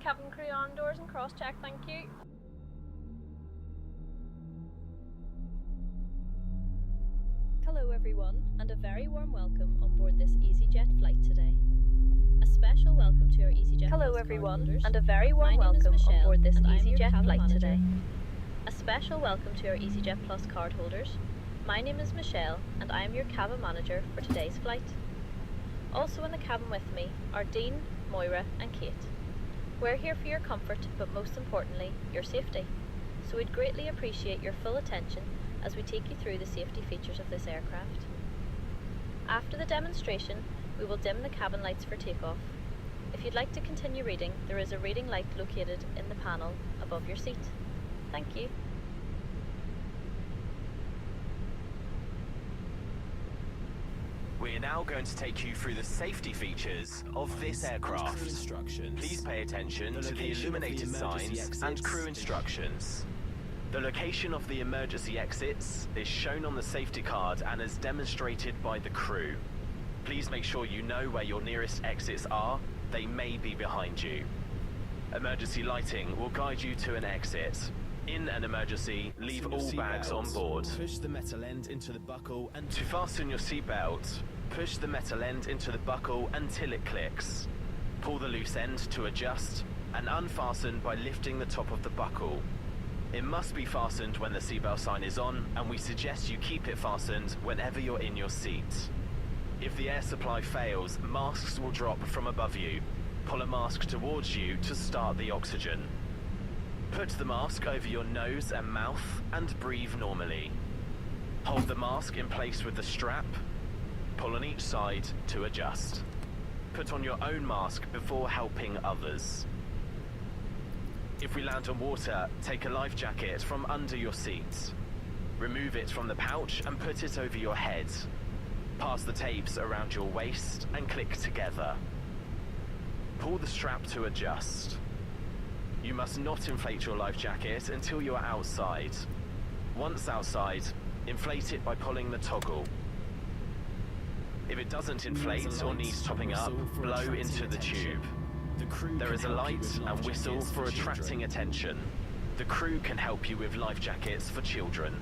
cabin crew on doors and cross-check, thank you. Hello everyone, and a very warm welcome on board this EasyJet flight today. A special welcome to our EasyJet Hello Plus everyone, cardholders. and a very warm My name is welcome Michelle, on board this and I'm your EasyJet cabin flight manager. today. A special welcome to our EasyJet Plus cardholders. My name is Michelle, and I am your cabin manager for today's flight. Also in the cabin with me are Dean, Moira and Kate. We're here for your comfort, but most importantly, your safety. So we'd greatly appreciate your full attention as we take you through the safety features of this aircraft. After the demonstration, we will dim the cabin lights for takeoff. If you'd like to continue reading, there is a reading light located in the panel above your seat. Thank you. We're now going to take you through the safety features of this aircraft. Please pay attention to the illuminated signs and crew instructions. The location of the emergency exits is shown on the safety card and is demonstrated by the crew. Please make sure you know where your nearest exits are. They may be behind you. Emergency lighting will guide you to an exit. In an emergency, leave all bags on board. Push the metal end into the buckle and To fasten your seatbelt, push the metal end into the buckle until it clicks. Pull the loose end to adjust and unfasten by lifting the top of the buckle. It must be fastened when the seatbelt sign is on, and we suggest you keep it fastened whenever you're in your seat. If the air supply fails, masks will drop from above you. Pull a mask towards you to start the oxygen. Put the mask over your nose and mouth and breathe normally. Hold the mask in place with the strap. Pull on each side to adjust. Put on your own mask before helping others. If we land on water, take a life jacket from under your seat. Remove it from the pouch and put it over your head. Pass the tapes around your waist and click together. Pull the strap to adjust. You must not inflate your life jacket until you are outside. Once outside, inflate it by pulling the toggle. If it doesn't inflate or needs topping up, blow into the tube. There is a light and whistle for attracting attention. The crew can help you with life jackets for children.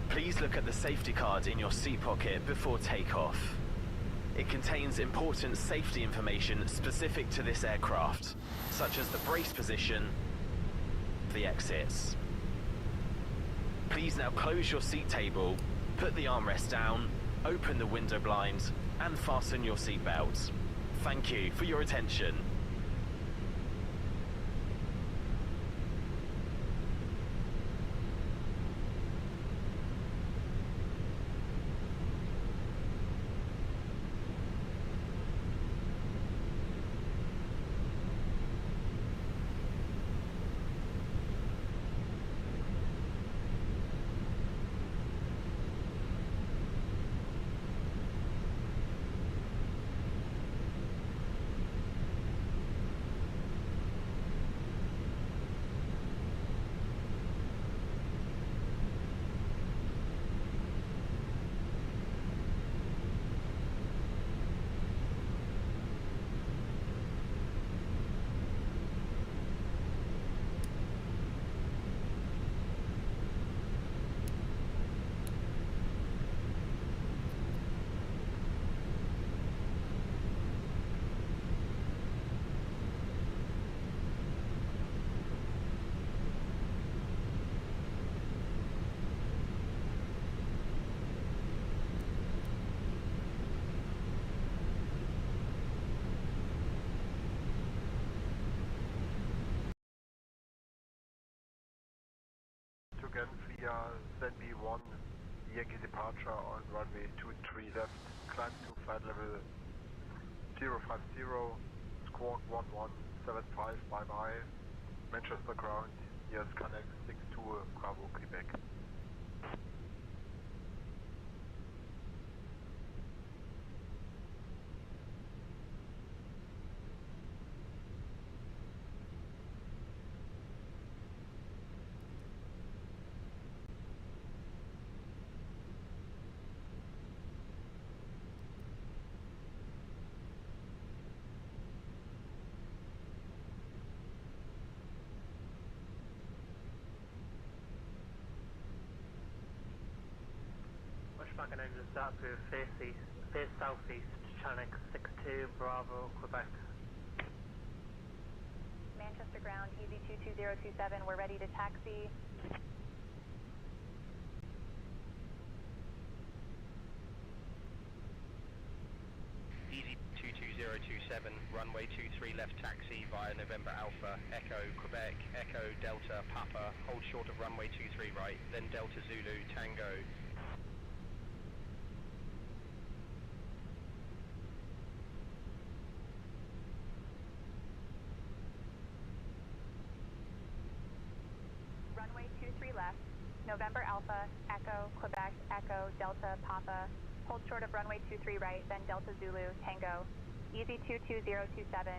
Please look at the safety card in your seat pocket before takeoff. It contains important safety information specific to this aircraft, such as the brace position, the exits. Please now close your seat table, put the armrest down, open the window blind, and fasten your seatbelt. Thank you for your attention. Again via ZB1, Yankee departure on runway 23 left, climb to flight level 050, squawk 1175, bye bye, Manchester ground, yes connect 62 Bravo Quebec. pushback and engine start approved, face southeast, Chinook 62, Bravo, Quebec. Manchester ground, easy 22027, we're ready to taxi. Easy 22027, runway 23 left taxi via November Alpha, Echo, Quebec, Echo, Delta, Papa, hold short of runway 23 right, then Delta Zulu, Tango. Runway 23 left, November Alpha, Echo, Quebec, Echo, Delta, Papa, hold short of runway 23 right, then Delta Zulu, Tango, easy 22027.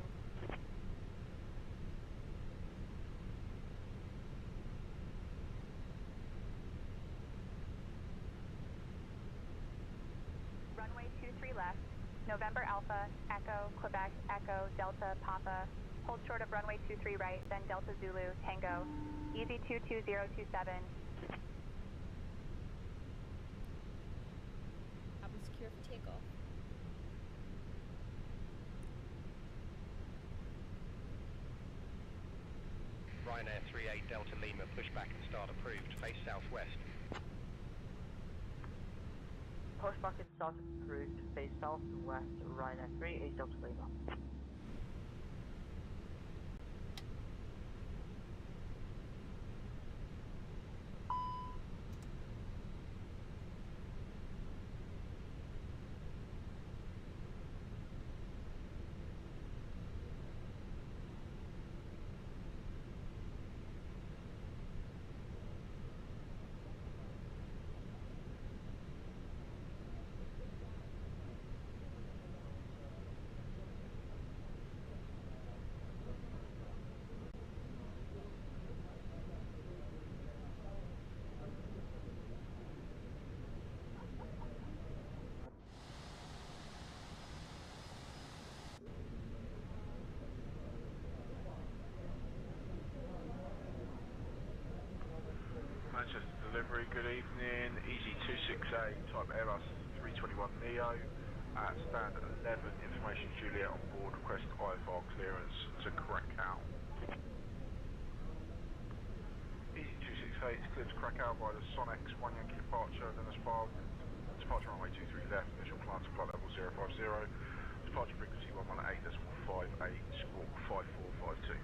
Runway 23 left, November Alpha, Echo, Quebec, Echo, Delta, Papa, hold short of runway 23 right, then Delta Zulu, Tango, easy 22027. Cabin secure for takeoff. Ryanair 38 Delta Lima, pushback and start approved, face southwest. Pushback and start approved, face southwest, Ryanair 38 Delta Lima. Manchester delivery, good evening. Easy 268, type Airbus 321neo. At stand 11, information Juliet on board, request IFR clearance to Krakow. Easy 268, cleared to Krakow by the Sonex 1 Yankee departure, then departure runway 23 left, initial climb to flight level 050, departure frequency 118.58, squawk 5452.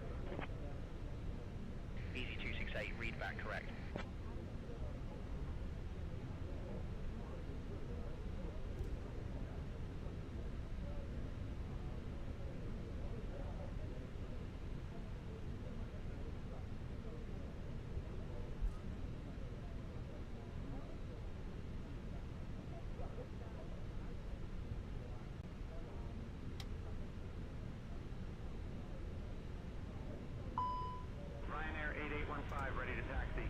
Easy 268, read back correct. Ryanair 8815, ready to taxi.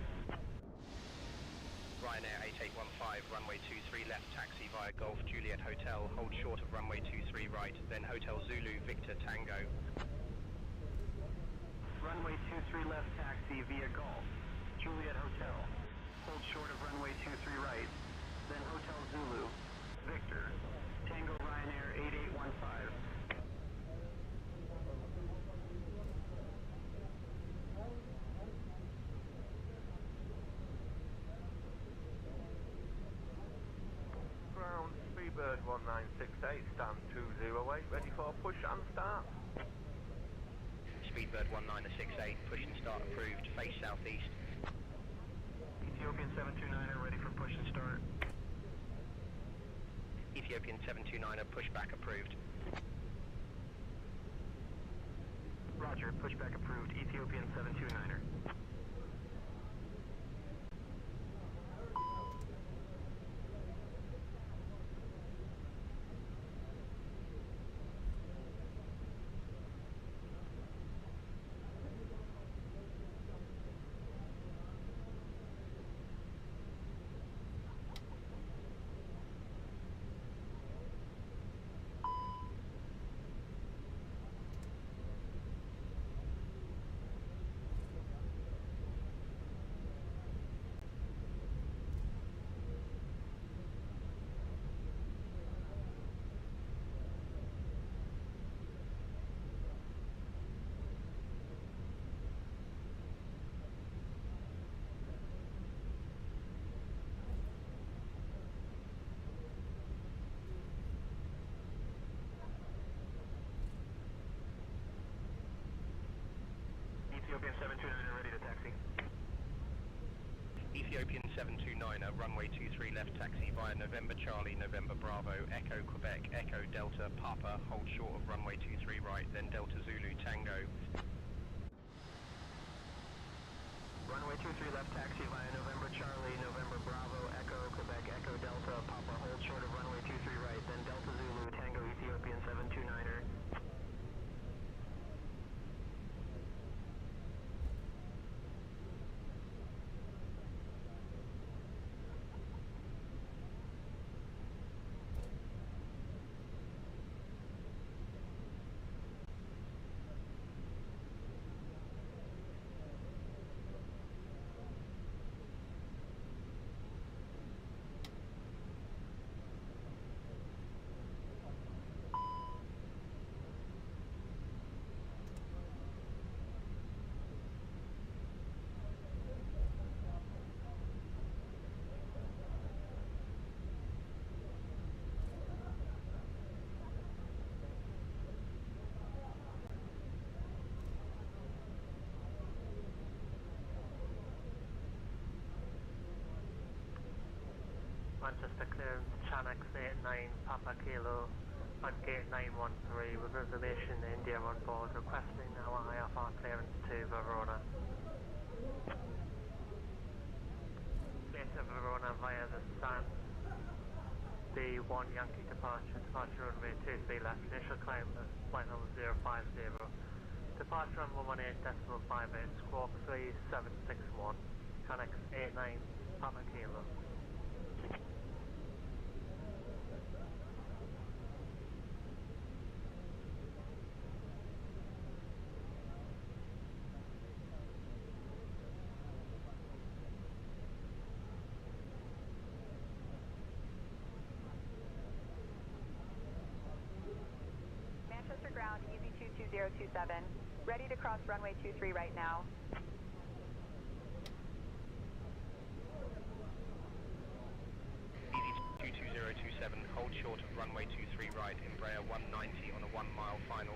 Ryanair 8815, runway 23 left, taxi via Golf Juliet Hotel, hold short of runway 23 right, then Hotel Zulu, Victor Tango. Runway 23 left, taxi via Golf Juliet Hotel, hold short of runway 23 right, then Hotel Zulu, Victor, Tango Ryanair 8815. Ground, Speedbird 1968, stand 208, ready for push and start. Speedbird 1968, push and start approved, face southeast. Ethiopian 729er, ready for push and start. Ethiopian 729er, pushback approved. Roger, pushback approved, Ethiopian 729er. Ethiopian 729 ready to taxi. Ethiopian 729, runway 23 left taxi via November Charlie, November Bravo, Echo Quebec, Echo Delta Papa, hold short of runway 23 right, then Delta Zulu Tango. Runway 23 left taxi via November Charlie, November Bravo, Echo Quebec, Echo Delta Papa, hold short of runway 23 right, then Delta Zulu Tango Ethiopian 729er. Manchester clearance, Chanex 89, Papa Kilo, on gate 913 with reservation India on board, requesting our IFR clearance to Verona. Gate to Verona via the San B1 Yankee departure runway 23 left, initial climb at flight level 050, departure on 118.58, squawk 3761, Chanex 89, Papa Kilo. Manchester ground, easy 22027. Ready to cross runway 23 right now. Easy 22027, hold short of runway 23 right, Embraer 190 on a 1 mile final.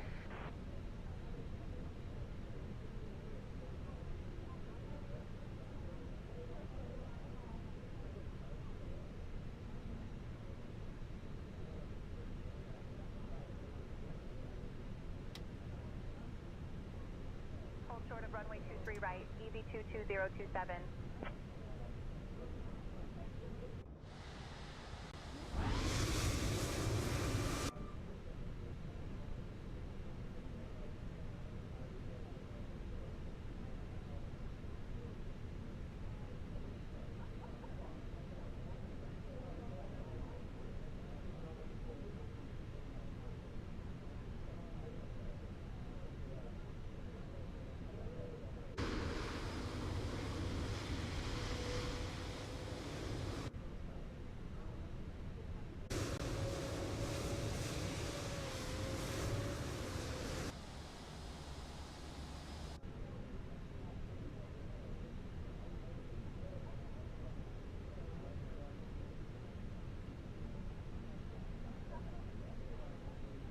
Hold short of runway 23 right, easy 22027.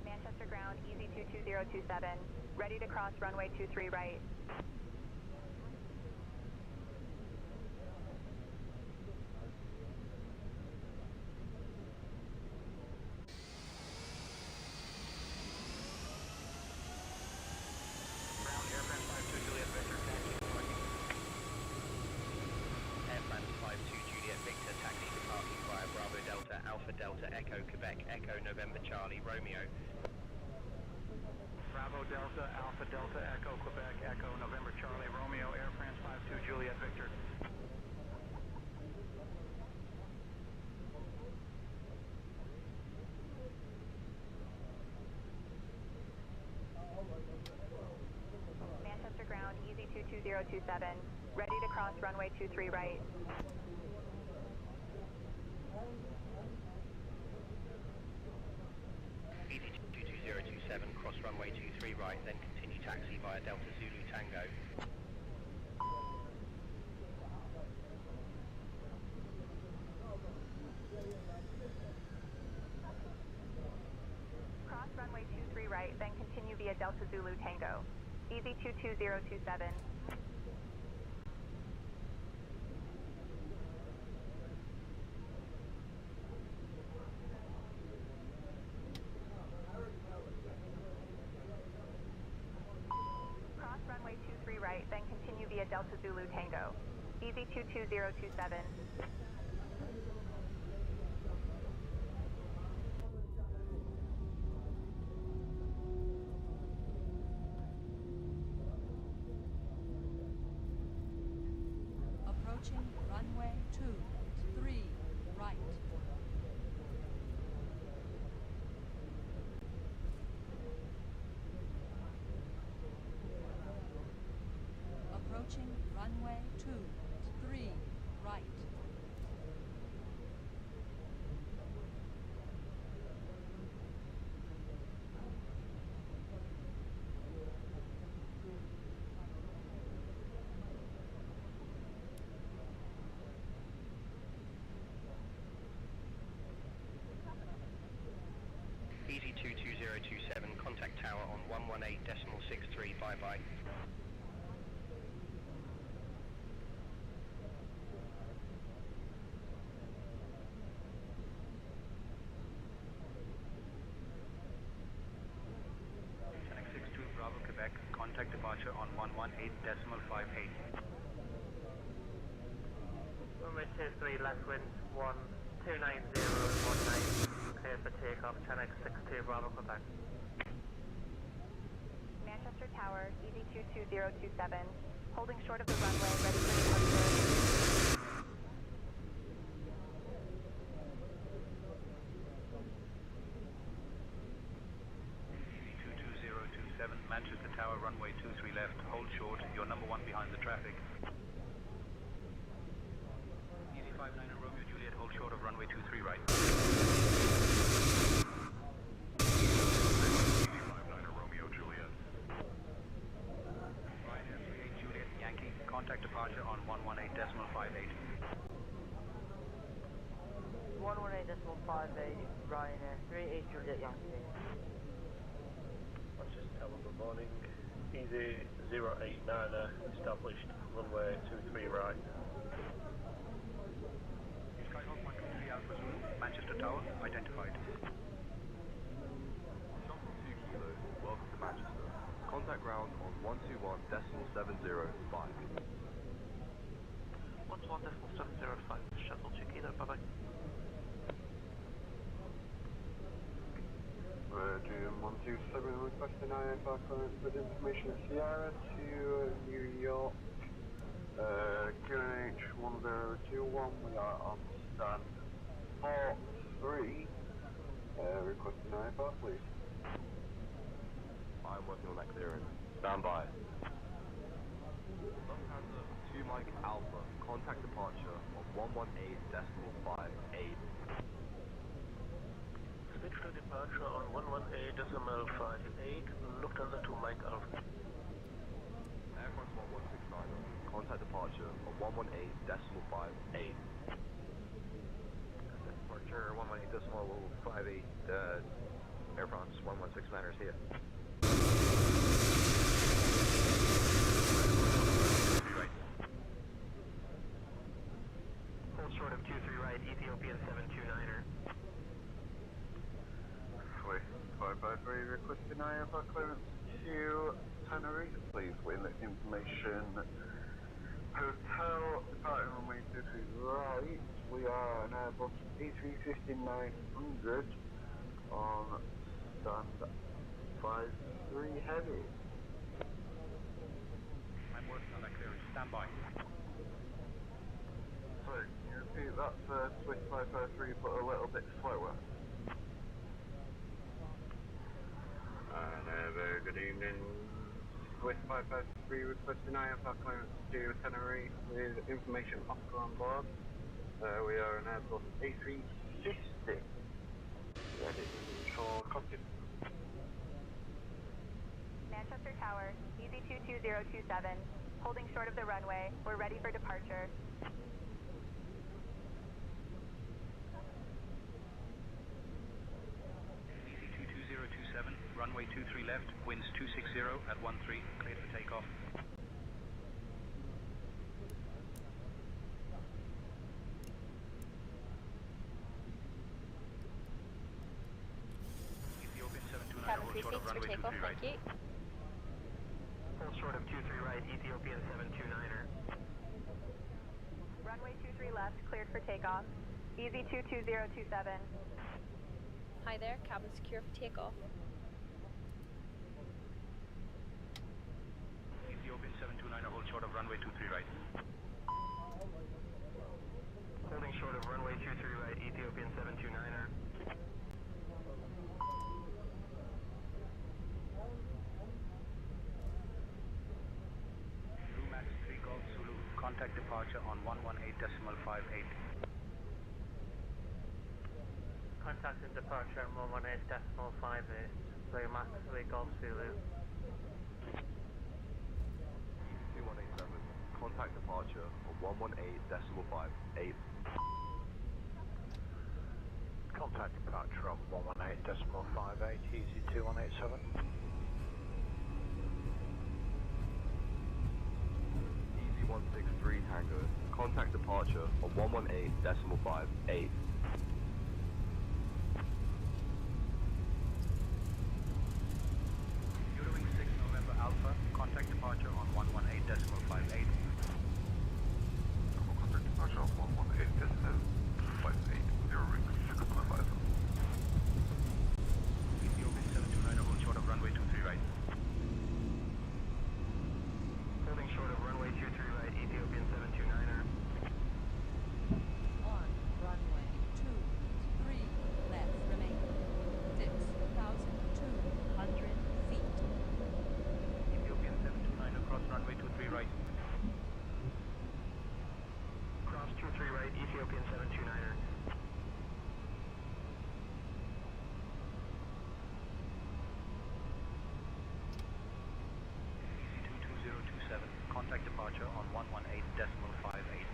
Manchester ground, easy 22027. Ready to cross runway 23 right. Ground, Air France 52 Juliet Victor, taxi departing. Air France 52 Juliet Victor, taxi departing via Bravo Delta, Alpha Delta, Echo Quebec, Echo November Charlie, Romeo. Bravo Delta, Alpha Delta, Echo Quebec, Echo November Charlie, Romeo, Air France 52 Juliet Victor. Manchester ground, easy 22027. Ready to cross runway 23 right. Easy 22027, cross runway 23 right, then continue taxi via Delta Zulu Tango. Cross runway 23 right, then continue via Delta Zulu Tango. Easy 22027. Cross runway 23 right, then continue via Delta Zulu Tango. Easy 22027. Approaching runway 23 right. Approaching runway 23 right. Easy 22027, contact tower on 118.63, bye-bye. Bravo, Quebec, contact departure on 118.58. Runway 23 left wind 129019, clear for takeoff 10x62 Bravo, Quebec. Manchester Tower, Easy 22027. Holding short of the runway, ready for departure. 22027, Manchester Tower, runway 23 left, hold short, you're number one behind the traffic. Easy 59 and Romeo Juliet, hold short of runway 23 right. Easy 59 and Romeo Juliet. Ryanair 38 Juliet Yankee, contact departure on 118.58. 118.58, Ryanair 38 Juliet Yankee. Manchester Tower, good morning. Easy 089, established runway 23 right. Skyhawk 123 Alpha Zulu, Manchester Tower, identified. Shuttle 2 Kilo, welcome to Manchester. Contact ground on 121.705. 121.705, shuttle 2 Kilo, bye-bye. Virgin 127 requesting IFR clearance with information Sierra to New York. QNH 1021, we are on stand 43. Requesting IFR, please. I'm working on that clearance. Stand by. Lufthansa 2 Mike Alpha, contact departure on 118.58. Speed for departure on 118.58, Lufthansa 2 Mike Alpha. Air France 1169, contact departure on 118.58. Departure 118.58, Air France 116 is here. Hold short of 23 right, Ethiopian 729er. Swift 553 requesting IFR clearance to Tenerife, please, with information hotel departing runway 23 right. We are an Airbus A350-900 on stand 53 heavy. I'm working on that clearance, stand by. Sorry, can you repeat that for Swift 553 but a little bit slower? Very good evening. Swift 553 requesting IFR clearance to Tenerife with information Oscar on board. We are an Airbus A350. Ready for cockpit. Manchester Tower, Easy 22027. Holding short of the runway, we're ready for departure. Easy 22027, runway runway 23 left, winds 260 at 13, cleared for takeoff. Cabin 3 seats for takeoff, thank you. Hold short of 23 right, Ethiopian 729er. Runway 23 left, cleared for takeoff. Easy 22027. Hi there, cabin secure for takeoff. Ethiopian 729er, hold short of runway 23 right. Holding short of runway 23 right, Ethiopian 729er. Max 3 Golf Zulu, contact departure on 118.58. Contacting departure on 118.58. Blue Max 3 Golf Zulu. 2187, contact departure on 118.58. Contact departure on 118.58, easy 2187. Easy 163 Tango, contact departure on 118.58. Eurowing 6 November Alpha, contact departure on 118.58. Contact departure on 118.58. Eurowing 6 November Alpha. Ethiopian 729er, hold short of runway 23 right. Holding short of runway 23 right, Ethiopian 729er. 1, runway 23 left remaining. 6,200 feet. Ethiopian 729er, cross runway 23 right. Cross 23 right, Ethiopian 729er. Easy 22027, contact departure on 118.58.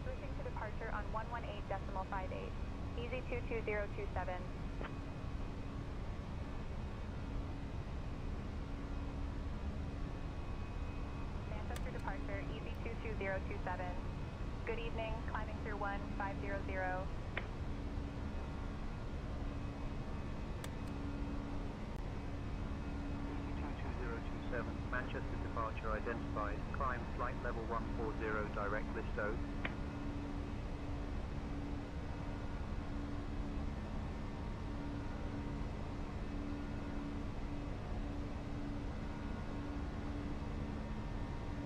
Switching to departure on 118.58. Easy 22027. Manchester departure, easy 22027. Good evening, climbing through 1500. Easy 22027, Manchester departure identified. Climb flight level 140, direct Listo.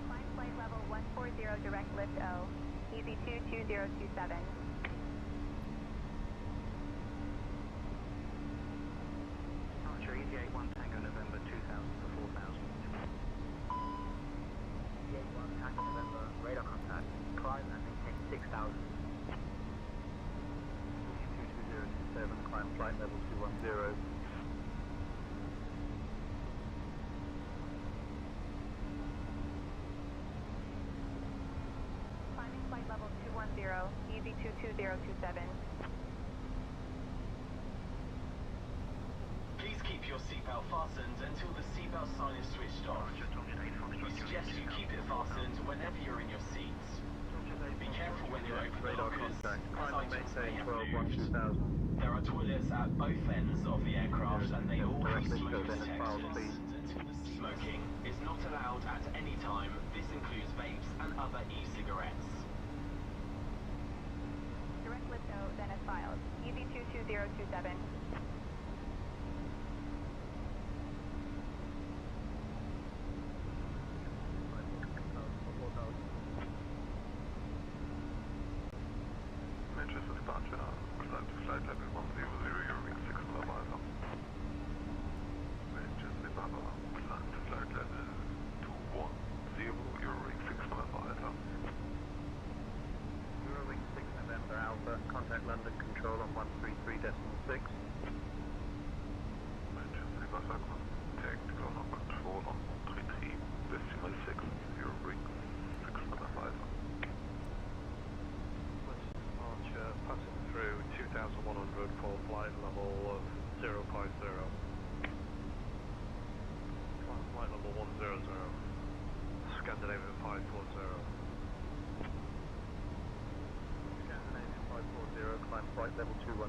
Climb flight level 140, direct lift O. Easy 22027. Departure Easy 81 Tango November 2000 to 4000. Easy 81 Tango November, radar contact. Climb and maintain 6000. Easy 22027, climb flight level 210. Climbing flight level 210, easy 22027. Please keep your seatbelt fastened until the seatbelt sign is switched off. We suggest you keep it fastened whenever you're in your seats. Be careful when you open the Radar lockers, contact. as Climb and items may maintain have 12 moved. There are toilets at both ends of the aircraft and they all have Direct Listo, smoke then as files, detectors. please. Smoking is not allowed at any time. This includes vapes and other e-cigarettes. Direct lift O, then as filed. Easy 22027. Manchester departure, climb to flight level 100, Eurowing 6 November Alpha. Manchester departure, climb to flight level 210, Eurowing 6 November Alpha. Eurowing 6 November Alpha, contact London Control on 133.6. Manchester departure, contact London Control on 133.6, Eurowing 6 November Alpha.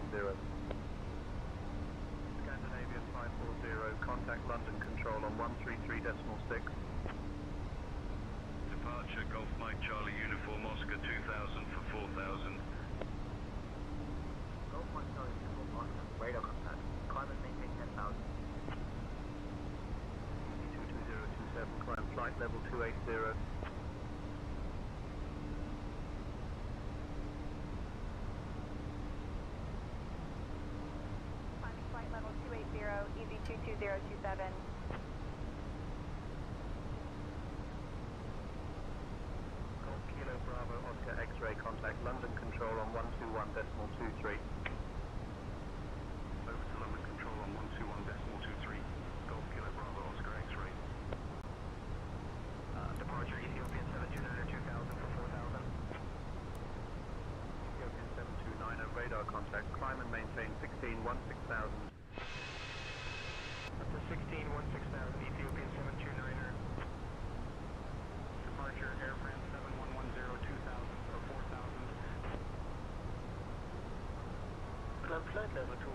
Scandinavian 540, contact London Control on 133.6. Departure Golf Mike Charlie Uniform Oscar 2000 for 4000. Golf Mike Charlie Uniform Oscar, radar contact. Climb and maintain 10,000. 22027, climb flight level 280. Climbing flight level 280, easy 22027. Golf Kilo Bravo Oscar X-ray, contact London Control on 121.23. Over to London Control on 121.23. Golf Kilo Bravo Oscar X-ray. Departure Ethiopian 729 2000 for 4000. Ethiopian 729, radar contact. Climb and maintain 16 16,000. Up to 16 16,000, Ethiopian 729er. Departure Air France 7110 2000 for 4,000. Climb flight level to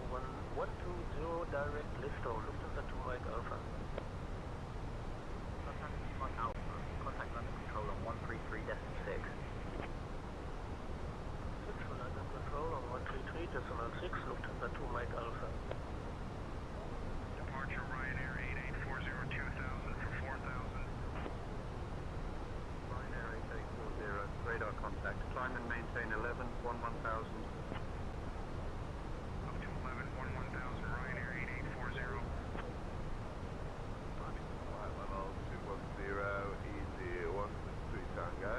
120 direct lift or Lufthansa 2 Mike Alpha. Lufthansa 2 Mike Alpha, contact London Control on 133.6. Central London Control on 133.6, Lufthansa 2 Mike Alpha. Departure Ryanair 8840 2000 for 4000. Ryanair 8840, radar contact. Climb and maintain 11 1000. Up to 11 1000, Ryanair 8840. Flight level 210, easy 163 Tango.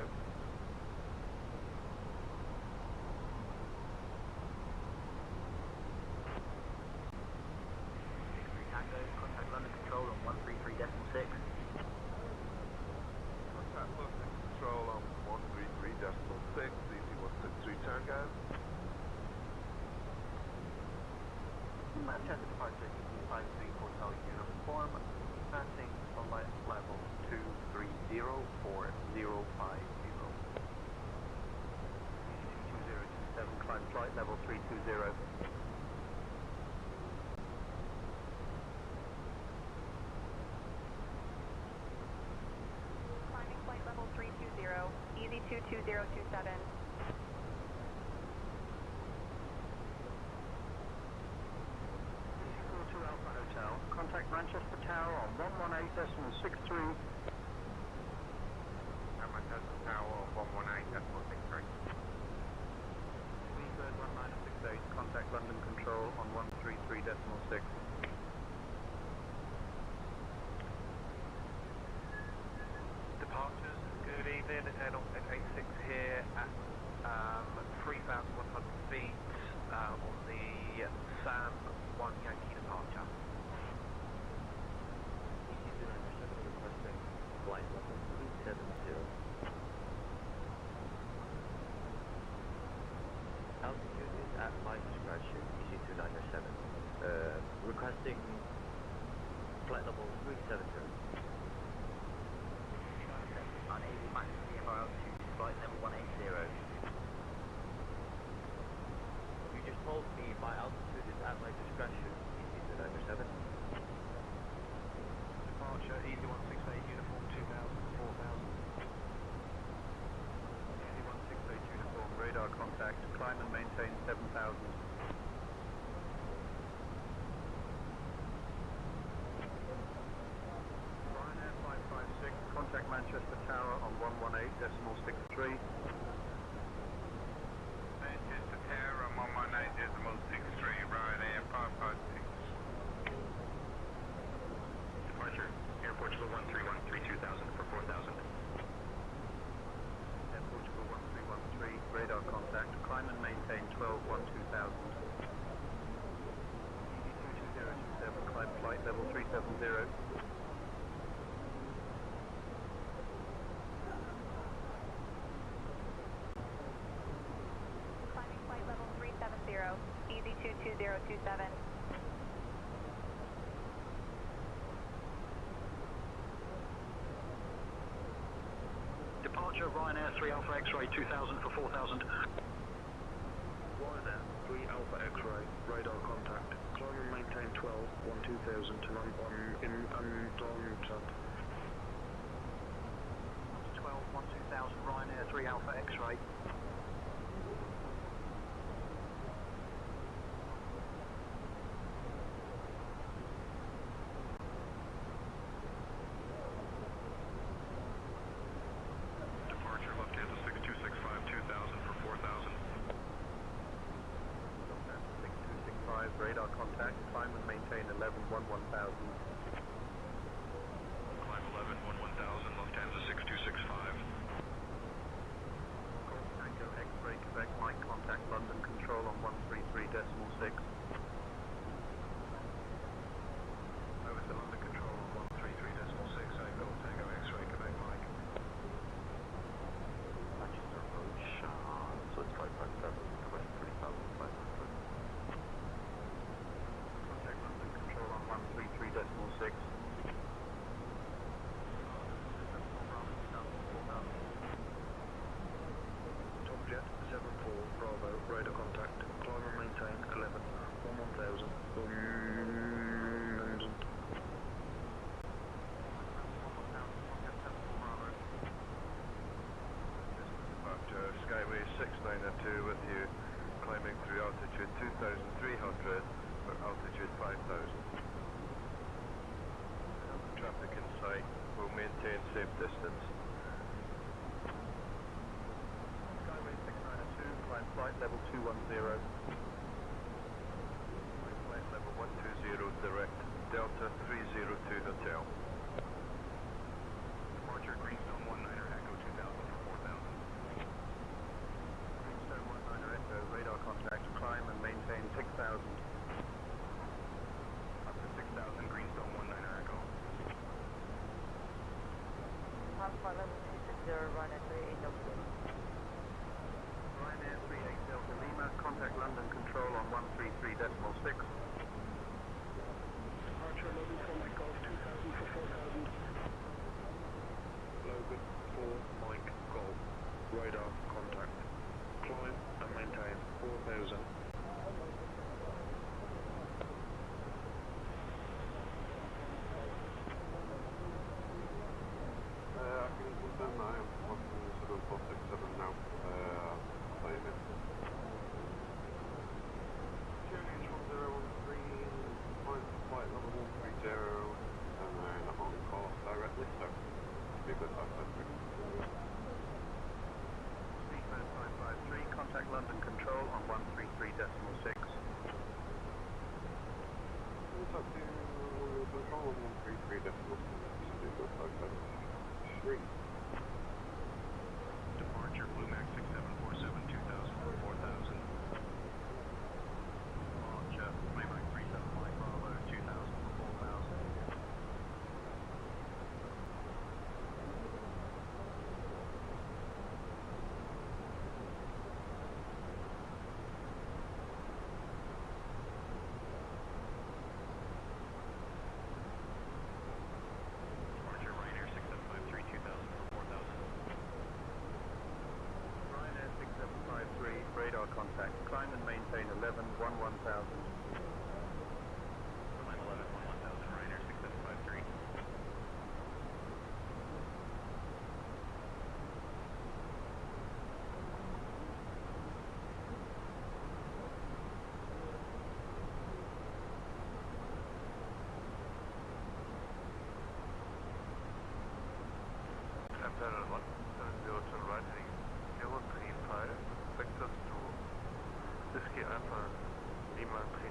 Tango, contact London Control on 133.6. Contact London Control on 133.6, easy 163 Tango. Manchester departure EC53 Hotel Uniform, passing flight level 230 2027, climb flight level 320. Climbing flight level 320, easy 22027. To Alpha Hotel, contact Manchester Tower on 118.63. Manchester Tower on 118.63. Bird 1968, contact London Control on 133.6. Departures, good evening, and 86 here at 3,100 feet on the Sam 1 Yankee departure. Requesting flight level 370. Altitude is at my discretion, EC297. Requesting flight level 370. Unable max CFR altitude, flight level 180. You just told me my altitude is at my discretion, EC297. Departure, easy 168, uniform 2000, 4000. Easy 168 uniform, radar contact. Climb and maintain 7,000. Ryanair 556, contact Manchester Tower on 118.63. Manchester Tower on 118.63, Ryanair 556. Departure Air Portugal 1313 2000 for 4000. Air Portugal 1313, radar contact. Climb and maintain 12 2000. ED22027, climb flight level 370. Climbing flight level 370, easy 22027. Departure Ryanair 3 Alpha X-ray 2000 for 4000. Ryanair 3 Alpha X-ray, radar contact. Climb and maintain 12, 12000 to land on in Donut. 12, 12000, Ryanair 3 Alpha X-ray. Departure Lufthansa 6265 2000 for 4000. Lufthansa 6265, radar contact. Climb and maintain 11, 1000. Climb 11, 1000, Lufthansa 6265. Golf Tango X-ray Quebec, Mike contact London control on 133.6. Over to London control on 133.6. Golf Tango X-ray Quebec, Mike. Manchester Road, Shahan, so it's 557, 23,500. Contact London control on 133.6. Top jet 74 Bravo, radar contact. Climb and maintain 11, 1000. Departure Skyway 692 with you, climbing through altitude 2300 for altitude 5000. Traffic in sight, will maintain safe distance. Skyway 692, climb flight level 210. Flight level 120 direct, Delta 302 Hotel. Departure Greenstone 19er Echo 2000 for 4000. Greenstone 19er Echo, radar contact. Climb and maintain 6000. Up to 6000, Greenstone 19er Echo. Flight level 260, Ryanair 38 Delta. Ryanair 38 Delta Lima, contact London control on 133.6. Departure Logan 4 Mike Golf 2000 for 4000. Logan 4 Mike Golf, radar contact. Climb and maintain 4000. I can confirm that I am watching sort of 467 now. Playing it. Journey 1013, flight level 130, and then on course directly, so be a good time for Speedbird 553, contact London control on 133.6. Contact London control on 133.6. Be a good time for 3. Departure Blue Max 6747 2000 for 4000. Departure Playback 375 Bravo 2000 for 4000. Departure Ryanair 6753 2000 for 4000. Ryanair 6753, radar contact. Climb and maintain 11, 1000. Climb 11, 1000, Ryanair 6753. Chapter 170 to right heading 035, vectors to Whiskey Alpha Lima 3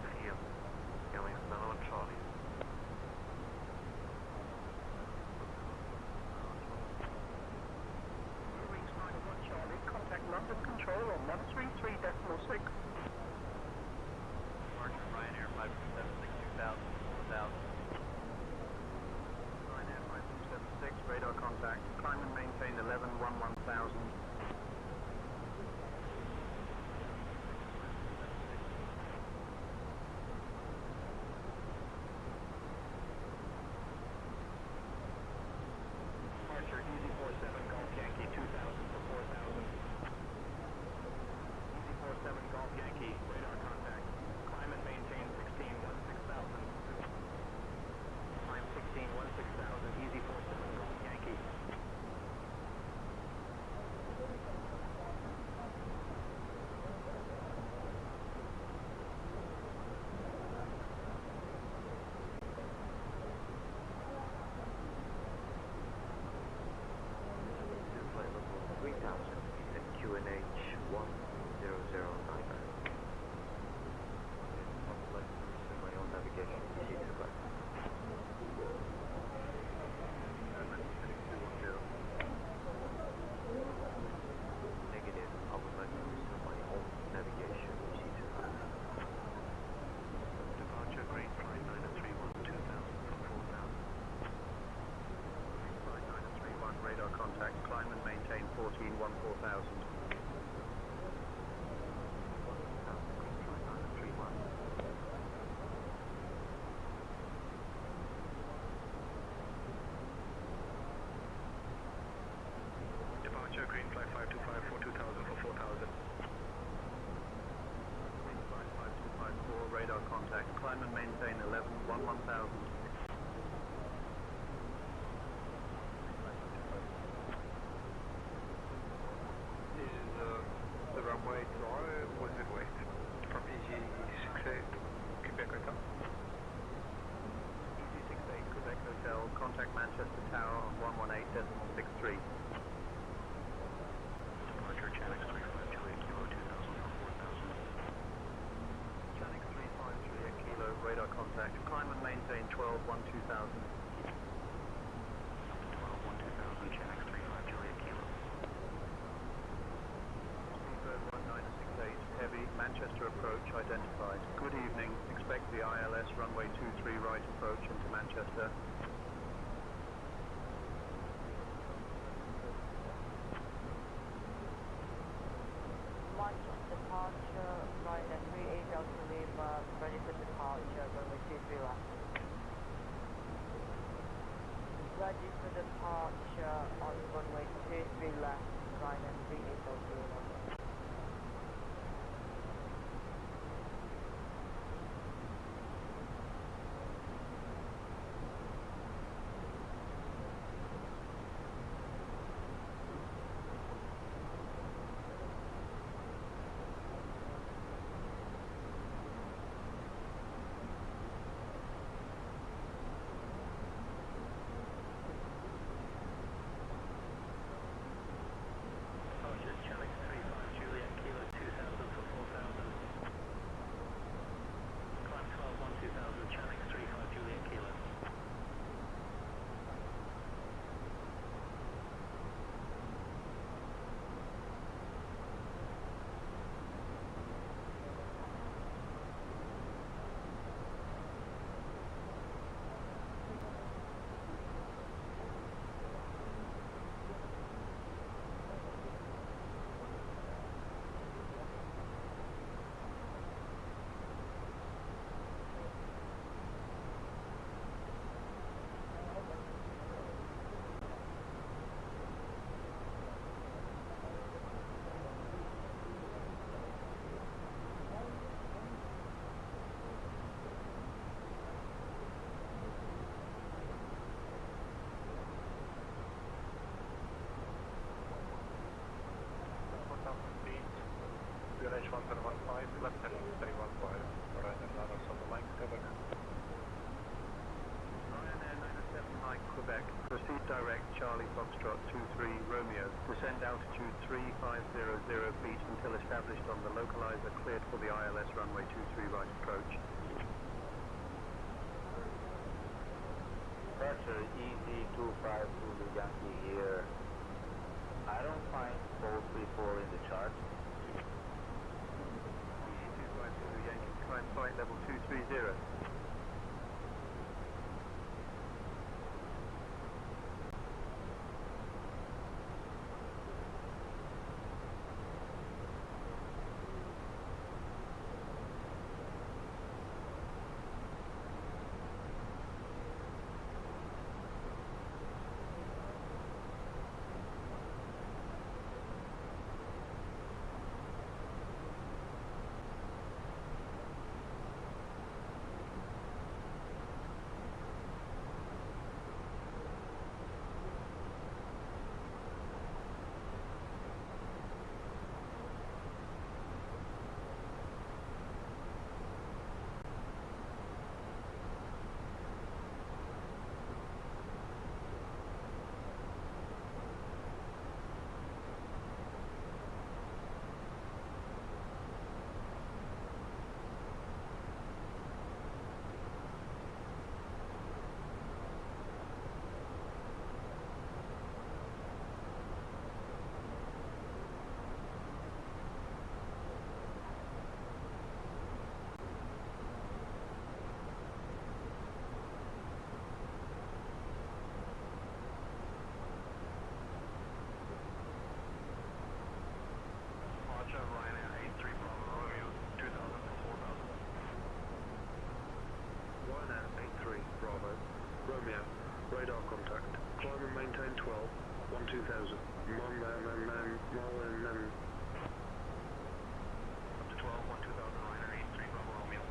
Quebec. Climb and maintain 12, 2000. 12, 2000, Chenx 35 Juliet Kilo. Speedbird 1968, heavy, Manchester approach identified. Good evening, expect the ILS runway 23 right approach into Manchester. Manchester departure, Ryanair 38 Delta Lima, ready for departure, runway 23 left. Ready for departure on runway 23 left, Ryanair 38 Delta Lima. H115, left heading 315, Ryanair 907 Mike, Quebec. Ryanair 907 Mike, Quebec. Proceed direct, Charlie Foxtrot 23 Romeo. Descend altitude 3500 feet until established on the localizer cleared for the ILS runway 23 right approach. Departure EZ25 Zulu Yankee here. I don't find 434 in the chart. EZ25 Zulu Yankee, climb flight level 230. Ryanair 83 Bravo Romeo 2000 for 4000. Ryanair 83 Bravo Romeo, radar contact. Climb and maintain 12, 12000. Up to 12, 12000, Ryanair 83 Bravo Romeo.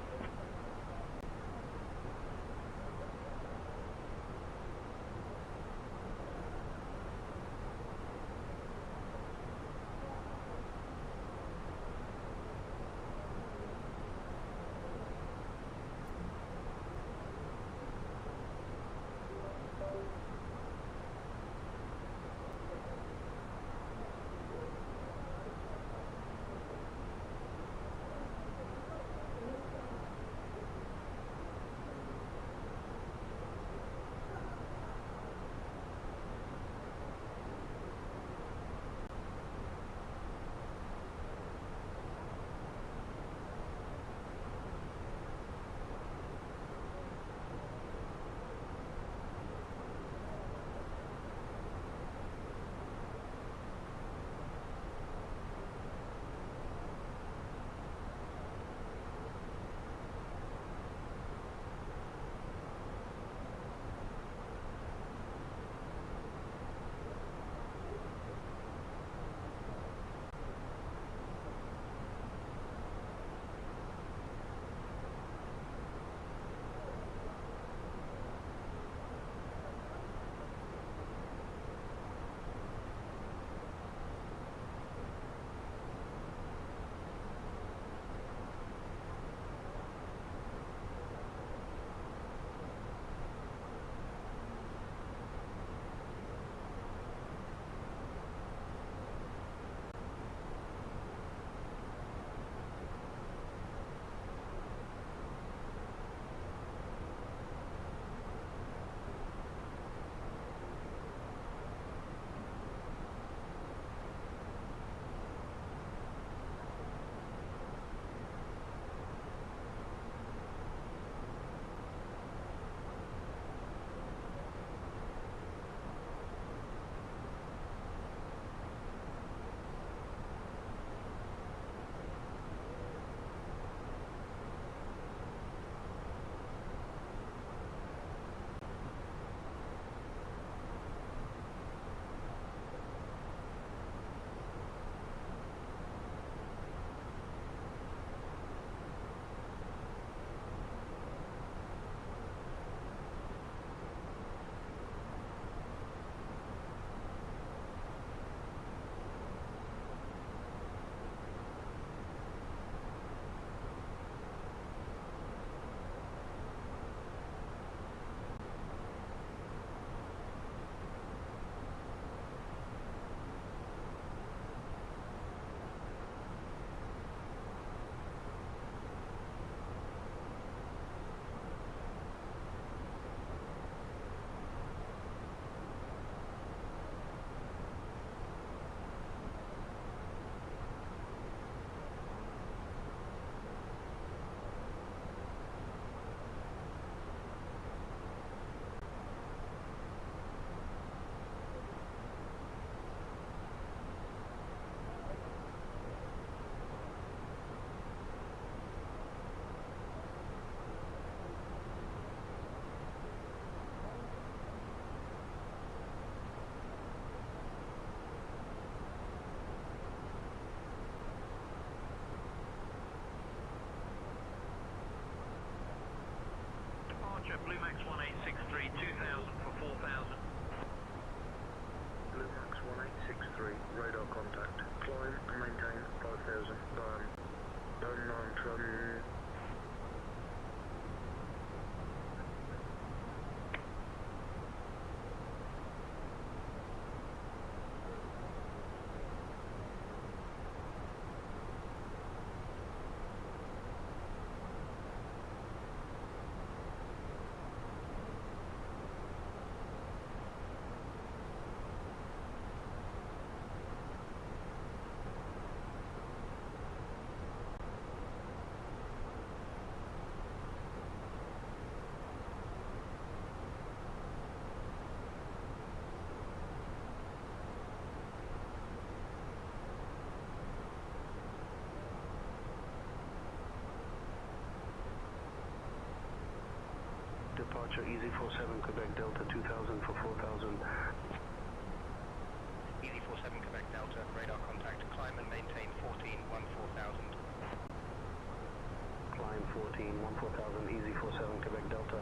departure Easy 47 Quebec Delta 2000 for 4000. Easy 47 Quebec Delta, radar contact, climb and maintain 14, 14000. Climb 14, 14000, Easy 47 Quebec Delta.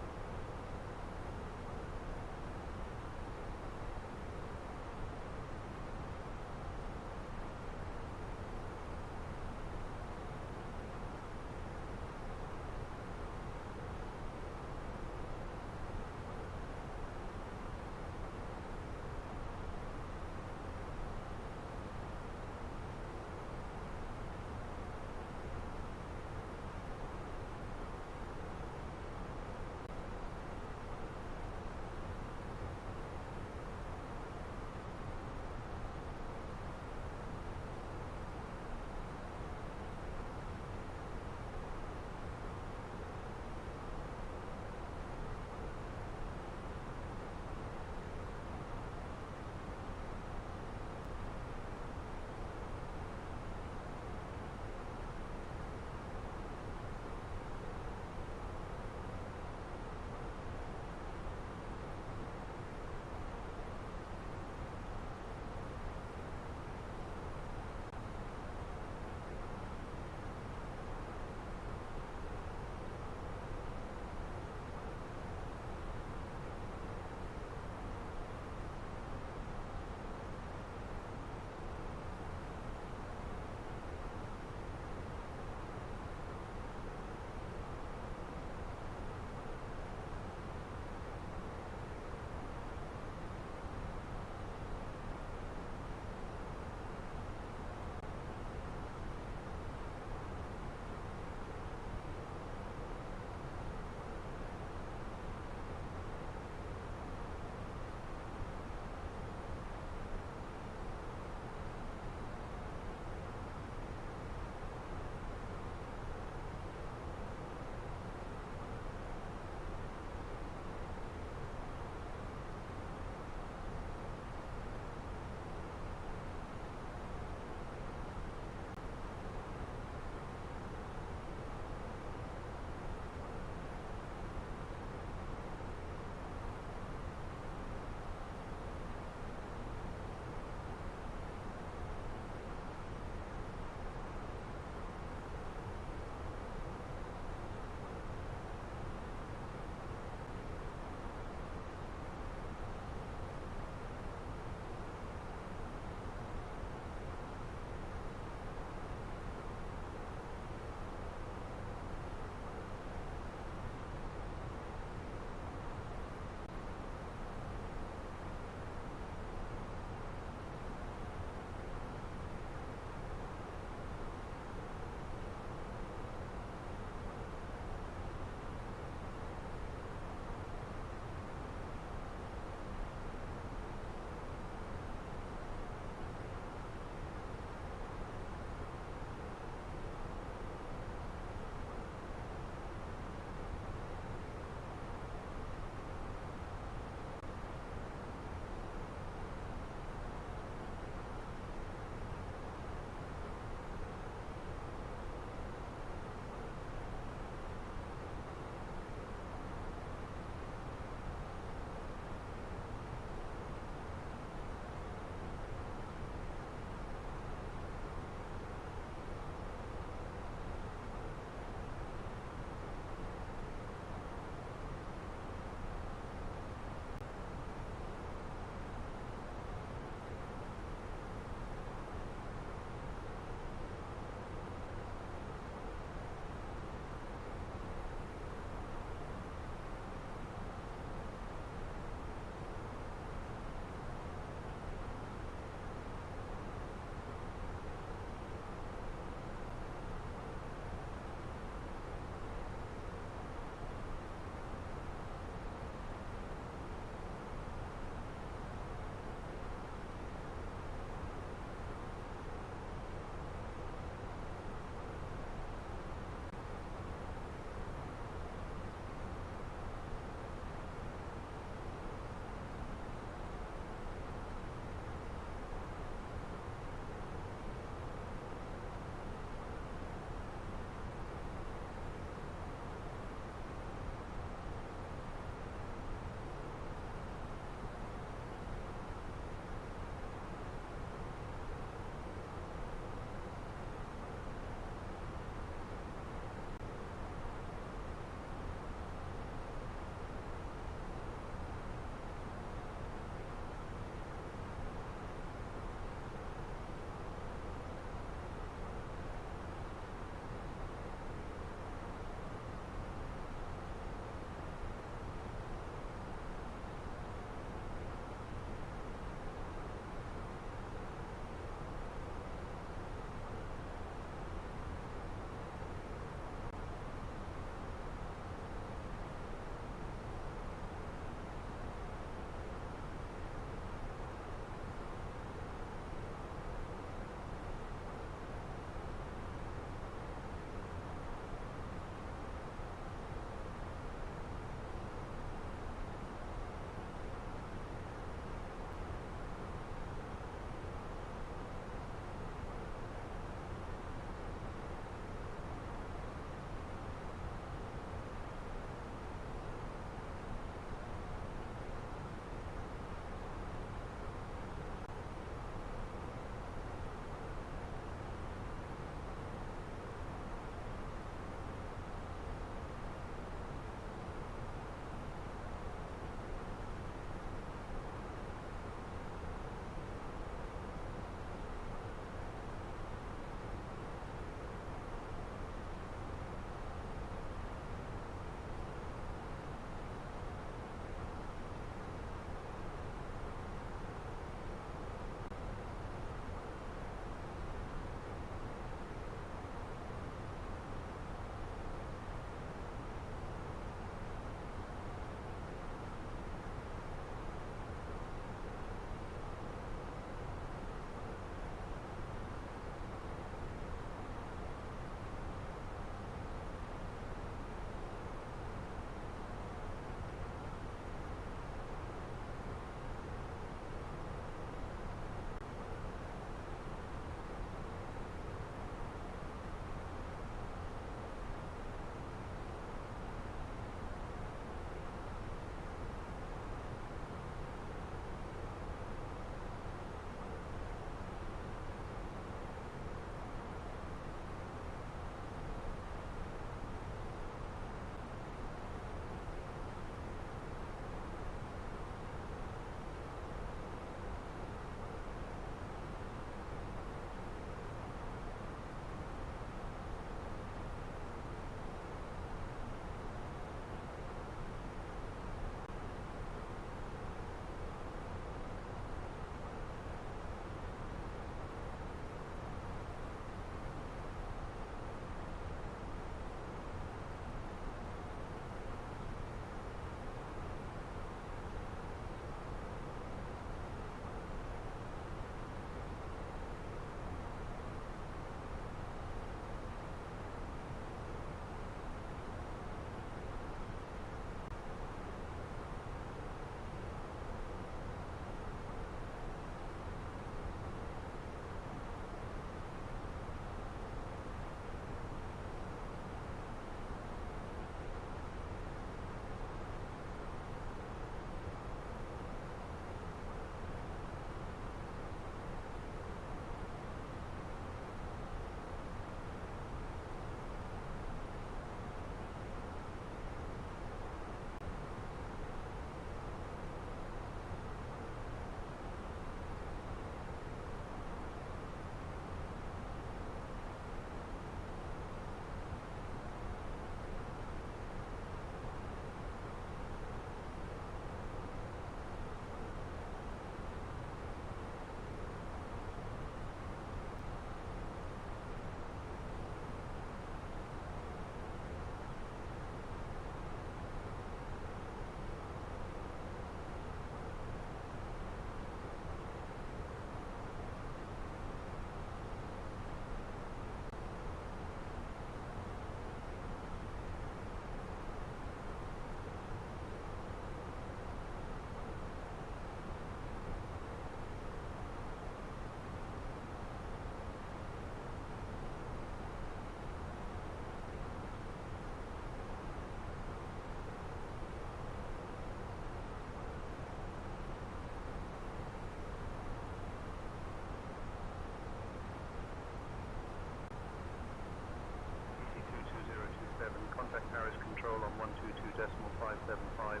22.575.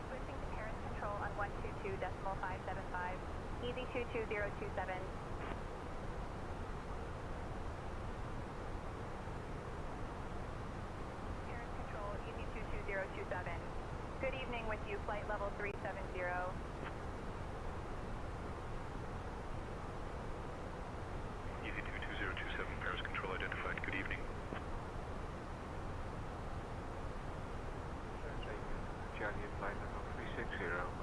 Switching to Paris Control on 122.575. Easy 22027. Paris Control, Easy 22027. Good evening with you, flight level 370. Easy 22027, Paris Control identified. Good evening. Charlie, flight level 360.